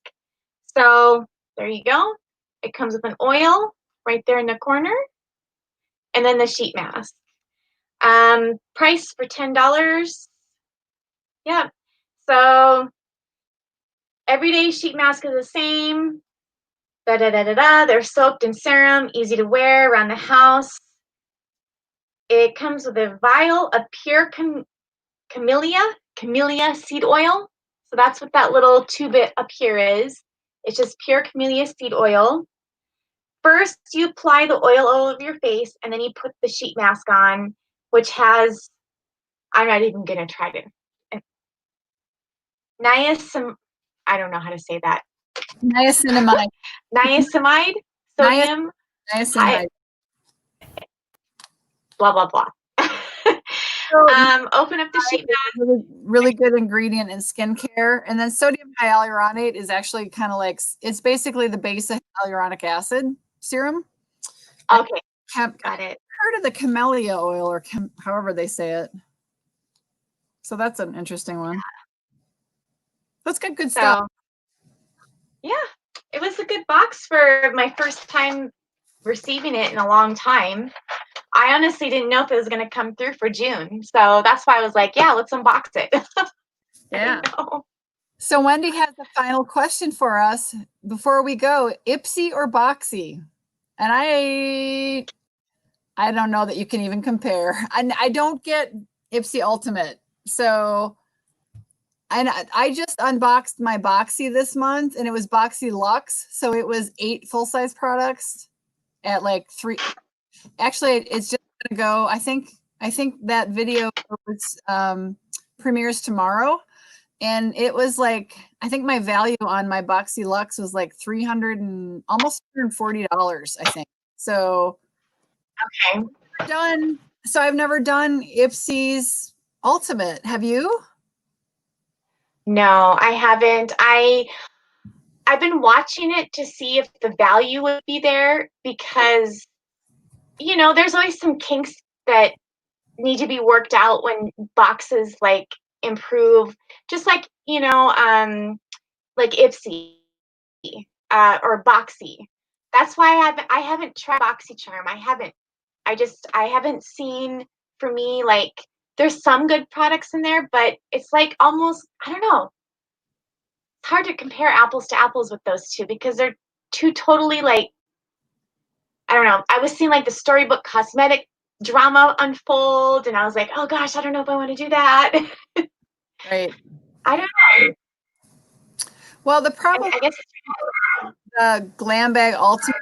So there you go. It comes with an oil right there in the corner, and then the sheet mask. Price for $10. Yeah. So everyday sheet mask is the same. They're soaked in serum, easy to wear around the house. It comes with a vial of pure camellia seed oil. So that's what that little tube up here is. It's just pure camellia seed oil. First, you apply the oil all over your face, and then you put the sheet mask on, which has, I'm not even going to try to, I don't know how to say that. Niacinamide. Niacinamide, sodium, Niacinamide. blah, blah, blah. Open up the sheet mask. Really good ingredient in skincare. And then sodium hyaluronate is actually kind of like, it's basically the base of hyaluronic acid serum. Okay, got it. Heard of the camellia oil, or however they say it. So that's an interesting one. That's good stuff. Yeah, it was a good box for my first time receiving it in a long time. I honestly didn't know if it was going to come through for June. So that's why I was like, yeah, let's unbox it. Yeah. So Wendy has the final question for us before we go. IPSY or Boxy? And I don't know that you can even compare. I don't get IPSY Ultimate. So I just unboxed my Boxy this month, and it was Boxy Luxe. So it was 8 full-size products at like 3. Actually, it's just gonna go. I think that video premieres tomorrow, and it was like, I think my value on my Boxy Luxe was like $300 and almost $140, I think. So okay, I've never done IPSY's Ultimate. Have you? No, I haven't. I've been watching it to see if the value would be there, because you know, there's always some kinks that need to be worked out when boxes like improve, just like, you know, like IPSY or Boxy. That's why I haven't tried BoxyCharm. I haven't seen, for me, like, there's some good products in there, but it's like almost, I don't know. It's hard to compare apples to apples with those two, because they're two totally, like, I don't know. I was seeing like the Storybook Cosmetic drama unfold, and I was like, oh gosh, I don't know if I want to do that. Right. I don't know. Well, the problem, I guess the Glambag Ultimate,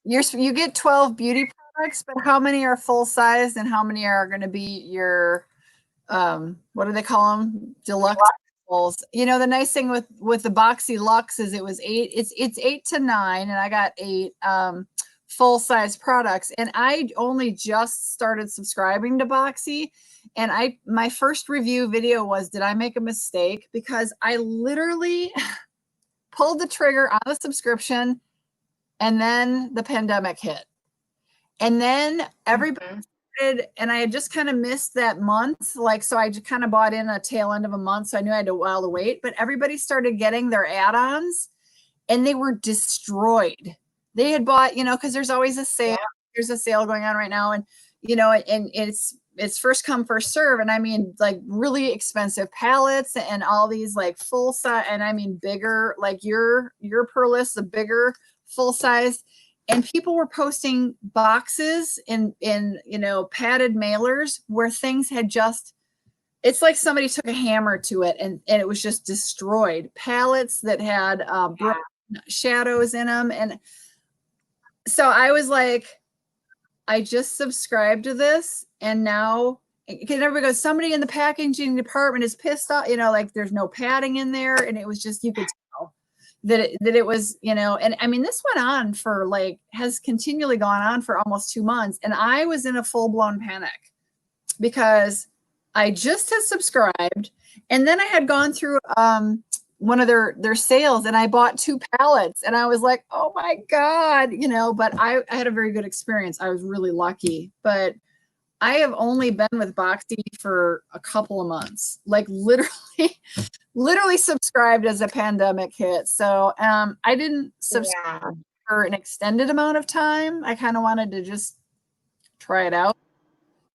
you get 12 beauty products, but how many are full size and how many are going to be your, what do they call them? Deluxe. You know, the nice thing with the Boxy Luxe is it was 8, it's 8 to 9, and I got 8 full size products, and I only just started subscribing to Boxy, and my first review video was, did I make a mistake? Because I literally pulled the trigger on the subscription, and then the pandemic hit, and then everybody and I had just kind of missed that month. Like, so I just kind of bought in a tail end of a month. So I knew I had a while to wait, but everybody started getting their add-ons, and they were destroyed. They had bought, you know, cause there's always a sale. Yeah. There's a sale going on right now. And, you know, and it's first come, first serve. And I mean, like really expensive palettes and all these like full size, and I mean, bigger, like your Perlis, the bigger full size. And people were posting boxes in, you know, padded mailers where things had just, it's like somebody took a hammer to it and it was just destroyed. Palettes that had shadows in them. And so I was like, I just subscribed to this, and now, because everybody goes, somebody in the packaging department is pissed off, you know, like there's no padding in there. And it was just, you could tell that it was, you know, and I mean, this went on for like, has continually gone on for almost 2 months. And I was in a full-blown panic because I just had subscribed, and then I had gone through one of their sales, and I bought 2 palettes, and I was like, oh my God, you know, but I had a very good experience. I was really lucky, but I have only been with Boxy for a couple of months, like literally subscribed as a pandemic hit. So I didn't subscribe for an extended amount of time. I kind of wanted to just try it out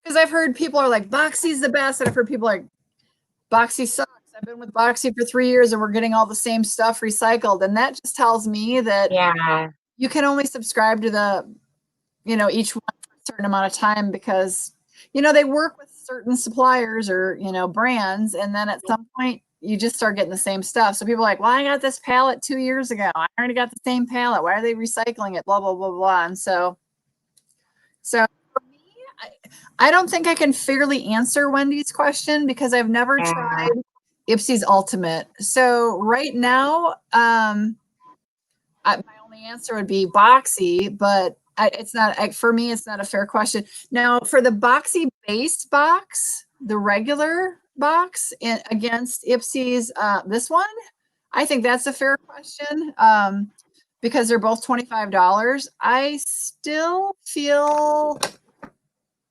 because I've heard people are like, Boxy's the best, and I've heard people like, Boxy sucks. I've been with Boxy for 3 years and we're getting all the same stuff recycled. And that just tells me that you can only subscribe to the, you know, each one for a certain amount of time because, you know, they work with certain suppliers or, you know, brands. And then at some point you just start getting the same stuff. So people are like, well, I got this palette 2 years ago. I already got the same palette. Why are they recycling it? Blah, blah, blah, blah. And so for me, I don't think I can fairly answer Wendy's question because I've never tried IPSY's Ultimate. So right now, my only answer would be Boxy, but it's not, for me, it's not a fair question. Now for the Boxy base box, the regular box against IPSY's, this one, I think that's a fair question. Because they're both $25. I still feel,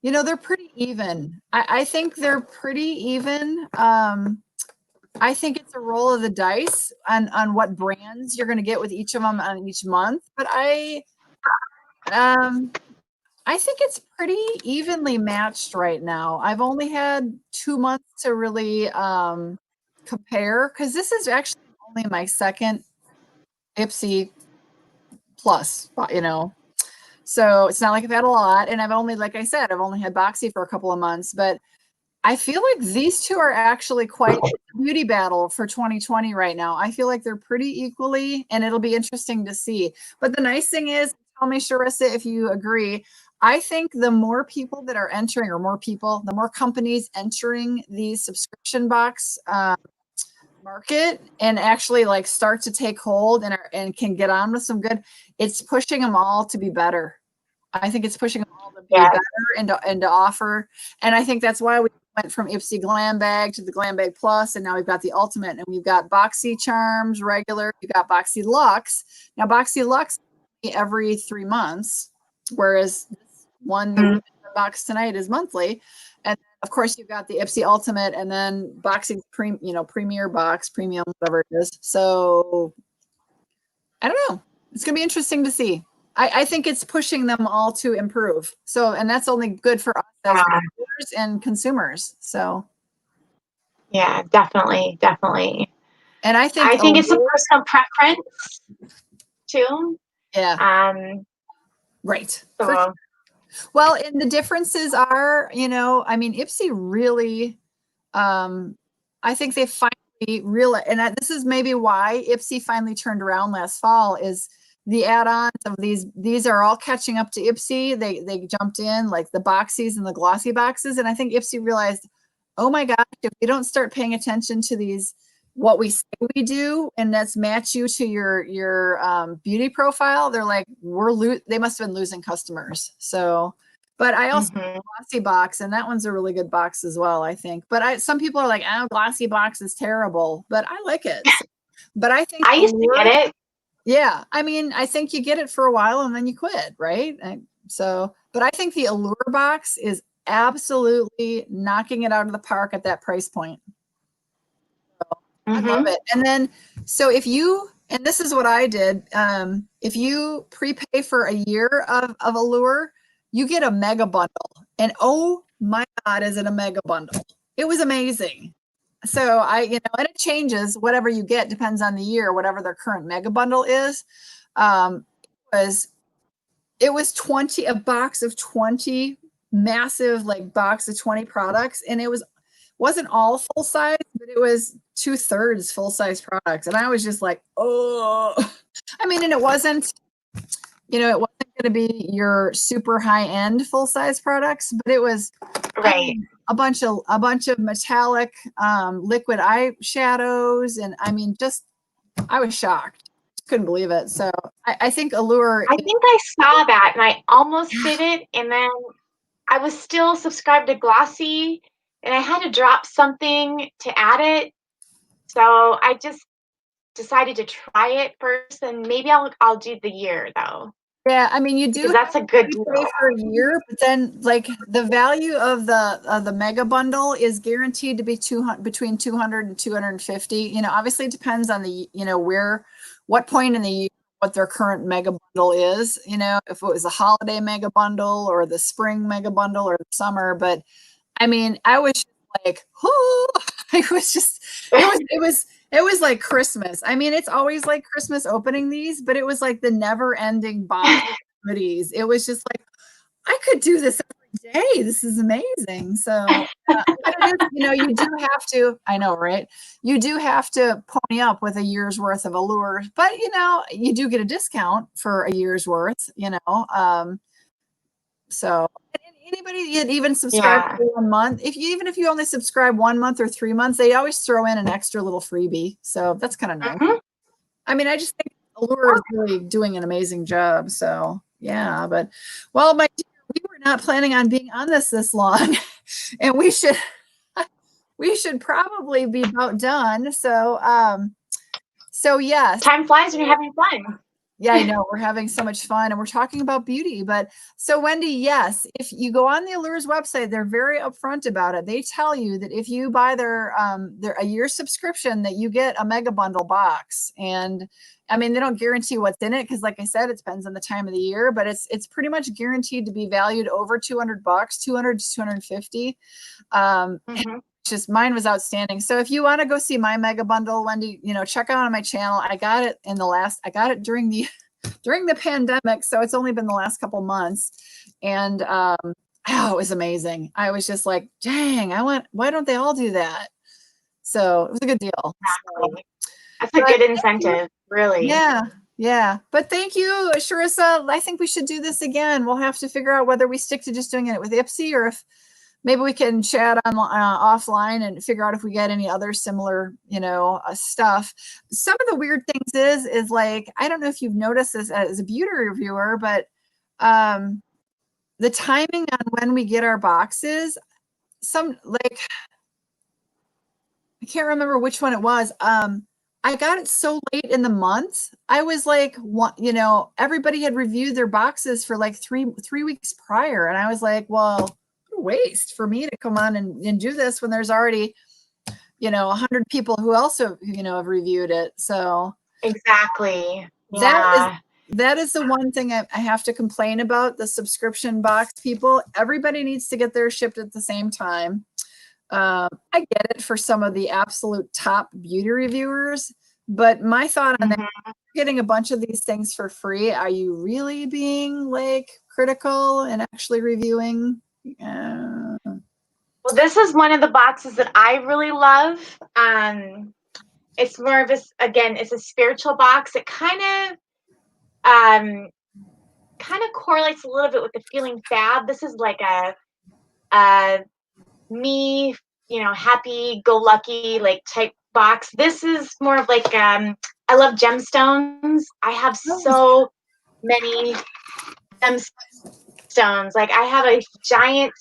you know, they're pretty even. I think they're pretty even. I think it's a roll of the dice on what brands you're going to get with each of them on each month. But I think it's pretty evenly matched right now. I've only had 2 months to really compare because this is actually only my second IPSY Plus, you know. So it's not like I've had a lot. And I've only, like I said, I've only had Boxy for a couple of months. But I feel like these two are actually quite a beauty battle for 2020 right now. I feel like they're pretty equally, and it'll be interesting to see. But the nice thing is, tell me, Charissa, if you agree, I think the more people that are entering, or more people, the more companies entering the subscription box market and actually like start to take hold and can get on with some good, it's pushing them all to be better. I think it's pushing them all to be better and to offer. And I think that's why we went from IPSY Glambag to the Glambag Plus, and now we've got the Ultimate, and we've got Boxy Charms regular, you've got Boxy Luxe. Now Boxy Luxe every 3 months, whereas this one that we box tonight is monthly. And of course you've got the IPSY Ultimate, and then Boxy Premier Box, Premium, whatever it is. So I don't know. It's gonna be interesting to see. I think it's pushing them all to improve. So, and that's only good for us as viewers and consumers. So, yeah, definitely. and I think it's a personal preference too. Yeah. Right. So. Well, and the differences are, you know, I mean, IPSY really, I think they finally realized, and this is maybe why IPSY finally turned around last fall, is the add-ons of these are all catching up to IPSY. They jumped in like the boxies and the glossy boxes. And I think IPSY realized, oh my gosh, if we don't start paying attention to these, what we say we do, and that's match you to your beauty profile, they're like, they must have been losing customers. So, but I also have a glossy box, and that one's a really good box as well, I think. But some people are like, oh, glossy box is terrible, but I like it. But I think I used to get it. Yeah, I mean, I think you get it for a while and then you quit, right? But I think the Allure box is absolutely knocking it out of the park at that price point. So, I love it. And then, so and this is what I did, if you prepay for a year of Allure, you get a mega bundle. And oh my God, is it a mega bundle? It was amazing. So and it changes, whatever you get depends on the year, whatever their current mega bundle is. It was a box of 20, massive like box of 20 products. And it wasn't all full size, but it was 2/3 full size products. And I was just like, oh, I mean, and it wasn't going to be your super high end full size products, but it was a bunch of metallic liquid eye shadows, and I mean, I was shocked. Couldn't believe it. So I think Allure. I think I saw that and I almost did it, and then I was still subscribed to Glossy, and I had to drop something to add it. So I just decided to try it first, and maybe I'll do the year though. Yeah, I mean, you do Because that's a good deal. pay for a year, but then like the value of the mega bundle is guaranteed to be between 200 and 250. You know, obviously it depends on the, you know, what point in the year, what their current mega bundle is, you know, if it was a holiday mega bundle or the spring mega bundle or the summer. But I mean, I was just like, oh, it was just, it was like Christmas. I mean, it's always like Christmas opening these, but it was like the never ending box of goodies. It was just like, I could do this every day. This is amazing. So, but it is, you know, you do have to, I know, right? You do have to pony up with a year's worth of Allure, but you know, you do get a discount for a year's worth, you know. So anybody even subscribe Yeah. for 1 month, even if you only subscribe 1 month or 3 months, they always throw in an extra little freebie. So that's kind of nice. I mean, I just think Allure is really doing an amazing job. So yeah, but well, my dear, we were not planning on being on this long, and we should probably be about done. So yes. Time flies when you're having fun. Yeah, I know. We're having so much fun and we're talking about beauty. But so Wendy, yes, if you go on the Allure's website, they're very upfront about it. They tell you that if you buy their a year subscription, that you get a mega bundle box. And I mean, they don't guarantee what's in it because, like I said, it depends on the time of the year, but it's pretty much guaranteed to be valued over $200, 200 to 250. Just mine was outstanding. So if you want to go see my mega bundle, Wendy, you know, check out on my channel. I got it during the pandemic, so it's only been the last couple months, and oh, it was amazing. I was just like, dang, why don't they all do that? So it was a good deal. So, that's a good incentive, really. Yeah. But thank you, Charissa. I think we should do this again. We'll have to figure out whether we stick to just doing it with IPSY or if maybe we can chat on offline and figure out if we get any other similar, you know, stuff. Some of the weird things is like, I don't know if you've noticed this as a beauty reviewer, but the timing on when we get our boxes, I can't remember which one it was. I got it so late in the month. I was like, you know, everybody had reviewed their boxes for like three weeks prior. And I was like, well, waste for me to come on and do this when there's already, you know, 100 people who also, you know, have reviewed it. So exactly. Yeah. That is the one thing I have to complain about, the subscription box people. Everybody needs to get theirs shipped at the same time. I get it for some of the absolute top beauty reviewers, but my thought on that, getting a bunch of these things for free, are you really being like critical and actually reviewing? Well, this is one of the boxes that I really love. It's more of it's a spiritual box. It kind of correlates a little bit with the feeling fab. This is like a me, you know, happy go lucky like type box. This is more of like I love gemstones. I have so many gemstones. Like I have a giant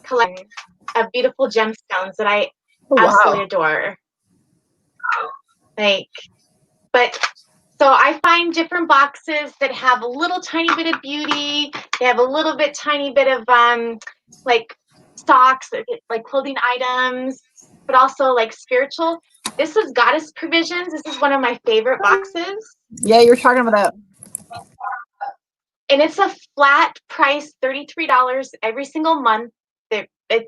collection of beautiful gemstones that I absolutely adore. Like, but so I find different boxes that have a little tiny bit of beauty. They have a little bit tiny bit of like stocks, like clothing items, but also like spiritual. This is Goddess Provisions. This is one of my favorite boxes. Yeah, you're talking about that. And it's a flat price, $33 every single month.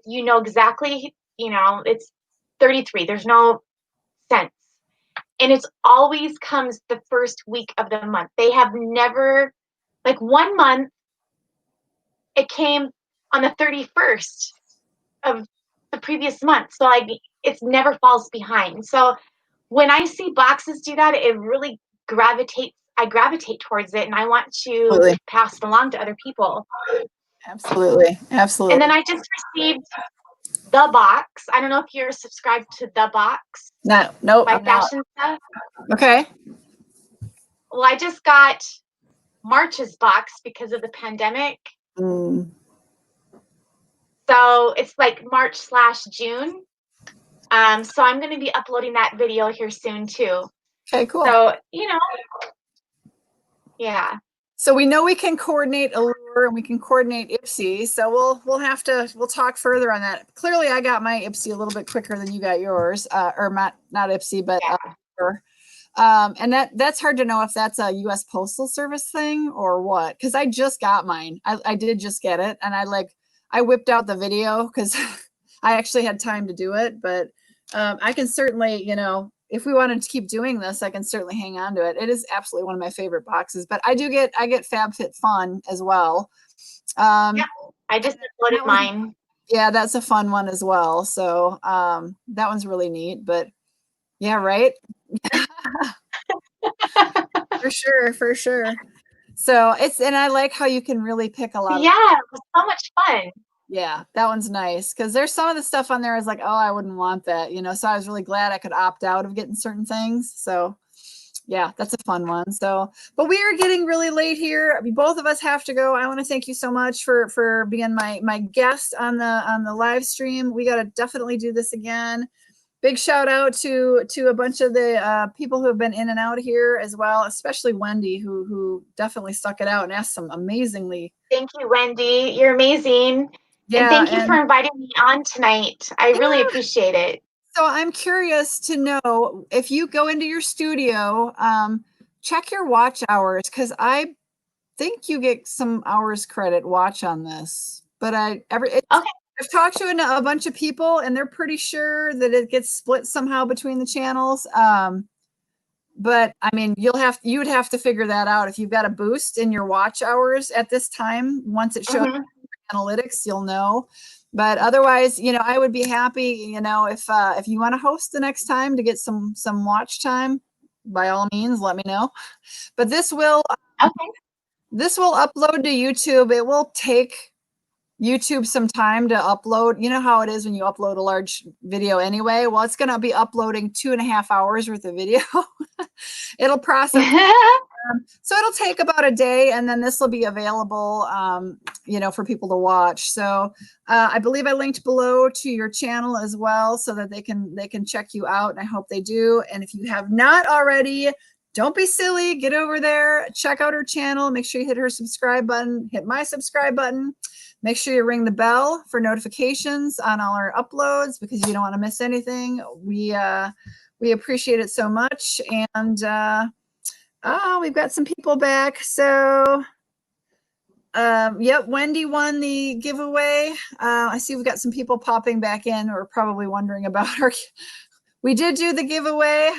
You know exactly, you know, it's 33. There's no cents. And it's always comes the first week of the month. They have never, like 1 month, it came on the 31st of the previous month. So like it never falls behind. So when I see boxes do that, it really I gravitate towards it, and I want to pass it along to other people. Absolutely. And then I just received The Box. I don't know if you're subscribed to The Box. No, by Fashion Stuff. Okay. Well, I just got March's box because of the pandemic. So it's like March/June. So I'm going to be uploading that video here soon too. Okay, cool. So, you know, yeah. So we know we can coordinate Allure and we can coordinate IPSY. So we'll talk further on that. Clearly, I got my IPSY a little bit quicker than you got yours, or not IPSY, but and that's hard to know if that's a U.S. Postal Service thing or what. Because I just got mine. I did just get it, and I whipped out the video because I actually had time to do it. But I can certainly, you know, if we wanted to keep doing this, I can certainly hang on to it. It is absolutely one of my favorite boxes. But I get FabFitFun as well. Yeah, I just uploaded mine. Yeah, that's a fun one as well. So that one's really neat. But yeah, right. For sure. So and I like how you can really pick a lot. Yeah, it was so much fun. Yeah, that one's nice because there's some of the stuff on there I was like, oh, I wouldn't want that, you know. So I was really glad I could opt out of getting certain things. So yeah, that's a fun one. So, but we are getting really late here. I mean, both of us have to go. I want to thank you so much for being my guest on the live stream. We got to definitely do this again. Big shout out to a bunch of the people who have been in and out here as well, especially Wendy, who definitely stuck it out and asked some amazingly. Thank you, Wendy. You're amazing. Yeah, and thank you for inviting me on tonight. I really appreciate it. So I'm curious to know if you go into your studio, check your watch hours because I think you get some hours credit watch on this. But I've talked to a bunch of people and they're pretty sure that it gets split somehow between the channels. But I mean, you would have to figure that out. If you've got a boost in your watch hours at this time, once it shows analytics, you'll know. But otherwise, you know, I would be happy, you know, if you want to host the next time to get some watch time, by all means, let me know. But this will upload to YouTube. It will take YouTube some time to upload. You know how it is when you upload a large video anyway? Well, it's going to be uploading 2.5 hours worth of video. It'll process. So it'll take about a day and then this will be available, you know, for people to watch. So I believe I linked below to your channel as well so that they can check you out. And I hope they do. And if you have not already, don't be silly. Get over there, check out her channel. Make sure you hit her subscribe button, hit my subscribe button. Make sure you ring the bell for notifications on all our uploads because you don't want to miss anything. We appreciate it so much. And we've got some people back. So yep, Wendy won the giveaway. I see we've got some people popping back in who are probably wondering about our we did do the giveaway,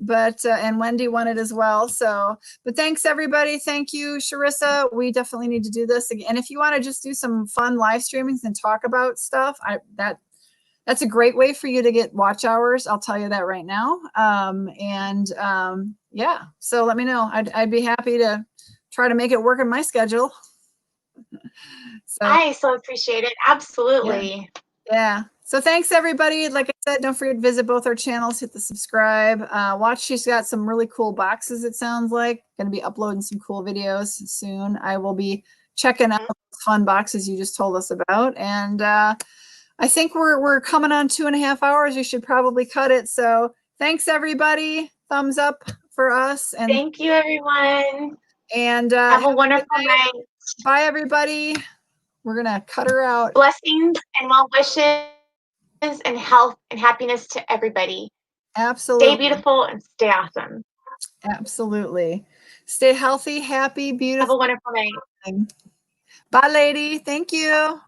but and Wendy won it as well. So, but thanks everybody. Thank you, Charissa. We definitely need to do this again. And if you want to just do some fun live streamings and talk about stuff, that's a great way for you to get watch hours. I'll tell you that right now. Yeah, so let me know. I'd be happy to try to make it work in my schedule. So I so appreciate it. Absolutely. Yeah. So thanks everybody. Like I said, don't forget to visit both our channels, hit the subscribe, watch. She's got some really cool boxes. It sounds like going to be uploading some cool videos soon. I will be checking out those fun boxes you just told us about. And I think we're coming on 2.5 hours. We should probably cut it. So thanks everybody. Thumbs up for us. And thank you everyone. And have a wonderful night. Bye everybody. We're going to cut her out. Blessings and well wishes and health and happiness to everybody. Absolutely. Stay beautiful and stay awesome. Absolutely. Stay healthy, happy, beautiful. Have a wonderful night. Bye, lady. Thank you.